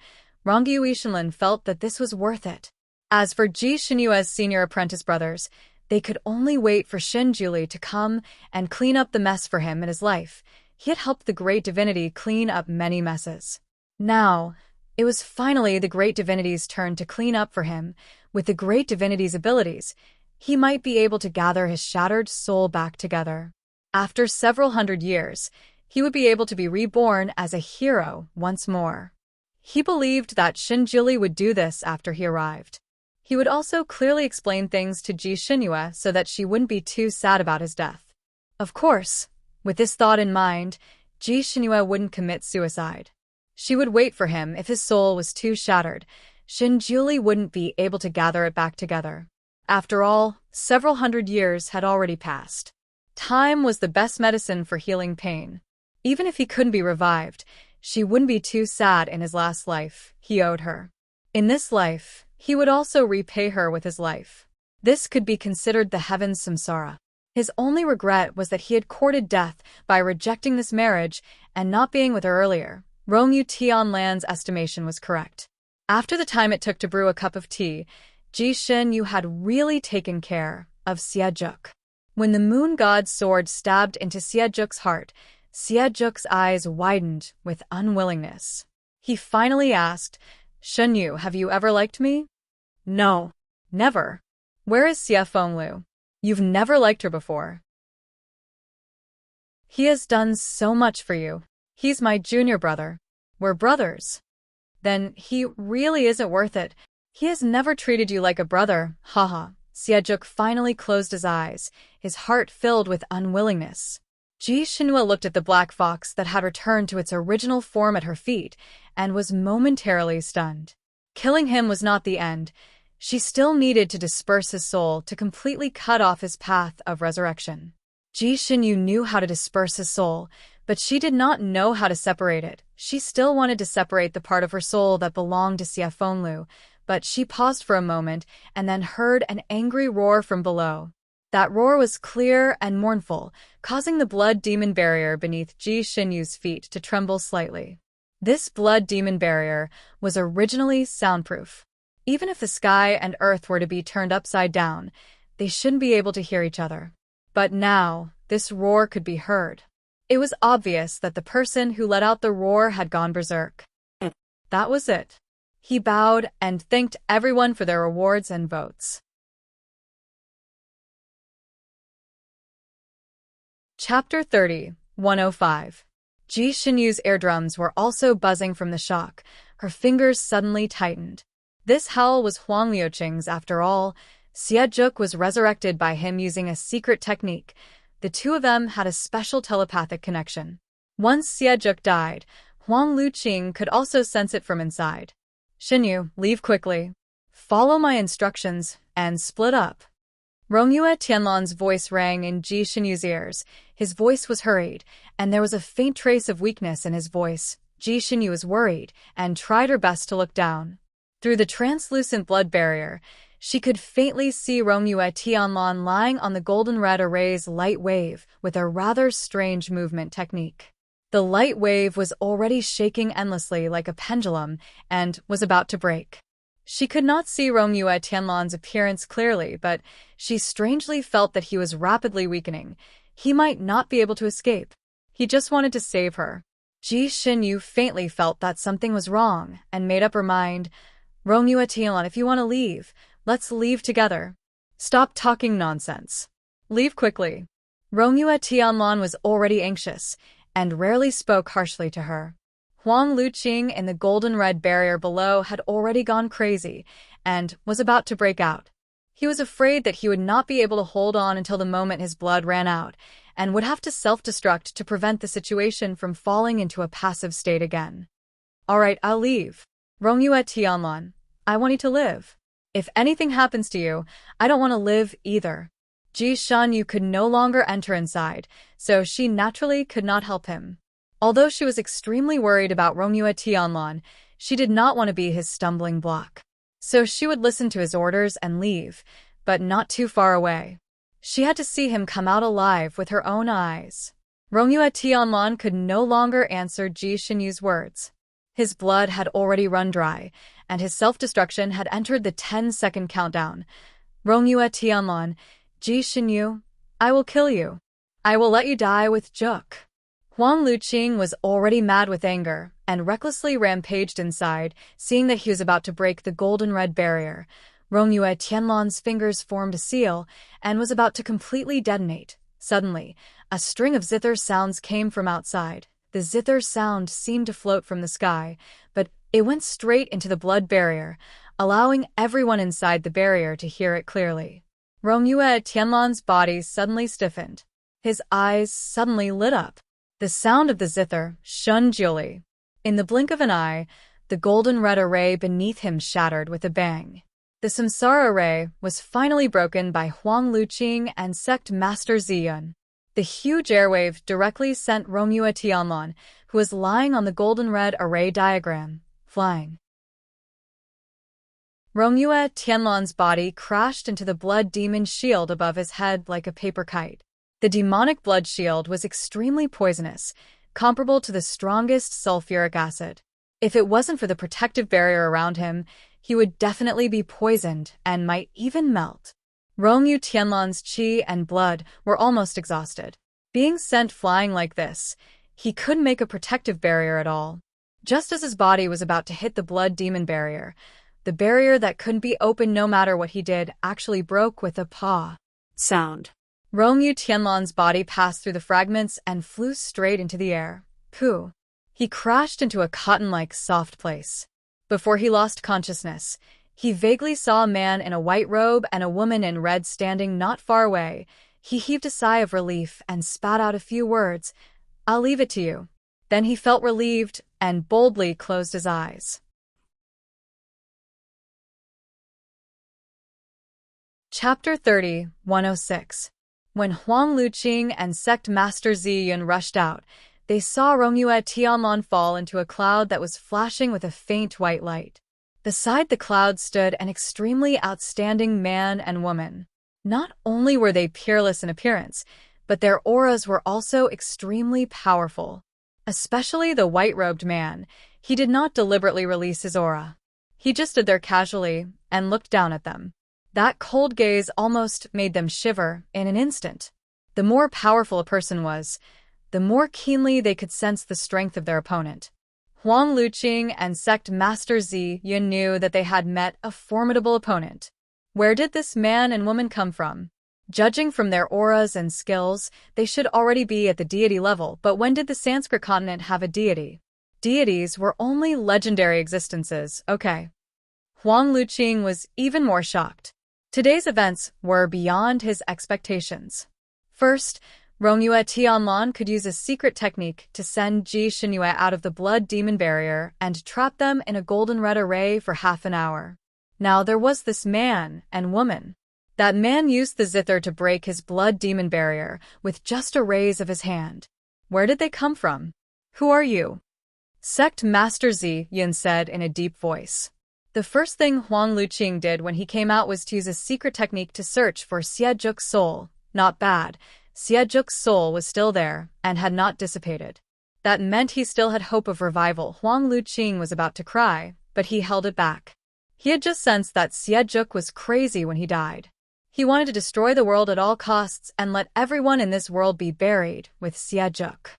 Rongyue Shenlin felt that this was worth it. As for Ji Xinyue's senior apprentice brothers, they could only wait for Shinjuli to come and clean up the mess for him in his life. He had helped the great divinity clean up many messes. Now, it was finally the great divinity's turn to clean up for him. With the great divinity's abilities, he might be able to gather his shattered soul back together. After several hundred years, he would be able to be reborn as a hero once more. He believed that Shinjuli would do this after he arrived. He would also clearly explain things to Ji Xinyue so that she wouldn't be too sad about his death. Of course, with this thought in mind, Ji Xinyue wouldn't commit suicide. She would wait for him if his soul was too shattered. Shinjuli wouldn't be able to gather it back together. After all, several hundred years had already passed. Time was the best medicine for healing pain. Even if he couldn't be revived, she wouldn't be too sad in his last life. He owed her. In this life, he would also repay her with his life. This could be considered the heaven's samsara. His only regret was that he had courted death by rejecting this marriage and not being with her earlier. Rongyue Tianlan's estimation was correct. After the time it took to brew a cup of tea, Ji Xinyue had really taken care of Xie Juk. When the moon god's sword stabbed into Xie Juk's heart, Xie Juk's eyes widened with unwillingness. He finally asked, "Xinyue, have you ever liked me?" "No, never." "Where is Xie Fenglu? You've never liked her before." He has done so much for you. He's my junior brother. We're brothers. Then he really isn't worth it. He has never treated you like a brother, haha. Sejong finally closed his eyes, his heart filled with unwillingness. Ji Shinhua looked at the black fox that had returned to its original form at her feet and was momentarily stunned. Killing him was not the end. She still needed to disperse his soul to completely cut off his path of resurrection. Ji Shinhua knew how to disperse his soul, but she did not know how to separate it. She still wanted to separate the part of her soul that belonged to Xia Fenglu, but she paused for a moment and then heard an angry roar from below. That roar was clear and mournful, causing the blood demon barrier beneath Ji Shinhua's feet to tremble slightly. This blood demon barrier was originally soundproof. Even if the sky and earth were to be turned upside down, they shouldn't be able to hear each other. But now, this roar could be heard. It was obvious that the person who let out the roar had gone berserk. That was it. He bowed and thanked everyone for their rewards and votes. Chapter 30, 105. Ji Shinhua's eardrums were also buzzing from the shock. Her fingers suddenly tightened. This howl was Huang Liuqing's after all. Sejong was resurrected by him using a secret technique. The two of them had a special telepathic connection. Once Sejong died, Huang Liuqing could also sense it from inside. Shinhua, leave quickly. Follow my instructions, and split up. Rongyue Tianlan's voice rang in Ji Shinhua's ears. His voice was hurried, and there was a faint trace of weakness in his voice. Ji Shinhua was worried, and tried her best to look down. Through the translucent blood barrier, she could faintly see Rongyue Tianlan lying on the golden-red array's light wave with a rather strange movement technique. The light wave was already shaking endlessly like a pendulum and was about to break. She could not see Rongyue Tianlan's appearance clearly, but she strangely felt that he was rapidly weakening. He might not be able to escape. He just wanted to save her. Ji Shinhua faintly felt that something was wrong and made up her mind. Rongyue Tianlan, if you want to leave, let's leave together. Stop talking nonsense. Leave quickly. Rongyue Tianlan was already anxious and rarely spoke harshly to her. Huang Liuqing in the golden-red barrier below had already gone crazy and was about to break out. He was afraid that he would not be able to hold on until the moment his blood ran out and would have to self-destruct to prevent the situation from falling into a passive state again. All right, I'll leave. Rongyue Tianlan, I want you to live. If anything happens to you, I don't want to live either. Ji Shinhua could no longer enter inside, so she naturally could not help him. Although she was extremely worried about Rongyue Tianlan, she did not want to be his stumbling block. So she would listen to his orders and leave, but not too far away. She had to see him come out alive with her own eyes. Rongyue Tianlan could no longer answer Ji Shinhua's words. His blood had already run dry, and his self-destruction had entered the 10-second countdown. Rongyue Tianlan, Ji Shinhua, I will kill you. I will let you die with Juk. Huang Liuqing was already mad with anger and recklessly rampaged inside, seeing that he was about to break the golden-red barrier. Rongyue Tianlan's fingers formed a seal and was about to completely detonate. Suddenly, a string of zither sounds came from outside. The zither sound seemed to float from the sky, but it went straight into the blood barrier, allowing everyone inside the barrier to hear it clearly. Rongyue Tianlan's body suddenly stiffened. His eyes suddenly lit up. The sound of the zither shunned Julie. In the blink of an eye, the golden-red array beneath him shattered with a bang. The samsara array was finally broken by Huang Liuqing and Sect Master Ziyun. The huge airwave directly sent Rongyue Tianlan, who was lying on the golden-red array diagram, flying. Rongyue Tianlan's body crashed into the blood demon shield above his head like a paper kite. The demonic blood shield was extremely poisonous, comparable to the strongest sulfuric acid. If it wasn't for the protective barrier around him, he would definitely be poisoned and might even melt. Rongyue Tianlan's qi and blood were almost exhausted. Being sent flying like this, he couldn't make a protective barrier at all. Just as his body was about to hit the blood demon barrier, the barrier that couldn't be opened no matter what he did actually broke with a paw sound. Rongyu Tianlan's body passed through the fragments and flew straight into the air. Pooh! He crashed into a cotton-like soft place. Before he lost consciousness, he vaguely saw a man in a white robe and a woman in red standing not far away. He heaved a sigh of relief and spat out a few words. "I'll leave it to you." Then he felt relieved and boldly closed his eyes. Chapter 30, 106. When Huang Luqing and sect master Zi Yun rushed out, they saw Rongyue Tianlan fall into a cloud that was flashing with a faint white light. Beside the cloud stood an extremely outstanding man and woman. Not only were they peerless in appearance, but their auras were also extremely powerful. Especially the white-robed man. He did not deliberately release his aura. He just stood there casually and looked down at them. That cold gaze almost made them shiver in an instant. The more powerful a person was, the more keenly they could sense the strength of their opponent. Huang Luqing and sect master Zi Yun knew that they had met a formidable opponent. Where did this man and woman come from? Judging from their auras and skills, they should already be at the deity level, but when did the Sanskrit continent have a deity? Deities were only legendary existences, okay. Huang Luqing was even more shocked. Today's events were beyond his expectations. First, Rongyue Tianlan could use a secret technique to send Ji Xinyue out of the blood demon barrier and trap them in a golden red array for half an hour. Now there was this man and woman. That man used the zither to break his blood demon barrier with just a raise of his hand. Where did they come from? Who are you? Sect Master Zi Yun said in a deep voice. The first thing Huang Luqing did when he came out was to use a secret technique to search for Xiejuk's soul. Not bad. Xiejuk's soul was still there and had not dissipated. That meant he still had hope of revival. Huang Luqing was about to cry, but he held it back. He had just sensed that Xiejuk was crazy when he died. He wanted to destroy the world at all costs and let everyone in this world be buried with Xiejuk.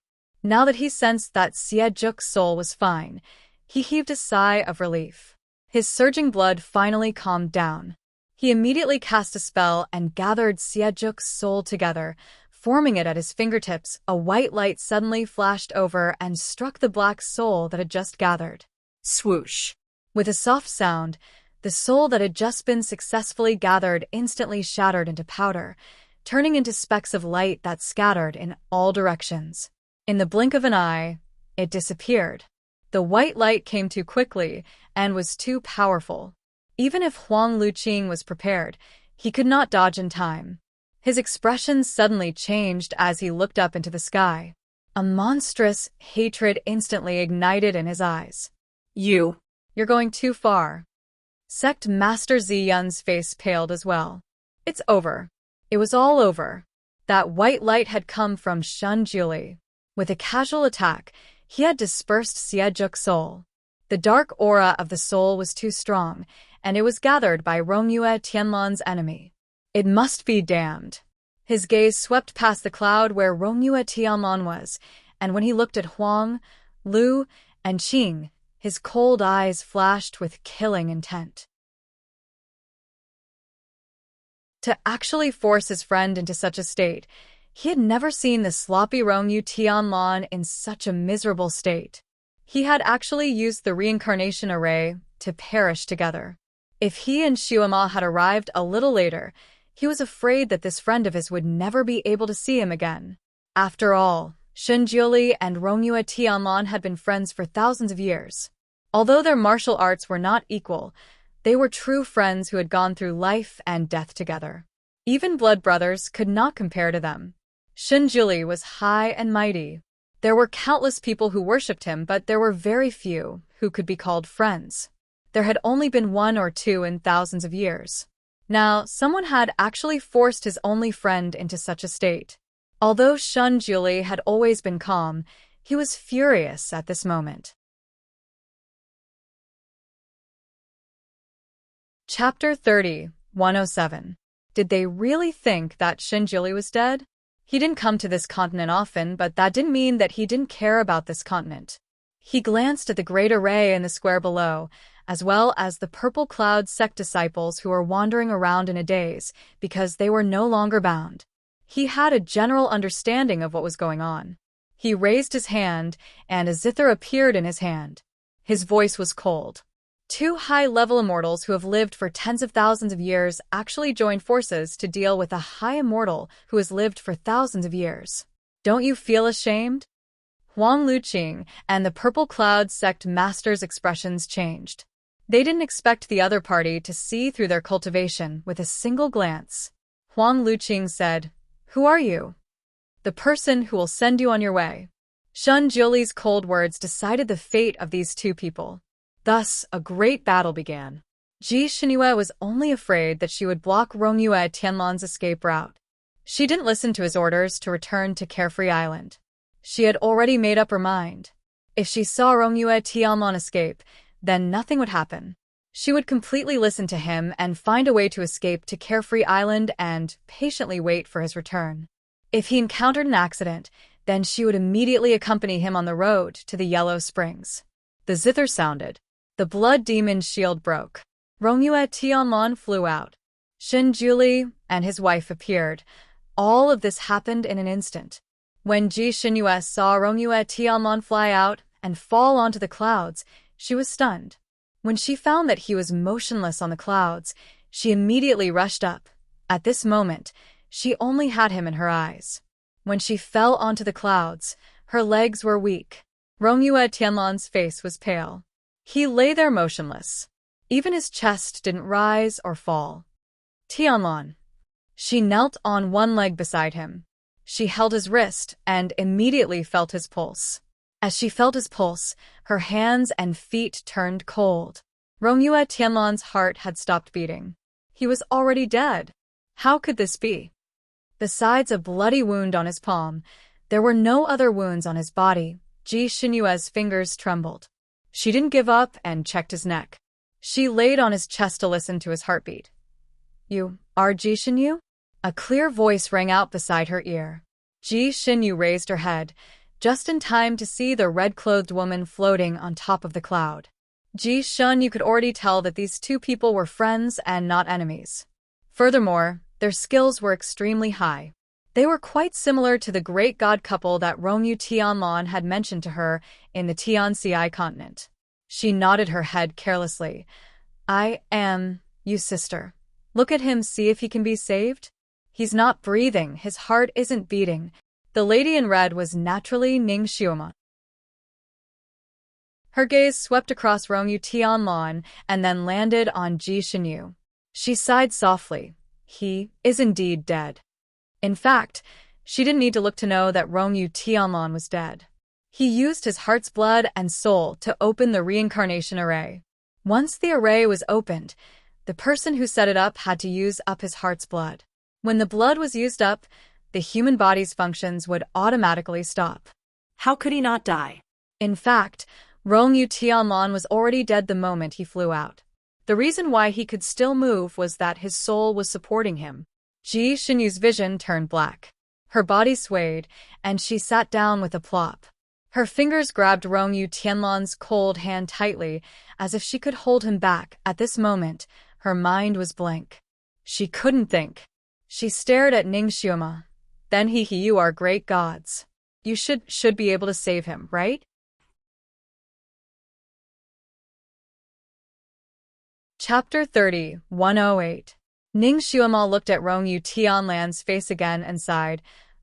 Now that he sensed that Xiejuk's soul was fine, he heaved a sigh of relief. His surging blood finally calmed down. He immediately cast a spell and gathered Xiejuk's soul together, forming it at his fingertips. A white light suddenly flashed over and struck the black soul that had just gathered. Swoosh. With a soft sound, the soul that had just been successfully gathered instantly shattered into powder, turning into specks of light that scattered in all directions. In the blink of an eye, it disappeared. The white light came too quickly and was too powerful. Even if Huang Luqing was prepared, he could not dodge in time. His expression suddenly changed as he looked up into the sky. A monstrous hatred instantly ignited in his eyes. You're going too far. Sect Master Zi Yun's face paled as well. It's over. It was all over. That white light had come from Shunjuli. With a casual attack, he had dispersed Xiejuk's soul. The dark aura of the soul was too strong, and it was gathered by Rongyue Tianlan's enemy. It must be damned. His gaze swept past the cloud where Rongyue Tianlan was, and when he looked at Huang, Lu, and Qing, his cold eyes flashed with killing intent. To actually force his friend into such a state, he had never seen the sloppy Rongyu Tianlan in such a miserable state. He had actually used the reincarnation array to perish together. If he and Shuama had arrived a little later, he was afraid that this friend of his would never be able to see him again. After all, Shunjuli and Rongyue Tianlan had been friends for thousands of years. Although their martial arts were not equal, they were true friends who had gone through life and death together. Even blood brothers could not compare to them. Shunjuli was high and mighty. There were countless people who worshipped him, but there were very few who could be called friends. There had only been one or two in thousands of years. Now, someone had actually forced his only friend into such a state. Although Shunjuli had always been calm, he was furious at this moment. Chapter 30, 107. Did they really think that Shunjuli was dead? He didn't come to this continent often, but that didn't mean that he didn't care about this continent. He glanced at the great array in the square below, as well as the purple cloud sect disciples who were wandering around in a daze because they were no longer bound. He had a general understanding of what was going on. He raised his hand, and a zither appeared in his hand. His voice was cold. Two high-level immortals who have lived for tens of thousands of years actually joined forces to deal with a high immortal who has lived for thousands of years. Don't you feel ashamed? Huang Luqing and the Purple Cloud sect master's expressions changed. They didn't expect the other party to see through their cultivation with a single glance. Huang Luqing said, "Who are you?" "The person who will send you on your way." Shun Jiuli's cold words decided the fate of these two people. Thus, a great battle began. Ji Xinyue was only afraid that she would block Rongyue Tianlan's escape route. She didn't listen to his orders to return to Carefree Island. She had already made up her mind. If she saw Rongyue Tianlan escape, then nothing would happen. She would completely listen to him and find a way to escape to Carefree Island and patiently wait for his return. If he encountered an accident, then she would immediately accompany him on the road to the Yellow Springs. The zither sounded. The blood demon's shield broke. Rongyue Tianlan flew out. Shen Juli and his wife appeared. All of this happened in an instant. When Ji Xinyue saw Rongyue Tianlan fly out and fall onto the clouds, she was stunned. When she found that he was motionless on the clouds, she immediately rushed up. At this moment, she only had him in her eyes. When she fell onto the clouds, her legs were weak. Rongyue Tianlan's face was pale. He lay there motionless. Even his chest didn't rise or fall. Tianlan. She knelt on one leg beside him. She held his wrist and immediately felt his pulse. As she felt his pulse, her hands and feet turned cold. Rongyue Tianlan's heart had stopped beating. He was already dead. How could this be? Besides a bloody wound on his palm, there were no other wounds on his body. Ji Xinyue's fingers trembled. She didn't give up and checked his neck. She laid on his chest to listen to his heartbeat. "You are Ji Xinyu?" A clear voice rang out beside her ear. Ji Xinyu raised her head, just in time to see the red-clothed woman floating on top of the cloud. Ji Xinyu could already tell that these two people were friends and not enemies. Furthermore, their skills were extremely high. They were quite similar to the great god couple that Rongyue Tianlan had mentioned to her in the Tianxi continent. She nodded her head carelessly. "I am you, sister. Look at him, see if he can be saved." "He's not breathing, his heart isn't beating." The lady in red was naturally Ning Xiuma. Her gaze swept across Rongyue Tianlan and then landed on Ji Xinyu. She sighed softly. He is indeed dead. In fact, she didn't need to look to know that Rongyue Tianlan was dead. He used his heart's blood and soul to open the reincarnation array. Once the array was opened, the person who set it up had to use up his heart's blood. When the blood was used up, the human body's functions would automatically stop. How could he not die? In fact, Rongyue Tianlan was already dead the moment he flew out. The reason why he could still move was that his soul was supporting him. Ji Xinyu's vision turned black. Her body swayed, and she sat down with a plop. Her fingers grabbed Rongyue Tianlan's cold hand tightly, as if she could hold him back. At this moment, her mind was blank. She couldn't think. She stared at Ning Xiuma. "Then you are great gods. You should be able to save him, right?" Chapter 30, 108. Ning Xiuma looked at Rongyue Tianlan's face again and sighed.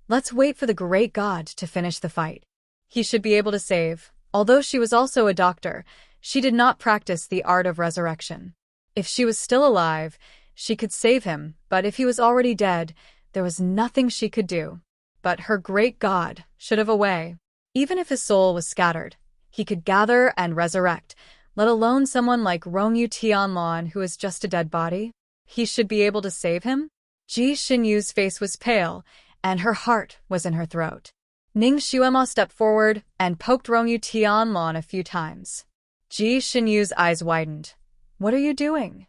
"Let's wait for the great god to finish the fight. He should be able to save." Although she was also a doctor, she did not practice the art of resurrection. If she was still alive, she could save him, but if he was already dead, there was nothing she could do. But her great god should have a way. Even if his soul was scattered, he could gather and resurrect, let alone someone like Rongyue Tianlan who is just a dead body. He should be able to save him? Ji Xinyu's face was pale, and her heart was in her throat. Ning Xiuma stepped forward and poked Rongyue Tianlan a few times. Ji Xinyu's eyes widened. "What are you doing?"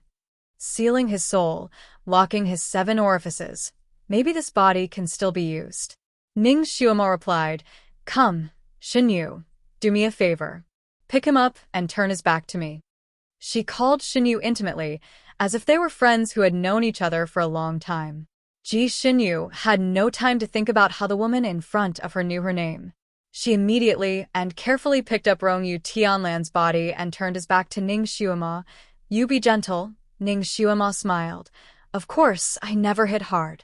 "Sealing his soul, locking his 7 orifices. Maybe this body can still be used." Ning Xiuma replied, "Come, Xinyu, do me a favor. Pick him up and turn his back to me." She called Xinyu intimately, as if they were friends who had known each other for a long time. Ji Xinyu had no time to think about how the woman in front of her knew her name. She immediately and carefully picked up Rongyu Tianlan's body and turned his back to Ning Xuema. "You be gentle," Ning Xuema smiled. "Of course, I never hit hard."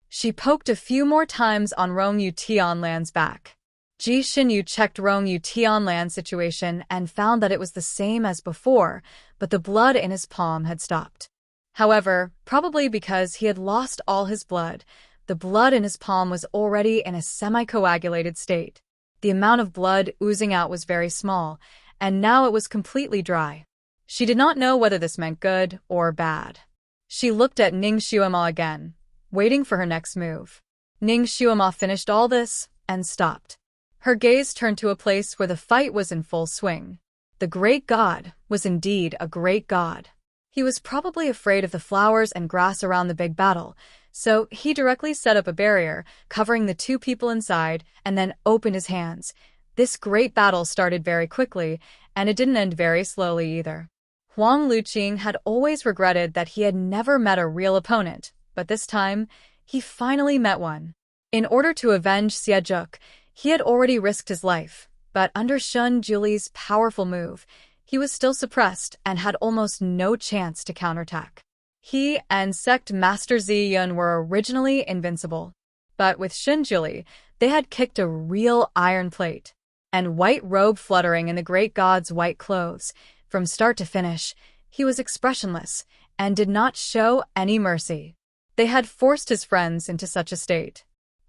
She poked a few more times on Rongyu Tianlan's back. Ji Xinyu checked Rongyu Tianlan's situation and found that it was the same as before, but the blood in his palm had stopped. However, probably because he had lost all his blood, the blood in his palm was already in a semi-coagulated state. The amount of blood oozing out was very small, and now it was completely dry. She did not know whether this meant good or bad. She looked at Ning Xuema again, waiting for her next move. Ning Xuema finished all this and stopped. Her gaze turned to a place where the fight was in full swing. The great god was indeed a great god. He was probably afraid of the flowers and grass around the big battle, so he directly set up a barrier, covering the two people inside, and then opened his hands. This great battle started very quickly, and it didn't end very slowly either. Huang Luqing had always regretted that he had never met a real opponent, but this time, he finally met one. In order to avenge Xie, he had already risked his life, but under Shun Juli's powerful move, he was still suppressed and had almost no chance to counterattack. He and Sect Master Ziyun were originally invincible, but with Xinjuli, they had kicked a real iron plate. And white robe fluttering in the great god's white clothes, from start to finish, he was expressionless and did not show any mercy. They had forced his friends into such a state.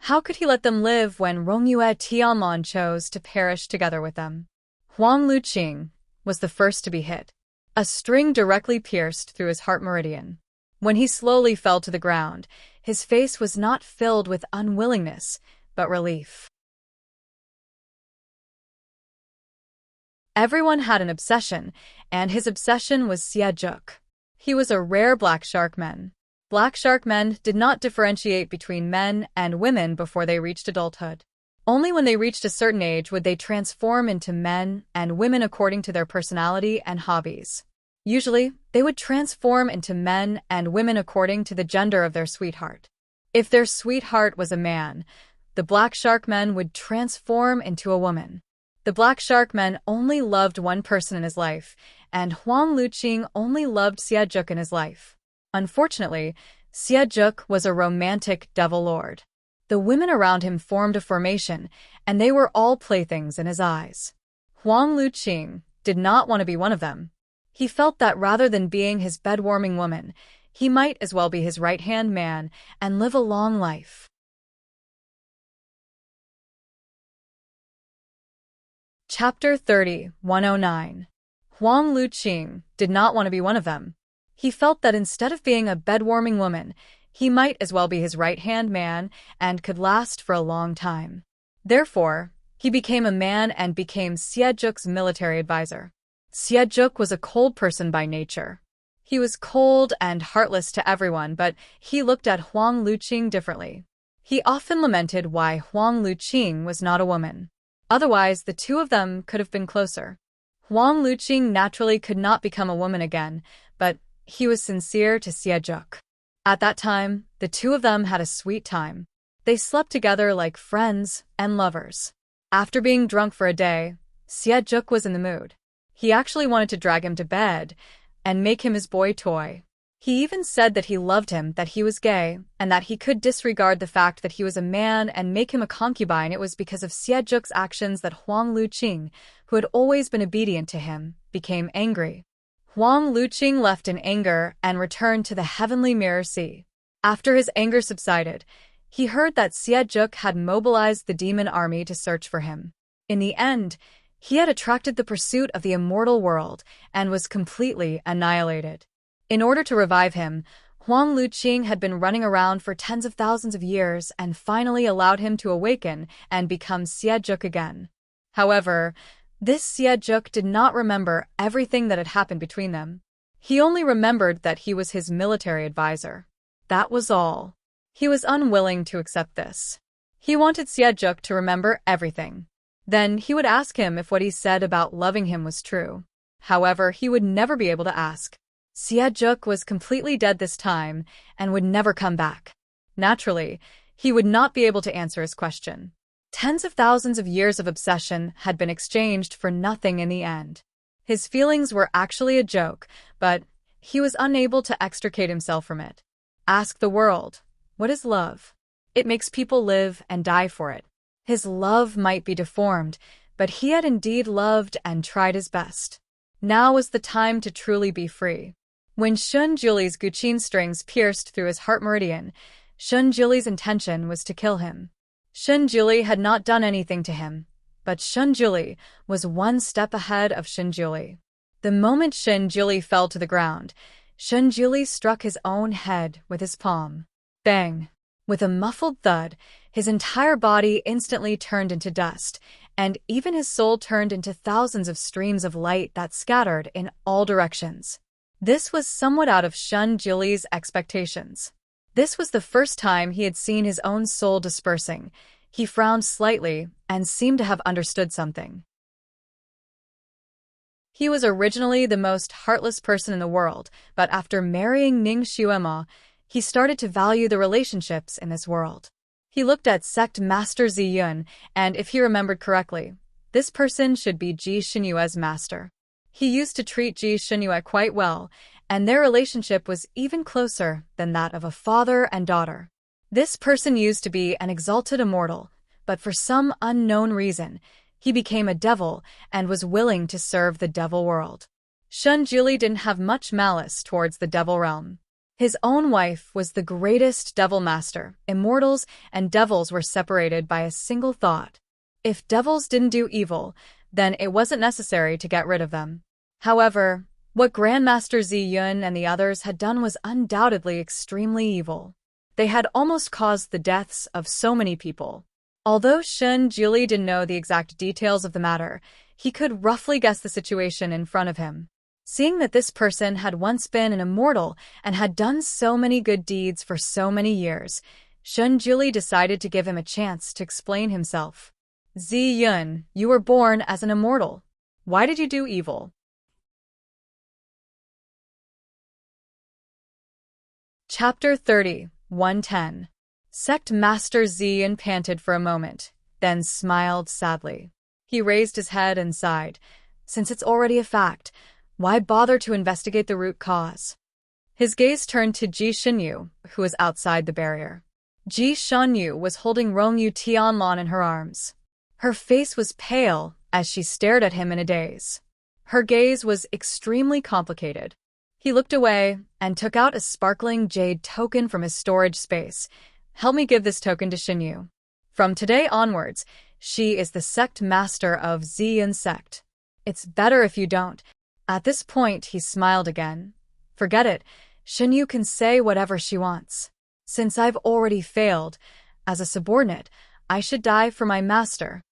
How could he let them live when Rongyue Tianlan chose to perish together with them? Huang Luqing was the first to be hit. A string directly pierced through his heart meridian. When he slowly fell to the ground, his face was not filled with unwillingness, but relief. Everyone had an obsession, and his obsession was Xie. He was a rare black shark man. Black shark men did not differentiate between men and women before they reached adulthood. Only when they reached a certain age would they transform into men and women according to their personality and hobbies. Usually, they would transform into men and women according to the gender of their sweetheart. If their sweetheart was a man, the black shark men would transform into a woman. The black shark men only loved one person in his life, and Huang Luqing only loved Xie in his life. Unfortunately, Xie was a romantic devil lord. The women around him formed a formation, and they were all playthings in his eyes. Huang Luqing did not want to be one of them. He felt that rather than being his bed-warming woman, he might as well be his right-hand man and live a long life. Chapter 30, 109. Huang Luqing did not want to be one of them. He felt that instead of being a bed-warming woman, he might as well be his right-hand man and could last for a long time. Therefore, he became a man and became Xie military advisor. Xie was a cold person by nature. He was cold and heartless to everyone, but he looked at Huang Luqing differently. He often lamented why Huang Luqing was not a woman. Otherwise, the two of them could have been closer. Huang Luqing naturally could not become a woman again, but he was sincere to Xie. At that time, the two of them had a sweet time. They slept together like friends and lovers. After being drunk for a day, Xie was in the mood. He actually wanted to drag him to bed and make him his boy toy. He even said that he loved him, that he was gay, and that he could disregard the fact that he was a man and make him a concubine. It was because of Xie actions that Huang Luqing, who had always been obedient to him, became angry. Huang Luqing left in anger and returned to the heavenly mirror sea. After his anger subsided, he heard that Xie had mobilized the demon army to search for him. In the end, he had attracted the pursuit of the immortal world and was completely annihilated. In order to revive him, Huang Luqing had been running around for tens of thousands of years and finally allowed him to awaken and become Xie again. However, this Xie did not remember everything that had happened between them. He only remembered that he was his military advisor. That was all. He was unwilling to accept this. He wanted Xie to remember everything. Then he would ask him if what he said about loving him was true. However, he would never be able to ask. Xie was completely dead this time and would never come back. Naturally, he would not be able to answer his question. Tens of thousands of years of obsession had been exchanged for nothing in the end. His feelings were actually a joke, but he was unable to extricate himself from it. Ask the world, what is love? It makes people live and die for it. His love might be deformed, but he had indeed loved and tried his best. Now was the time to truly be free. When Shun Juli's Guqin strings pierced through his heart meridian, Shun Juli's intention was to kill him. Shun Juli had not done anything to him, but Shun Juli was one step ahead of Shun Juli. The moment Shun Juli fell to the ground, Shun Juli struck his own head with his palm. Bang! With a muffled thud, his entire body instantly turned into dust, and even his soul turned into thousands of streams of light that scattered in all directions. This was somewhat out of Shun Juli's expectations. This was the first time he had seen his own soul dispersing. He frowned slightly and seemed to have understood something. He was originally the most heartless person in the world, but after marrying Ning Xuema, he started to value the relationships in this world. He looked at Sect Master Zi Yun, and if he remembered correctly, this person should be Ji Xinyue's master. He used to treat Ji Xinyue quite well, and their relationship was even closer than that of a father and daughter. This person used to be an exalted immortal, but for some unknown reason, he became a devil and was willing to serve the devil world. Shun Juli didn't have much malice towards the devil realm. His own wife was the greatest devil master. Immortals and devils were separated by a single thought. If devils didn't do evil, then it wasn't necessary to get rid of them. However, what Grandmaster Zi Yun and the others had done was undoubtedly extremely evil. They had almost caused the deaths of so many people. Although Shun Juli didn't know the exact details of the matter, he could roughly guess the situation in front of him. Seeing that this person had once been an immortal and had done so many good deeds for so many years, Shun Juli decided to give him a chance to explain himself. Zi Yun, you were born as an immortal. Why did you do evil? Chapter 30, 110. Sect Master Zi Yun panted for a moment, then smiled sadly. He raised his head and sighed. Since it's already a fact, why bother to investigate the root cause? His gaze turned to Ji Xinyu, who was outside the barrier. Ji Xinyu was holding Rongyu Tianlan in her arms. Her face was pale as she stared at him in a daze. Her gaze was extremely complicated. He looked away and took out a sparkling jade token from his storage space. Help me give this token to Xinyu. From today onwards, she is the sect master of Zi Yun sect. It's better if you don't. At this point, he smiled again. Forget it. Xinyu can say whatever she wants. Since I've already failed, as a subordinate, I should die for my master.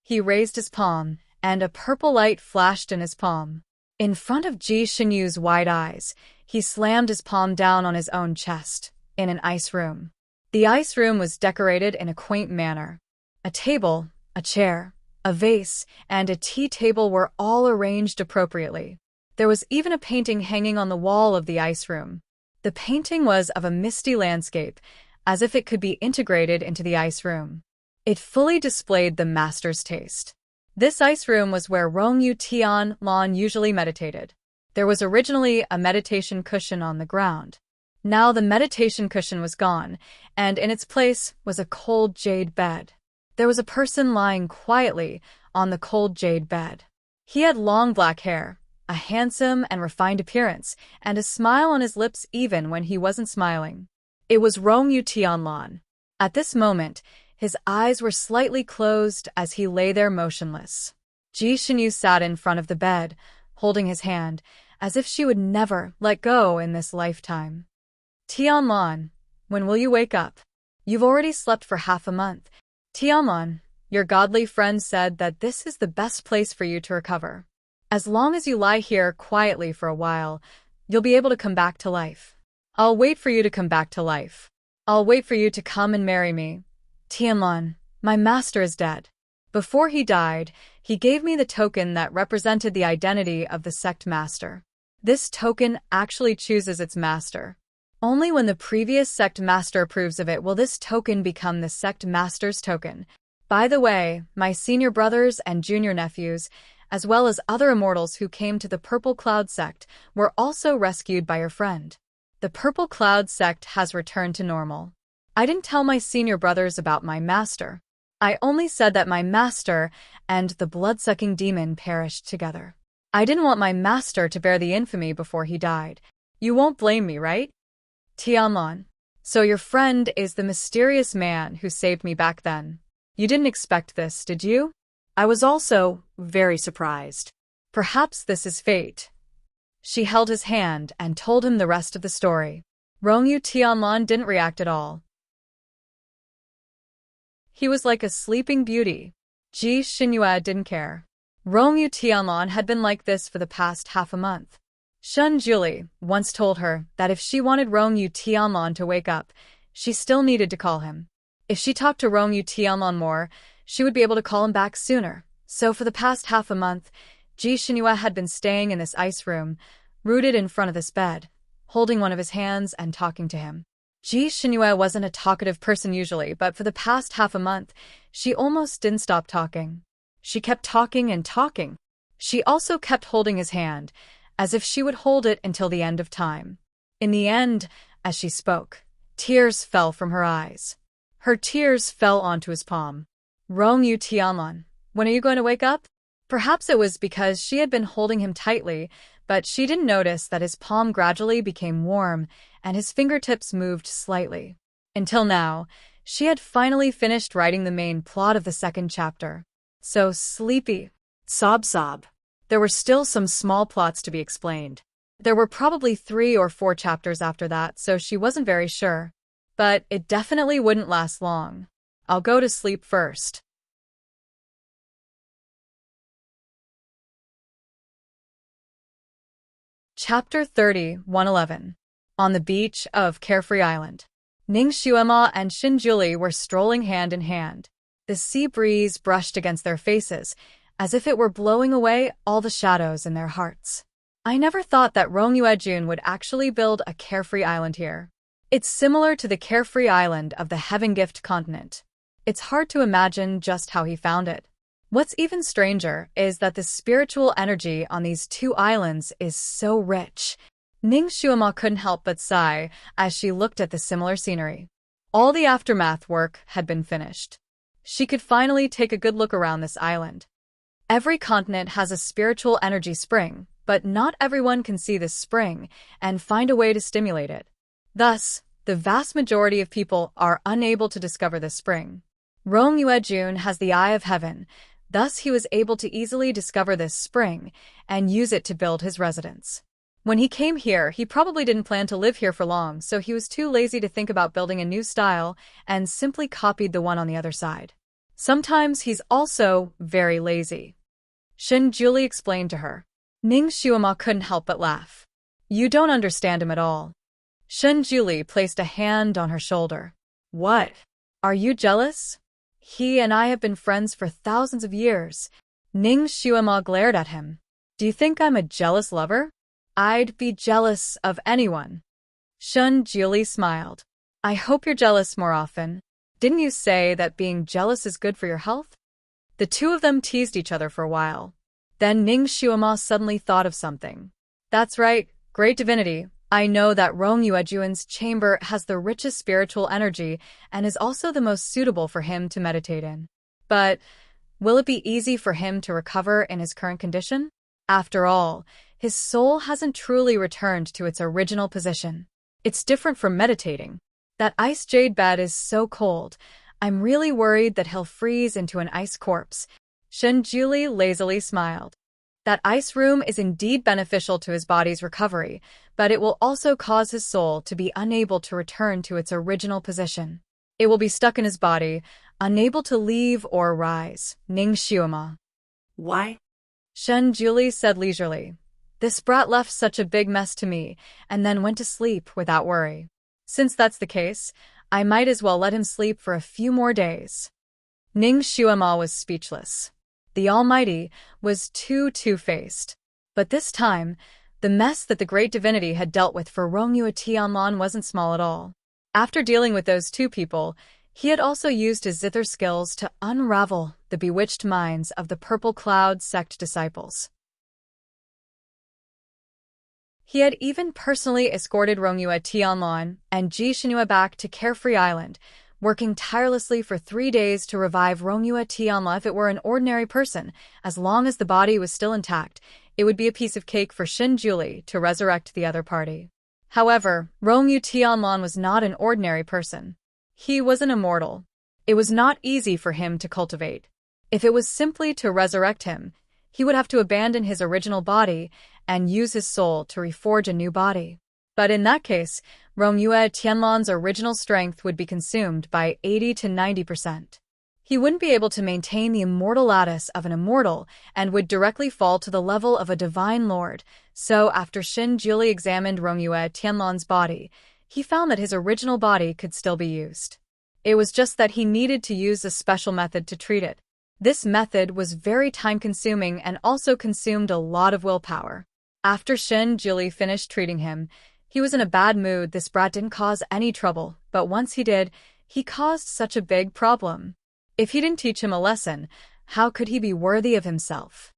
He raised his palm, and a purple light flashed in his palm. In front of Ji Xinyu's wide eyes, he slammed his palm down on his own chest, in an ice room. The ice room was decorated in a quaint manner. A table, a chair, a vase, and a tea table were all arranged appropriately. There was even a painting hanging on the wall of the ice room. The painting was of a misty landscape, as if it could be integrated into the ice room. It fully displayed the master's taste. This ice room was where Rongyu Tianlan usually meditated. There was originally a meditation cushion on the ground. Now the meditation cushion was gone, and in its place was a cold jade bed. There was a person lying quietly on the cold jade bed. He had long black hair, a handsome and refined appearance, and a smile on his lips even when he wasn't smiling. It was Rongyu Tianlan. At this moment, his eyes were slightly closed as he lay there motionless. Ji Xinyu sat in front of the bed, holding his hand, as if she would never let go in this lifetime. Tianlan, when will you wake up? You've already slept for half a month. Tianlan, your godly friend said that this is the best place for you to recover. As long as you lie here quietly for a while, you'll be able to come back to life. I'll wait for you to come back to life. I'll wait for you to come and marry me. Tianlan, my master is dead. Before he died, he gave me the token that represented the identity of the sect master. This token actually chooses its master. Only when the previous sect master approves of it will this token become the sect master's token. By the way, my senior brothers and junior nephews, as well as other immortals who came to the Purple Cloud sect, were also rescued by your friend. The Purple Cloud sect has returned to normal. I didn't tell my senior brothers about my master. I only said that my master and the blood-sucking demon perished together. I didn't want my master to bear the infamy before he died. You won't blame me, right? Tianlan. So your friend is the mysterious man who saved me back then. You didn't expect this, did you? I was also very surprised. Perhaps this is fate. She held his hand and told him the rest of the story. Rongyu Tianlan didn't react at all. He was like a sleeping beauty. Ji Xinyue didn't care. Rongyu Tianlan had been like this for the past half a month. Shun Juli once told her that if she wanted Rongyu Tianlan to wake up, she still needed to call him. If she talked to Rongyu Tianlan more, she would be able to call him back sooner. So for the past half a month, Ji Xinyue had been staying in this ice room, rooted in front of this bed, holding one of his hands and talking to him. Ji Xinyue wasn't a talkative person usually, but for the past half a month, she almost didn't stop talking. She kept talking and talking. She also kept holding his hand, as if she would hold it until the end of time. In the end, as she spoke, tears fell from her eyes. Her tears fell onto his palm. Rongyu Tianlan, when are you going to wake up? Perhaps it was because she had been holding him tightly, but she didn't notice that his palm gradually became warm and his fingertips moved slightly. Until now, she had finally finished writing the main plot of the second chapter. So sleepy. Sob sob. There were still some small plots to be explained. There were probably 3 or 4 chapters after that, so she wasn't very sure. But it definitely wouldn't last long. I'll go to sleep first. Chapter 30, 111. On the beach of Carefree Island. Ning Xuema and Xin Juli were strolling hand in hand. The sea breeze brushed against their faces, as if it were blowing away all the shadows in their hearts. I never thought that Rongyu Jun would actually build a carefree island here. It's similar to the carefree island of the Heaven Gift continent. It's hard to imagine just how he found it. What's even stranger is that the spiritual energy on these 2 islands is so rich. Ning Xuema couldn't help but sigh as she looked at the similar scenery. All the aftermath work had been finished. She could finally take a good look around this island. Every continent has a spiritual energy spring, but not everyone can see this spring and find a way to stimulate it. Thus, the vast majority of people are unable to discover this spring. Rongyu Jun has the Eye of Heaven, thus he was able to easily discover this spring and use it to build his residence. When he came here, he probably didn't plan to live here for long, so he was too lazy to think about building a new style and simply copied the one on the other side. Sometimes he's also very lazy. Xin Juli explained to her. Ning Xuema couldn't help but laugh. You don't understand him at all. Xin Juli placed a hand on her shoulder. What? Are you jealous? He and I have been friends for thousands of years. Ning Xuema glared at him. Do you think I'm a jealous lover? I'd be jealous of anyone. Xin Juli smiled. I hope you're jealous more often. Didn't you say that being jealous is good for your health? The 2 of them teased each other for a while. Then Ning Xuema suddenly thought of something. That's right, Great Divinity. I know that Rongyu Jun's chamber has the richest spiritual energy and is also the most suitable for him to meditate in. But will it be easy for him to recover in his current condition? After all, his soul hasn't truly returned to its original position. It's different from meditating. That ice jade bed is so cold. I'm really worried that he'll freeze into an ice corpse. Xin Juli lazily smiled. That ice room is indeed beneficial to his body's recovery, but it will also cause his soul to be unable to return to its original position. It will be stuck in his body, unable to leave or rise. Ning Xuema. Why? Xin Juli said leisurely. This brat left such a big mess to me, and then went to sleep without worry. Since that's the case, I might as well let him sleep for a few more days. Ning Xuema was speechless. The Almighty was too two-faced. But this time, The mess that the great divinity had dealt with for Rongyue Tianlan wasn't small at all. After dealing with those two people, he had also used his zither skills to unravel the bewitched minds of the Purple Cloud sect disciples. He had even personally escorted Rongyue Tianlan and Ji Shinhua back to Carefree Island, working tirelessly for 3 days to revive Rongyue Tianlan. If it were an ordinary person, as long as the body was still intact, it would be a piece of cake for Xin Julie to resurrect the other party. However, Rongyue Tianlan was not an ordinary person. He was an immortal. It was not easy for him to cultivate. If it was simply to resurrect him, he would have to abandon his original body and use his soul to reforge a new body. But in that case, Rongyue Tianlan's original strength would be consumed by 80 to 90%. He wouldn't be able to maintain the immortal lattice of an immortal and would directly fall to the level of a divine lord. So after Xin Julie examined Rongyue Tianlan's body, he found that his original body could still be used. It was just that he needed to use a special method to treat it. This method was very time-consuming and also consumed a lot of willpower. After Xin Julie finished treating him, he was in a bad mood. This brat didn't cause any trouble, but once he did, he caused such a big problem. If he didn't teach him a lesson, how could he be worthy of himself?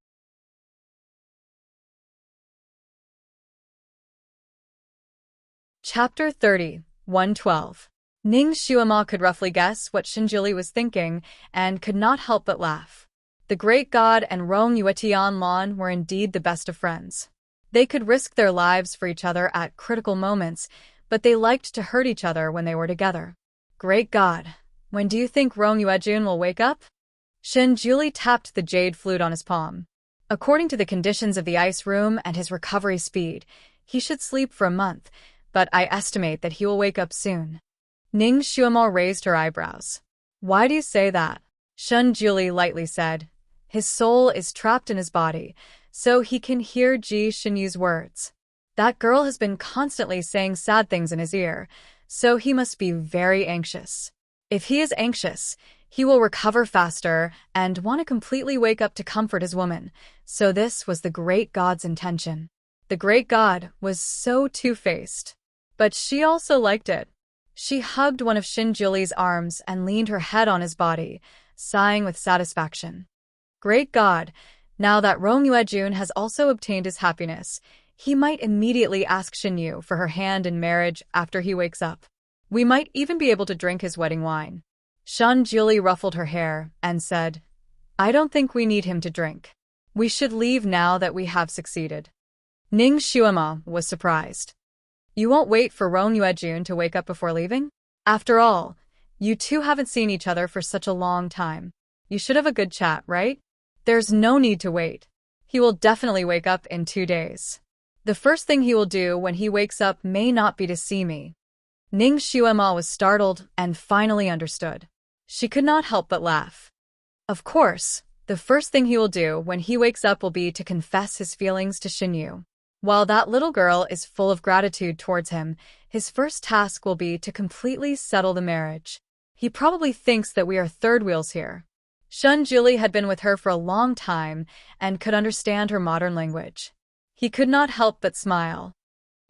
Chapter 30, 112. Ning Xuema could roughly guess what Xin Julie was thinking and could not help but laugh. The great god and Rongyue Tianlan were indeed the best of friends. They could risk their lives for each other at critical moments, but they liked to hurt each other when they were together. Great God, when do you think Rongyue Jun will wake up? Xin Julie tapped the jade flute on his palm. According to the conditions of the ice room and his recovery speed, he should sleep for a month, but I estimate that he will wake up soon. Ning Xuema raised her eyebrows. Why do you say that? Xin Julie lightly said. His soul is trapped in his body, so he can hear Ji Shinyu's words. That girl has been constantly saying sad things in his ear, so he must be very anxious. If he is anxious, he will recover faster and want to completely wake up to comfort his woman, so this was the great god's intention. The great god was so two-faced. But she also liked it. She hugged one of Xin Julie's arms and leaned her head on his body, sighing with satisfaction. Great God, now that Rongyue Jun has also obtained his happiness, he might immediately ask Xinyu for her hand in marriage after he wakes up. We might even be able to drink his wedding wine. Xin Julie ruffled her hair and said, I don't think we need him to drink. We should leave now that we have succeeded. Ning Xuema was surprised. You won't wait for Rongyue Jun to wake up before leaving? After all, you two haven't seen each other for such a long time. You should have a good chat, right? There's no need to wait. He will definitely wake up in 2 days. The first thing he will do when he wakes up may not be to see me. Ning Xuema was startled and finally understood. She could not help but laugh. Of course, the first thing he will do when he wakes up will be to confess his feelings to Xinyu. While that little girl is full of gratitude towards him, his first task will be to completely settle the marriage. He probably thinks that we are third wheels here. Xin Julie had been with her for a long time and could understand her modern language. He could not help but smile.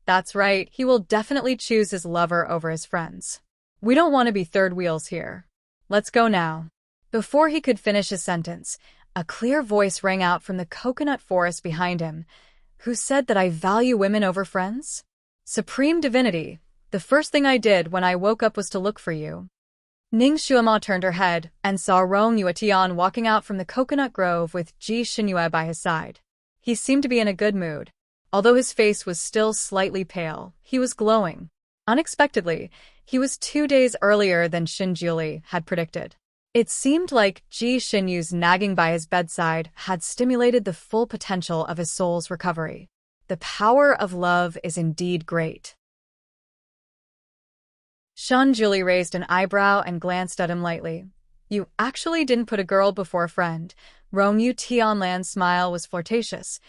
That's right, he will definitely choose his lover over his friends. We don't want to be third wheels here. Let's go now. Before he could finish his sentence, a clear voice rang out from the coconut forest behind him. Who said that I value women over friends? Supreme Divinity, the first thing I did when I woke up was to look for you. Ning Xuema turned her head and saw Rongyue Tian walking out from the coconut grove with Ji Shinhua by his side. He seemed to be in a good mood. Although his face was still slightly pale, he was glowing. Unexpectedly, he was 2 days earlier than Xin Julie had predicted. It seemed like Ji Shinyu's nagging by his bedside had stimulated the full potential of his soul's recovery. The power of love is indeed great. Xin Julie raised an eyebrow and glanced at him lightly. You actually didn't put a girl before a friend. Rongyue Tianlan's smile was flirtatious.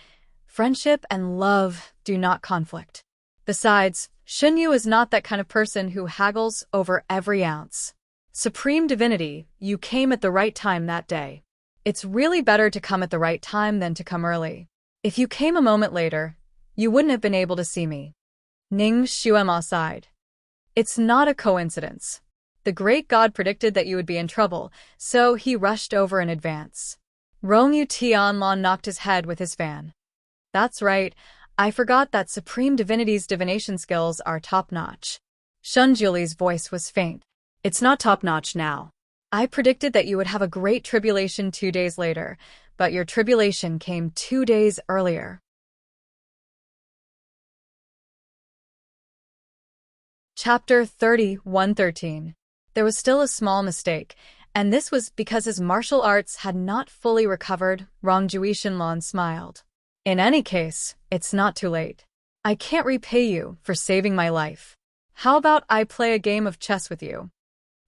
Friendship and love do not conflict. Besides, Xinyu is not that kind of person who haggles over every ounce. Supreme Divinity, you came at the right time that day. It's really better to come at the right time than to come early. If you came a moment later, you wouldn't have been able to see me. Ning Xuema sighed. It's not a coincidence. The great god predicted that you would be in trouble, so he rushed over in advance. Rongyu Tianlong knocked his head with his fan. That's right, I forgot that Supreme Divinity's divination skills are top-notch. Shunjuli's voice was faint. It's not top-notch now. I predicted that you would have a great tribulation 2 days later, but your tribulation came 2 days earlier. Chapter 30:113. There was still a small mistake, and this was because his martial arts had not fully recovered. Rongju Shinlong smiled. In any case, it's not too late. I can't repay you for saving my life. How about I play a game of chess with you?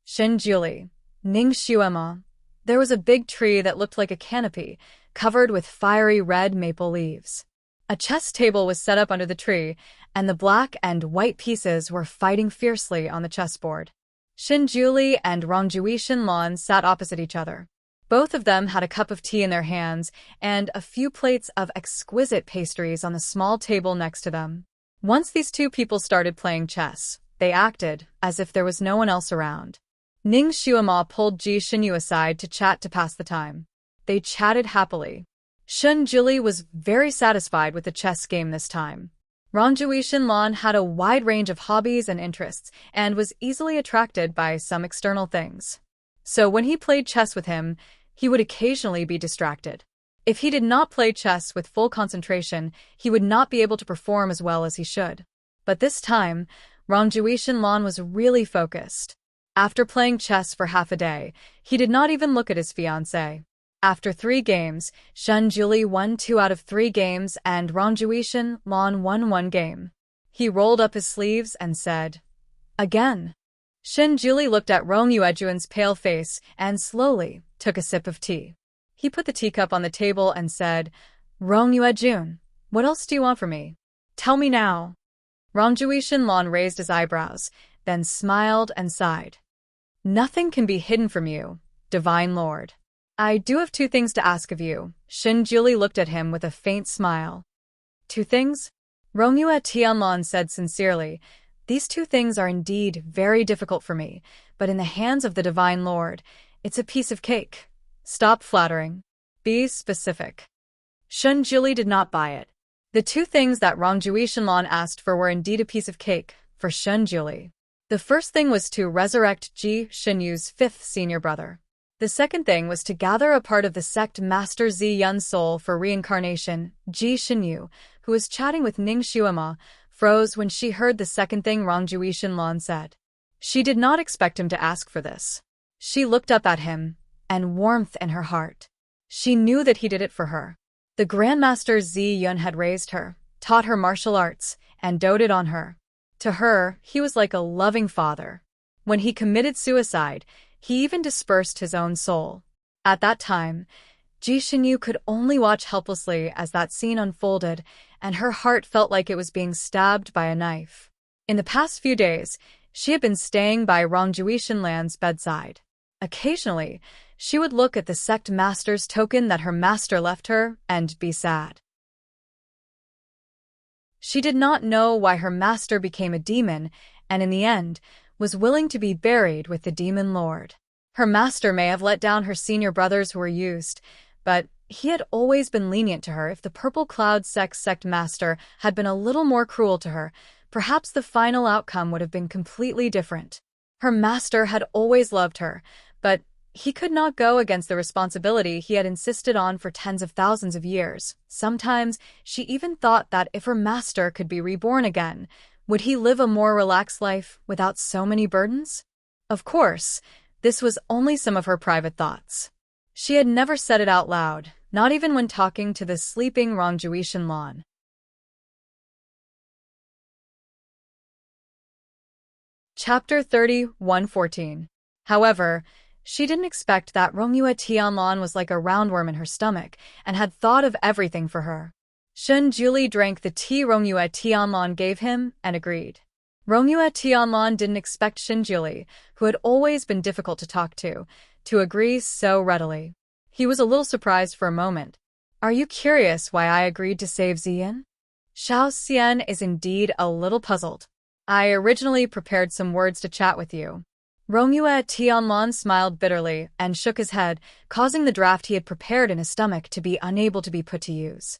Shinjuli, Ning Xuema. There was a big tree that looked like a canopy, covered with fiery red maple leaves. A chess table was set up under the tree, and the black and white pieces were fighting fiercely on the chessboard. Shinjuli and Rongju Shinlong sat opposite each other. Both of them had a cup of tea in their hands and a few plates of exquisite pastries on the small table next to them. Once these two people started playing chess, they acted as if there was no one else around. Ning Xuema pulled Ji Xinyu aside to chat to pass the time. They chatted happily. Shinjuli was very satisfied with the chess game this time. Rongju Shinlong had a wide range of hobbies and interests and was easily attracted by some external things. So when he played chess with him, he would occasionally be distracted. If he did not play chess with full concentration, he would not be able to perform as well as he should. But this time, Rongju Shinlong was really focused. After playing chess for half a day, he did not even look at his fiancée. After 3 games, Shinjuli won 2 out of 3 games and Rongju Shinlong won 1 game. He rolled up his sleeves and said, "Again." Shinjuli looked at Rong Yuejuan's pale face and slowly took a sip of tea. He put the teacup on the table and said, "Rong Yuejun, what else do you want from me? Tell me now." Rongju Shinlong raised his eyebrows, then smiled and sighed. "Nothing can be hidden from you, Divine Lord. I do have 2 things to ask of you." Shinjuli looked at him with a faint smile. 2 things? Rongyue Tianlong said sincerely, "These 2 things are indeed very difficult for me, but in the hands of the Divine Lord, it's a piece of cake. Stop flattering. Be specific." Shinjuli did not buy it. The 2 things that Rongju Shinlong asked for were indeed a piece of cake for Shinjuli. The first thing was to resurrect Ji Xinyu's 5th senior brother. The second thing was to gather a part of the sect Master Zi Yun's soul for reincarnation. Ji Xinyu, who was chatting with Ning Xuema, froze when she heard the second thing Rongju Shinlong said. She did not expect him to ask for this. She looked up at him, and warmth in her heart. She knew that he did it for her. The Grandmaster Zi Yun had raised her, taught her martial arts, and doted on her. To her, he was like a loving father. When he committed suicide, he even dispersed his own soul. At that time, Ji Xinyu could only watch helplessly as that scene unfolded, and her heart felt like it was being stabbed by a knife. In the past few days, she had been staying by Rongju Shinlong's bedside. Occasionally, she would look at the sect master's token that her master left her and be sad. She did not know why her master became a demon, and in the end, was willing to be buried with the demon lord. Her master may have let down her senior brothers who were used, but he had always been lenient to her. If the Purple Cloud sect master had been a little more cruel to her, perhaps the final outcome would have been completely different. Her master had always loved her, but he could not go against the responsibility he had insisted on for tens of thousands of years. Sometimes she even thought that if her master could be reborn again, would he live a more relaxed life without so many burdens? Of course, this was only some of her private thoughts. She had never said it out loud, not even when talking to the sleeping Rongju Shinlong. Chapter 30:114. However, she didn't expect that Rongyu Tianlong was like a roundworm in her stomach and had thought of everything for her. Shinjuli drank the tea Rongyu Tianlong gave him and agreed. Rongyu Tianlong didn't expect Shinjuli, who had always been difficult to talk to agree so readily. He was a little surprised for a moment. "Are you curious why I agreed to save Ziyin?" Xiao Xian is indeed a little puzzled. I originally prepared some words to chat with you. Romuald Tianlong smiled bitterly and shook his head, causing the draft he had prepared in his stomach to be unable to be put to use.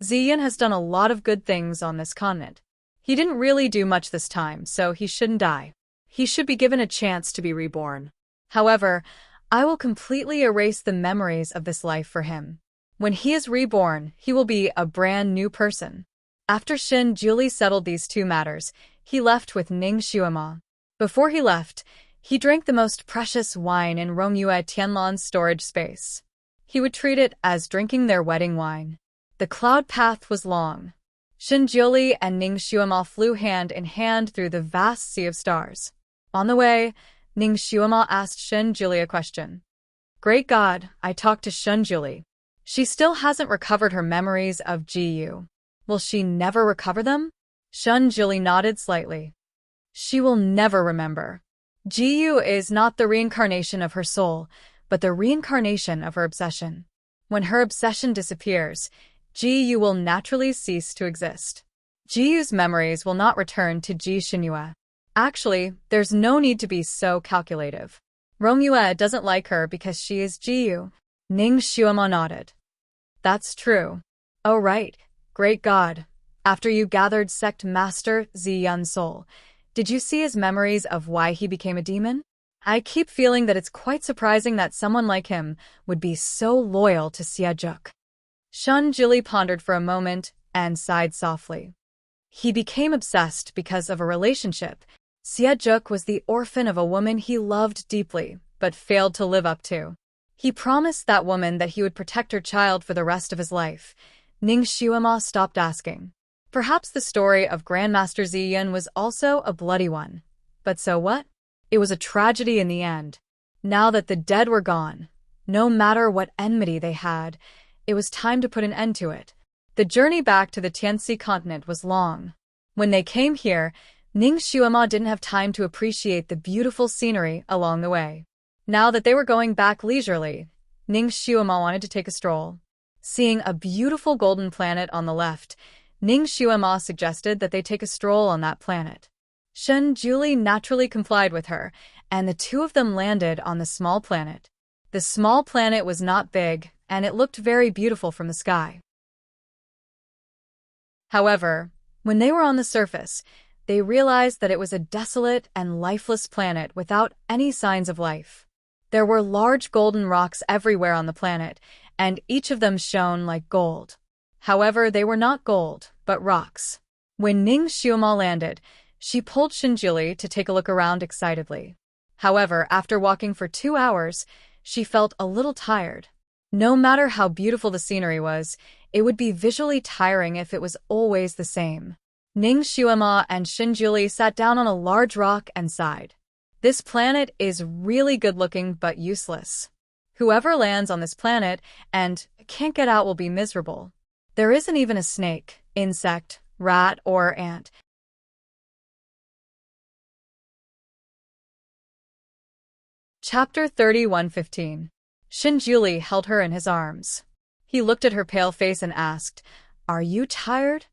Ziyan has done a lot of good things on this continent. He didn't really do much this time, so he shouldn't die. He should be given a chance to be reborn. However, I will completely erase the memories of this life for him. When he is reborn, he will be a brand new person. After Xin Juli settled these two matters, he left with Ning Xuema. Before he left, he drank the most precious wine in Romuald Tianlong's storage space. He would treat it as drinking their wedding wine. The cloud path was long. Xin Juli and Ning Xuema flew hand in hand through the vast sea of stars. On the way, Ning Xuema asked Xin Juli a question. Great God, I talked to Xin Juli. She still hasn't recovered her memories of Gu. Will she never recover them? Xin Juli nodded slightly. She will never remember. Gu is not the reincarnation of her soul, but the reincarnation of her obsession. When her obsession disappears, Gu will naturally cease to exist. Gu's memories will not return to Ji Xinyue. Actually, there's no need to be so calculative. Romuald doesn't like her because she is Gu. Ning Xuema nodded. That's true. Oh right, great God. After you gathered sect master Ziyun's soul, did you see his memories of why he became a demon? I keep feeling that it's quite surprising that someone like him would be so loyal to Xiejuk. Xin Juli pondered for a moment and sighed softly. He became obsessed because of a relationship. Xiejuk was the orphan of a woman he loved deeply, but failed to live up to. He promised that woman that he would protect her child for the rest of his life. Ning Xuema stopped asking. Perhaps the story of Grandmaster Ziyun was also a bloody one. But so what? It was a tragedy in the end. Now that the dead were gone, no matter what enmity they had, it was time to put an end to it. The journey back to the Tianxi continent was long. When they came here, Ning Xuema didn't have time to appreciate the beautiful scenery along the way. Now that they were going back leisurely, Ning Xuema wanted to take a stroll. Seeing a beautiful golden planet on the left, Ning Xuema suggested that they take a stroll on that planet. Xin Juli naturally complied with her, and the two of them landed on the small planet. The small planet was not big, and it looked very beautiful from the sky. However, when they were on the surface, they realized that it was a desolate and lifeless planet without any signs of life. There were large golden rocks everywhere on the planet, and each of them shone like gold. However, they were not gold, but rocks. When Ning Xuema landed, she pulled Xin Juli to take a look around excitedly. However, after walking for 2 hours, she felt a little tired. No matter how beautiful the scenery was, it would be visually tiring if it was always the same. Ning Xuema and Xin Juli sat down on a large rock and sighed. This planet is really good-looking but useless. Whoever lands on this planet and can't get out will be miserable. There isn't even a snake, insect, rat, or ant. Chapter 31:15. Xin Juli held her in his arms. He looked at her pale face and asked, "Are you tired?"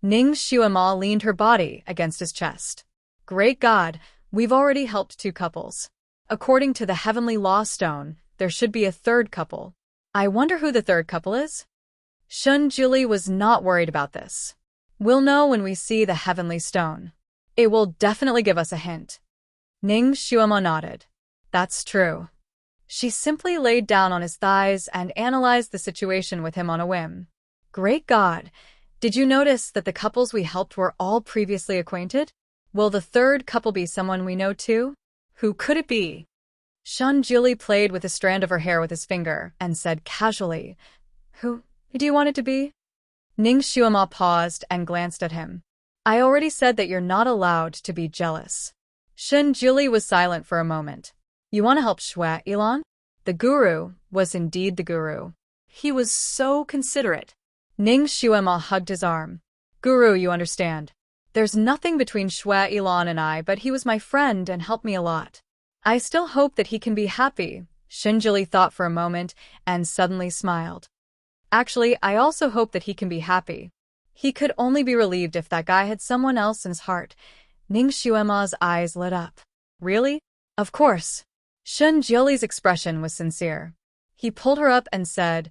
Ning Xuema leaned her body against his chest. "Great God, we've already helped 2 couples. According to the Heavenly Law Stone, there should be a 3rd couple. I wonder who the 3rd couple is?" Xin Juli was not worried about this. "We'll know when we see the Heavenly Stone. It will definitely give us a hint." Ning Xuema nodded. "That's true." She simply laid down on his thighs and analyzed the situation with him on a whim. "Great God, did you notice that the couples we helped were all previously acquainted? Will the 3rd couple be someone we know too? Who could it be?" Xin Juli played with a strand of her hair with his finger and said casually, Who do you want it to be?" Ning Xuema paused and glanced at him. "I already said that you're not allowed to be jealous." Xin Juli was silent for a moment. "You want to help Xue Ilan?" The guru was indeed the guru. He was so considerate. Ning Xuema hugged his arm. "Guru, you understand. There's nothing between Xue Ilan and I, but he was my friend and helped me a lot. I still hope that he can be happy." Xin Juli thought for a moment and suddenly smiled. "Actually, I also hope that he can be happy. He could only be relieved if that guy had someone else in his heart. Ning Xuema's eyes lit up. Really? Of course. Shun Jiuli's expression was sincere. He pulled her up and said,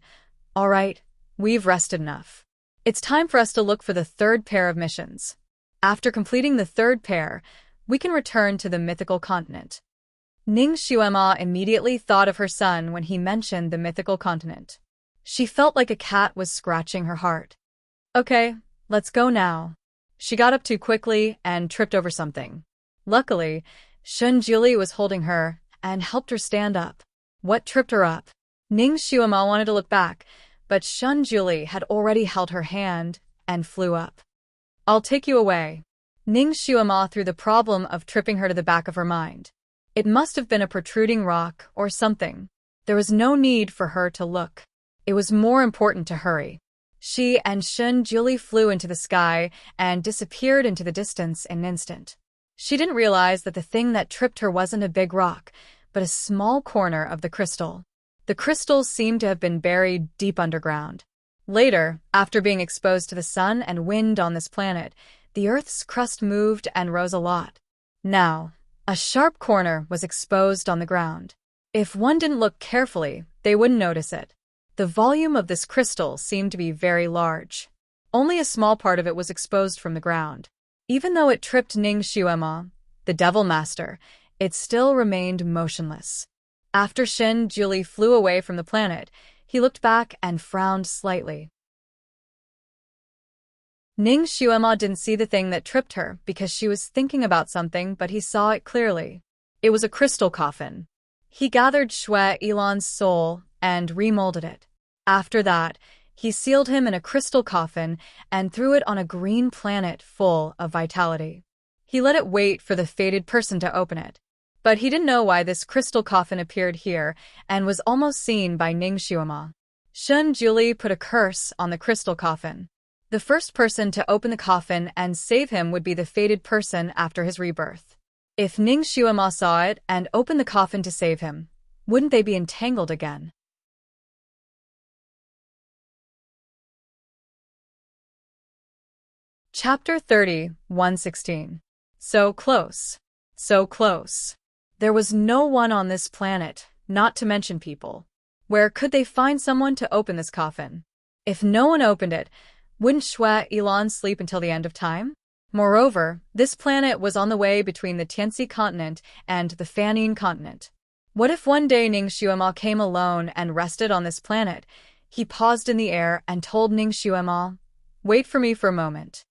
"All right, we've rested enough. It's time for us to look for the third pair of missions. After completing the third pair, we can return to the mythical continent." Ning Xuema immediately thought of her son when he mentioned the mythical continent. She felt like a cat was scratching her heart. "Okay, let's go now." She got up too quickly and tripped over something. Luckily, Shun Juli was holding her and helped her stand up. What tripped her up? Ning Xuema wanted to look back, but Shun Juli had already held her hand and flew up. "I'll take you away." Ning Xuema threw the problem of tripping her to the back of her mind. It must have been a protruding rock or something. There was no need for her to look. It was more important to hurry. She and Shun Juli flew into the sky and disappeared into the distance in an instant. She didn't realize that the thing that tripped her wasn't a big rock, but a small corner of the crystal. The crystal seemed to have been buried deep underground. Later, after being exposed to the sun and wind on this planet, the Earth's crust moved and rose a lot. Now, a sharp corner was exposed on the ground. If one didn't look carefully, they wouldn't notice it. The volume of this crystal seemed to be very large. Only a small part of it was exposed from the ground. Even though it tripped Ning Xuema, the Devil Master, it still remained motionless. After Shun Juli flew away from the planet, he looked back and frowned slightly. Ning Xuema didn't see the thing that tripped her because she was thinking about something, but he saw it clearly. It was a crystal coffin. He gathered Shui Elan's soul and remolded it. After that, he sealed him in a crystal coffin and threw it on a green planet full of vitality. He let it wait for the fated person to open it. But he didn't know why this crystal coffin appeared here and was almost seen by Ning Xuema. Shun Juli put a curse on the crystal coffin. The first person to open the coffin and save him would be the fated person after his rebirth. If Ning Xuema saw it and opened the coffin to save him, wouldn't they be entangled again? Chapter 30, 116. So close. So close. There was no one on this planet, not to mention people. Where could they find someone to open this coffin? If no one opened it, wouldn't Shui Elan sleep until the end of time? Moreover, this planet was on the way between the Tianxi continent and the Fanning continent. What if one day Ning Xuema came alone and rested on this planet? He paused in the air and told Ning Xuema, "Wait for me for a moment."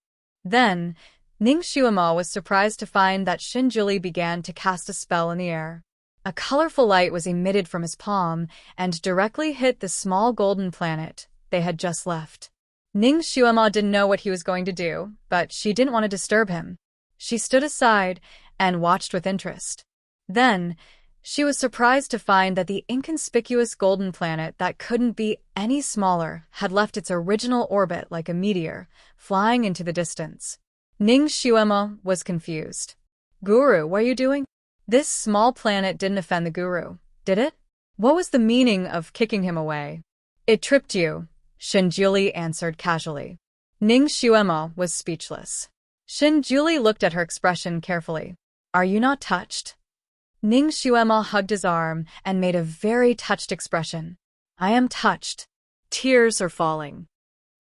Then, Ning Xuema was surprised to find that Shun Juli began to cast a spell in the air. A colorful light was emitted from his palm and directly hit the small golden planet they had just left. Ning Xuema didn't know what he was going to do, but she didn't want to disturb him. She stood aside and watched with interest. Then, she was surprised to find that the inconspicuous golden planet that couldn't be any smaller had left its original orbit like a meteor, flying into the distance. Ning Xuema was confused. "Guru, what are you doing?" This small planet didn't offend the guru, did it? What was the meaning of kicking him away? "It tripped you," Shun Juli answered casually. Ning Xuema was speechless. Shun Juli looked at her expression carefully. "Are you not touched?" Ning Xuema hugged his arm and made a very touched expression. "I am touched." Tears are falling.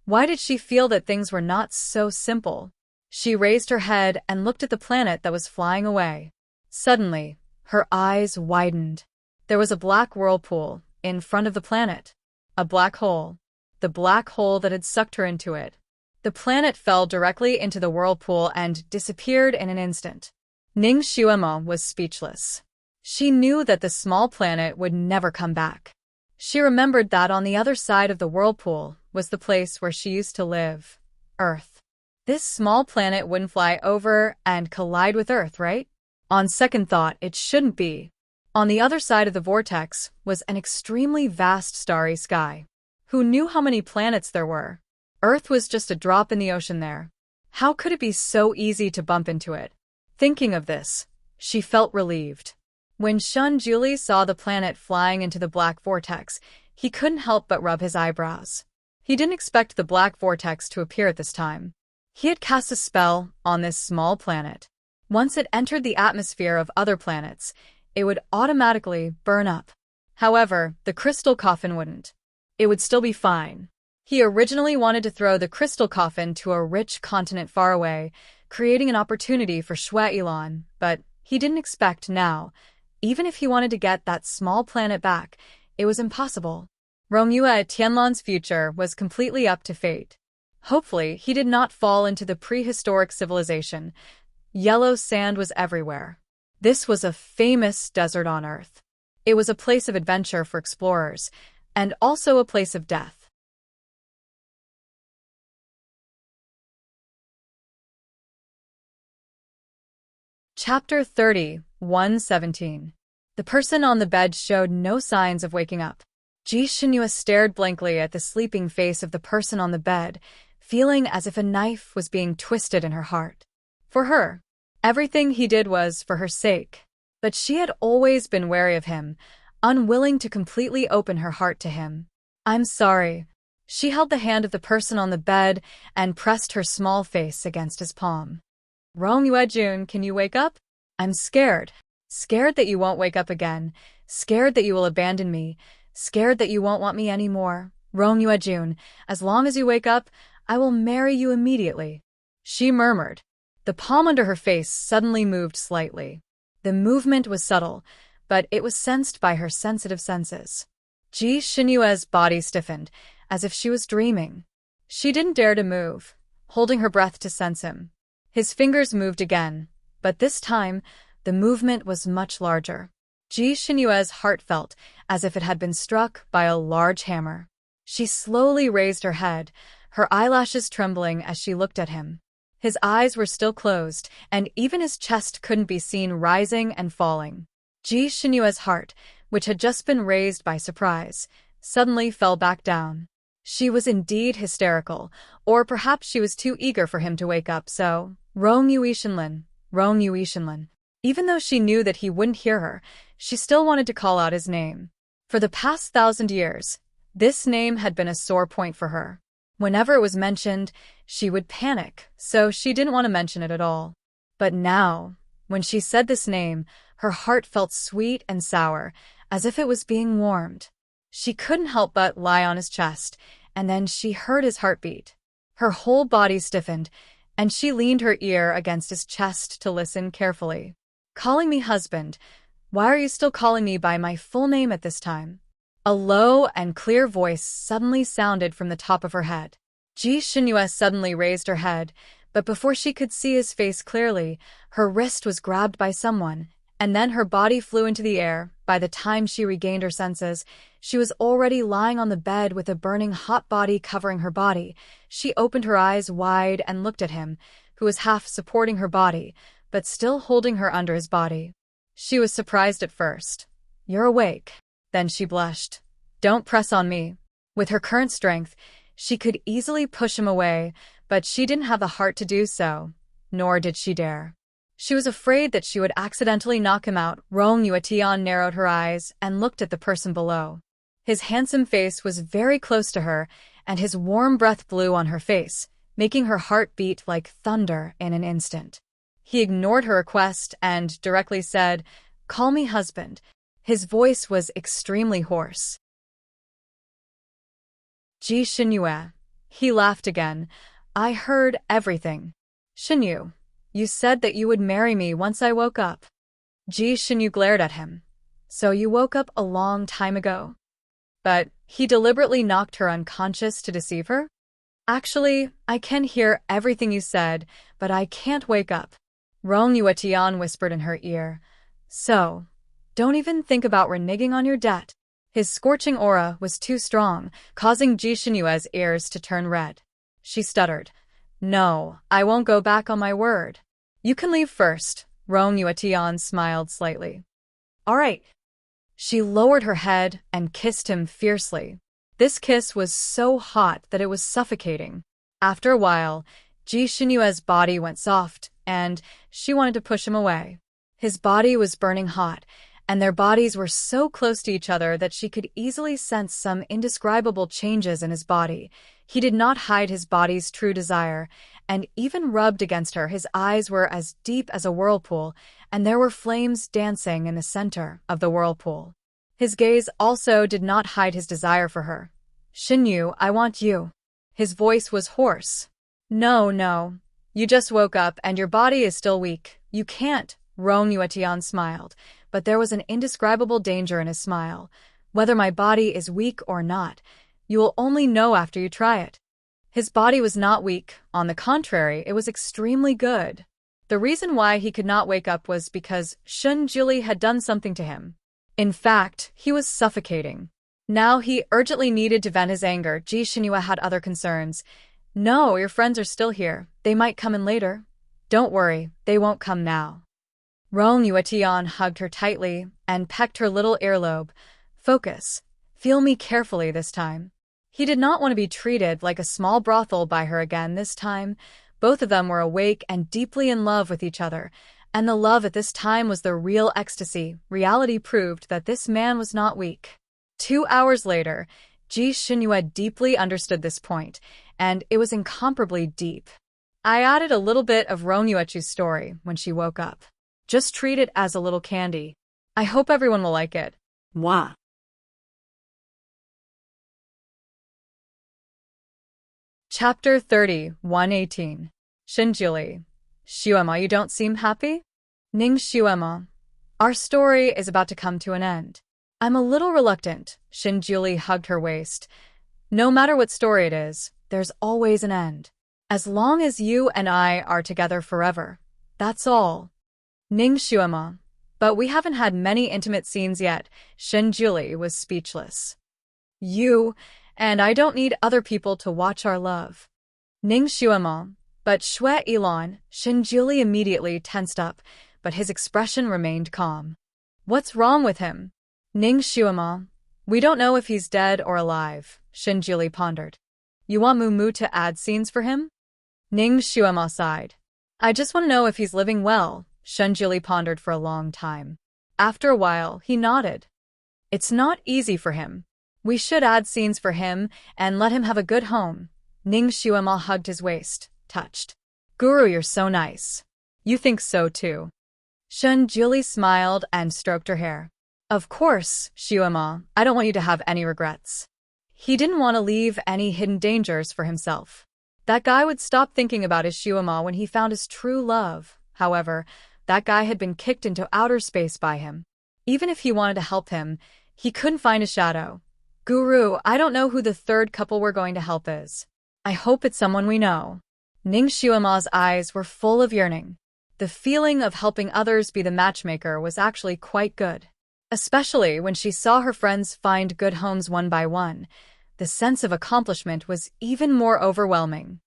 Why did she feel that things were not so simple? She raised her head and looked at the planet that was flying away. Suddenly, her eyes widened. There was a black whirlpool in front of the planet. A black hole. The black hole that had sucked her into it. The planet fell directly into the whirlpool and disappeared in an instant. Ning Xuema was speechless. She knew that the small planet would never come back. She remembered that on the other side of the whirlpool was the place where she used to live, Earth. This small planet wouldn't fly over and collide with Earth, right? On second thought, it shouldn't be. On the other side of the vortex was an extremely vast starry sky. Who knew how many planets there were? Earth was just a drop in the ocean there. How could it be so easy to bump into it? Thinking of this, she felt relieved. When Shun Juli saw the planet flying into the black vortex, he couldn't help but rub his eyebrows. He didn't expect the black vortex to appear at this time. He had cast a spell on this small planet. Once it entered the atmosphere of other planets, it would automatically burn up. However, the crystal coffin wouldn't. It would still be fine. He originally wanted to throw the crystal coffin to a rich continent far away, creating an opportunity for Shui-Ilan, but he didn't expect now. Even if he wanted to get that small planet back, it was impossible. Rongyue Tianlan's future was completely up to fate. Hopefully, he did not fall into the prehistoric civilization. Yellow sand was everywhere. This was a famous desert on Earth. It was a place of adventure for explorers, and also a place of death. Chapter 30, 117. The person on the bed showed no signs of waking up. Ji Xinyue stared blankly at the sleeping face of the person on the bed, feeling as if a knife was being twisted in her heart. For her, everything he did was for her sake. But she had always been wary of him, unwilling to completely open her heart to him. "I'm sorry." She held the hand of the person on the bed and pressed her small face against his palm. "Rongyue-jun, can you wake up? I'm scared. Scared that you won't wake up again. Scared that you will abandon me. Scared that you won't want me anymore. Rongyue-jun, as long as you wake up, I will marry you immediately," she murmured. The palm under her face suddenly moved slightly. The movement was subtle, but it was sensed by her sensitive senses. Ji Xinyue's body stiffened, as if she was dreaming. She didn't dare to move, holding her breath to sense him. His fingers moved again, but this time, the movement was much larger. Ji Xinyue's heart felt as if it had been struck by a large hammer. She slowly raised her head, her eyelashes trembling as she looked at him. His eyes were still closed, and even his chest couldn't be seen rising and falling. Ji Xinyue's heart, which had just been raised by surprise, suddenly fell back down. She was indeed hysterical, or perhaps she was too eager for him to wake up, so, Rongyue-shinlin, Rongyue-shinlin. Even though she knew that he wouldn't hear her, she still wanted to call out his name. For the past 1,000 years, this name had been a sore point for her. Whenever it was mentioned, she would panic, so she didn't want to mention it at all. But now, when she said this name, her heart felt sweet and sour, as if it was being warmed. She couldn't help but lie on his chest, and then she heard his heartbeat. Her whole body stiffened, and she leaned her ear against his chest to listen carefully. "Calling me husband, why are you still calling me by my full name at this time?" A low and clear voice suddenly sounded from the top of her head. Ji Xinyue suddenly raised her head, but before she could see his face clearly, her wrist was grabbed by someone, and then her body flew into the air. By the time she regained her senses, she was already lying on the bed with a burning hot body covering her body. She opened her eyes wide and looked at him, who was half supporting her body, but still holding her under his body. She was surprised at first. "You're awake." Then she blushed. "Don't press on me." With her current strength, she could easily push him away, but she didn't have the heart to do so, nor did she dare. She was afraid that she would accidentally knock him out. Rongyue narrowed her eyes and looked at the person below. His handsome face was very close to her, and his warm breath blew on her face, making her heart beat like thunder in an instant. He ignored her request and directly said, "Call me husband." His voice was extremely hoarse. "Ji Xinyue." He laughed again. "I heard everything." "Xinyue, you said that you would marry me once I woke up." Ji Xinyue glared at him. "So you woke up a long time ago?" But he deliberately knocked her unconscious to deceive her? "Actually, I can hear everything you said, but I can't wake up." Rongyue whispered in her ear. "So, don't even think about reneging on your debt." His scorching aura was too strong, causing Ji Xinyue's ears to turn red. She stuttered. "No, I won't go back on my word." "You can leave first." Rongyue smiled slightly. "All right." She lowered her head and kissed him fiercely. This kiss was so hot that it was suffocating. After a while, Ji Xinyue's body went soft, and she wanted to push him away. His body was burning hot, and their bodies were so close to each other that she could easily sense some indescribable changes in his body. He did not hide his body's true desire, and even rubbed against her, his eyes were as deep as a whirlpool, and there were flames dancing in the center of the whirlpool. His gaze also did not hide his desire for her. "Shinyu, I want you." His voice was hoarse. No. You just woke up and your body is still weak. You can't." Rong Yuetian smiled, but there was an indescribable danger in his smile. "Whether my body is weak or not, you will only know after you try it." His body was not weak. On the contrary, it was extremely good. The reason why he could not wake up was because Shun Juli had done something to him. In fact, he was suffocating. Now he urgently needed to vent his anger. Ji Shinua had other concerns. "No, your friends are still here. They might come in later." "Don't worry, they won't come now." Rong Yuetian hugged her tightly and pecked her little earlobe. "Focus. Feel me carefully this time." He did not want to be treated like a small brothel by her again this time. Both of them were awake and deeply in love with each other, and the love at this time was the real ecstasy. Reality proved that this man was not weak. 2 hours later, Ji Shinua deeply understood this point, and it was incomparably deep. I added a little bit of Rong Yuechu's story when she woke up. Just treat it as a little candy. I hope everyone will like it. Mwah. Chapter 30, 118. Shinjuli. Shuema, you don't seem happy? Ning Shuema. Our story is about to come to an end. I'm a little reluctant. Shinjuli hugged her waist. No matter what story it is, there's always an end. As long as you and I are together forever. That's all. Ning Shuema. But we haven't had many intimate scenes yet. Shinjuli was speechless. You and I don't need other people to watch our love. Ning Shuema. But Shui Ilan. Shinjuli immediately tensed up, but his expression remained calm. What's wrong with him? Ning Shuema. We don't know if he's dead or alive. Shinjuli pondered. You want Mumu to add scenes for him? Ning Shuema sighed. I just want to know if he's living well. Shinjuli pondered for a long time. After a while, he nodded. It's not easy for him. We should add scenes for him and let him have a good home. Ning Shuema hugged his waist, touched. Guru, you're so nice. You think so too. Shinjuli smiled and stroked her hair. Of course, Shuema, I don't want you to have any regrets. He didn't want to leave any hidden dangers for himself. That guy would stop thinking about his Shuema when he found his true love. However, that guy had been kicked into outer space by him. Even if he wanted to help him, he couldn't find a shadow. Guru, I don't know who the third couple we're going to help is. I hope it's someone we know. Ning Shuema's eyes were full of yearning. The feeling of helping others be the matchmaker was actually quite good. Especially when she saw her friends find good homes one by one. The sense of accomplishment was even more overwhelming.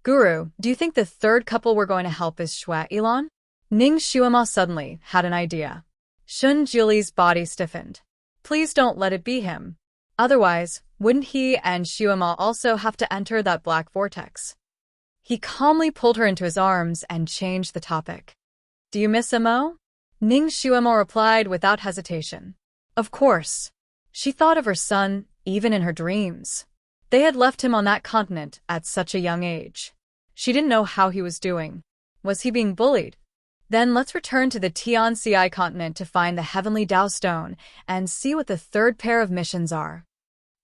Guru, do you think the third couple we're going to help is Shui Ilan? Ning Shuema suddenly had an idea. Shinjuli's body stiffened. Please don't let it be him. Otherwise, wouldn't he and Shuema also have to enter that black vortex? He calmly pulled her into his arms and changed the topic. Do you miss Mo? Ning Shuema replied without hesitation. Of course. She thought of her son, even in her dreams. They had left him on that continent at such a young age. She didn't know how he was doing. Was he being bullied? Then let's return to the Tianci continent to find the Heavenly Tao Stone and see what the third pair of missions are.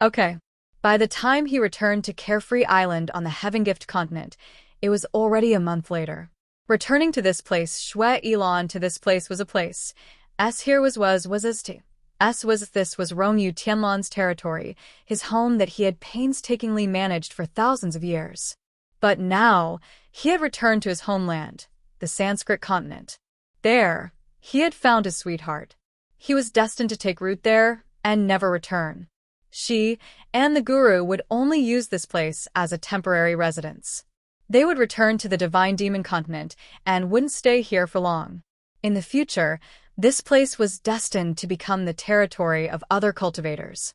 Okay. By the time he returned to Carefree Island on the Heaven Gift continent, it was already a month later. Returning to this place, Shui Ilan to this place was a place. S here was as to. S was this was Rongyu Tianlan's territory, his home that he had painstakingly managed for thousands of years. But now, he had returned to his homeland, the Sanskrit continent. There, he had found his sweetheart. He was destined to take root there and never return. She and the guru would only use this place as a temporary residence. They would return to the Divine Demon continent and wouldn't stay here for long. In the future, this place was destined to become the territory of other cultivators.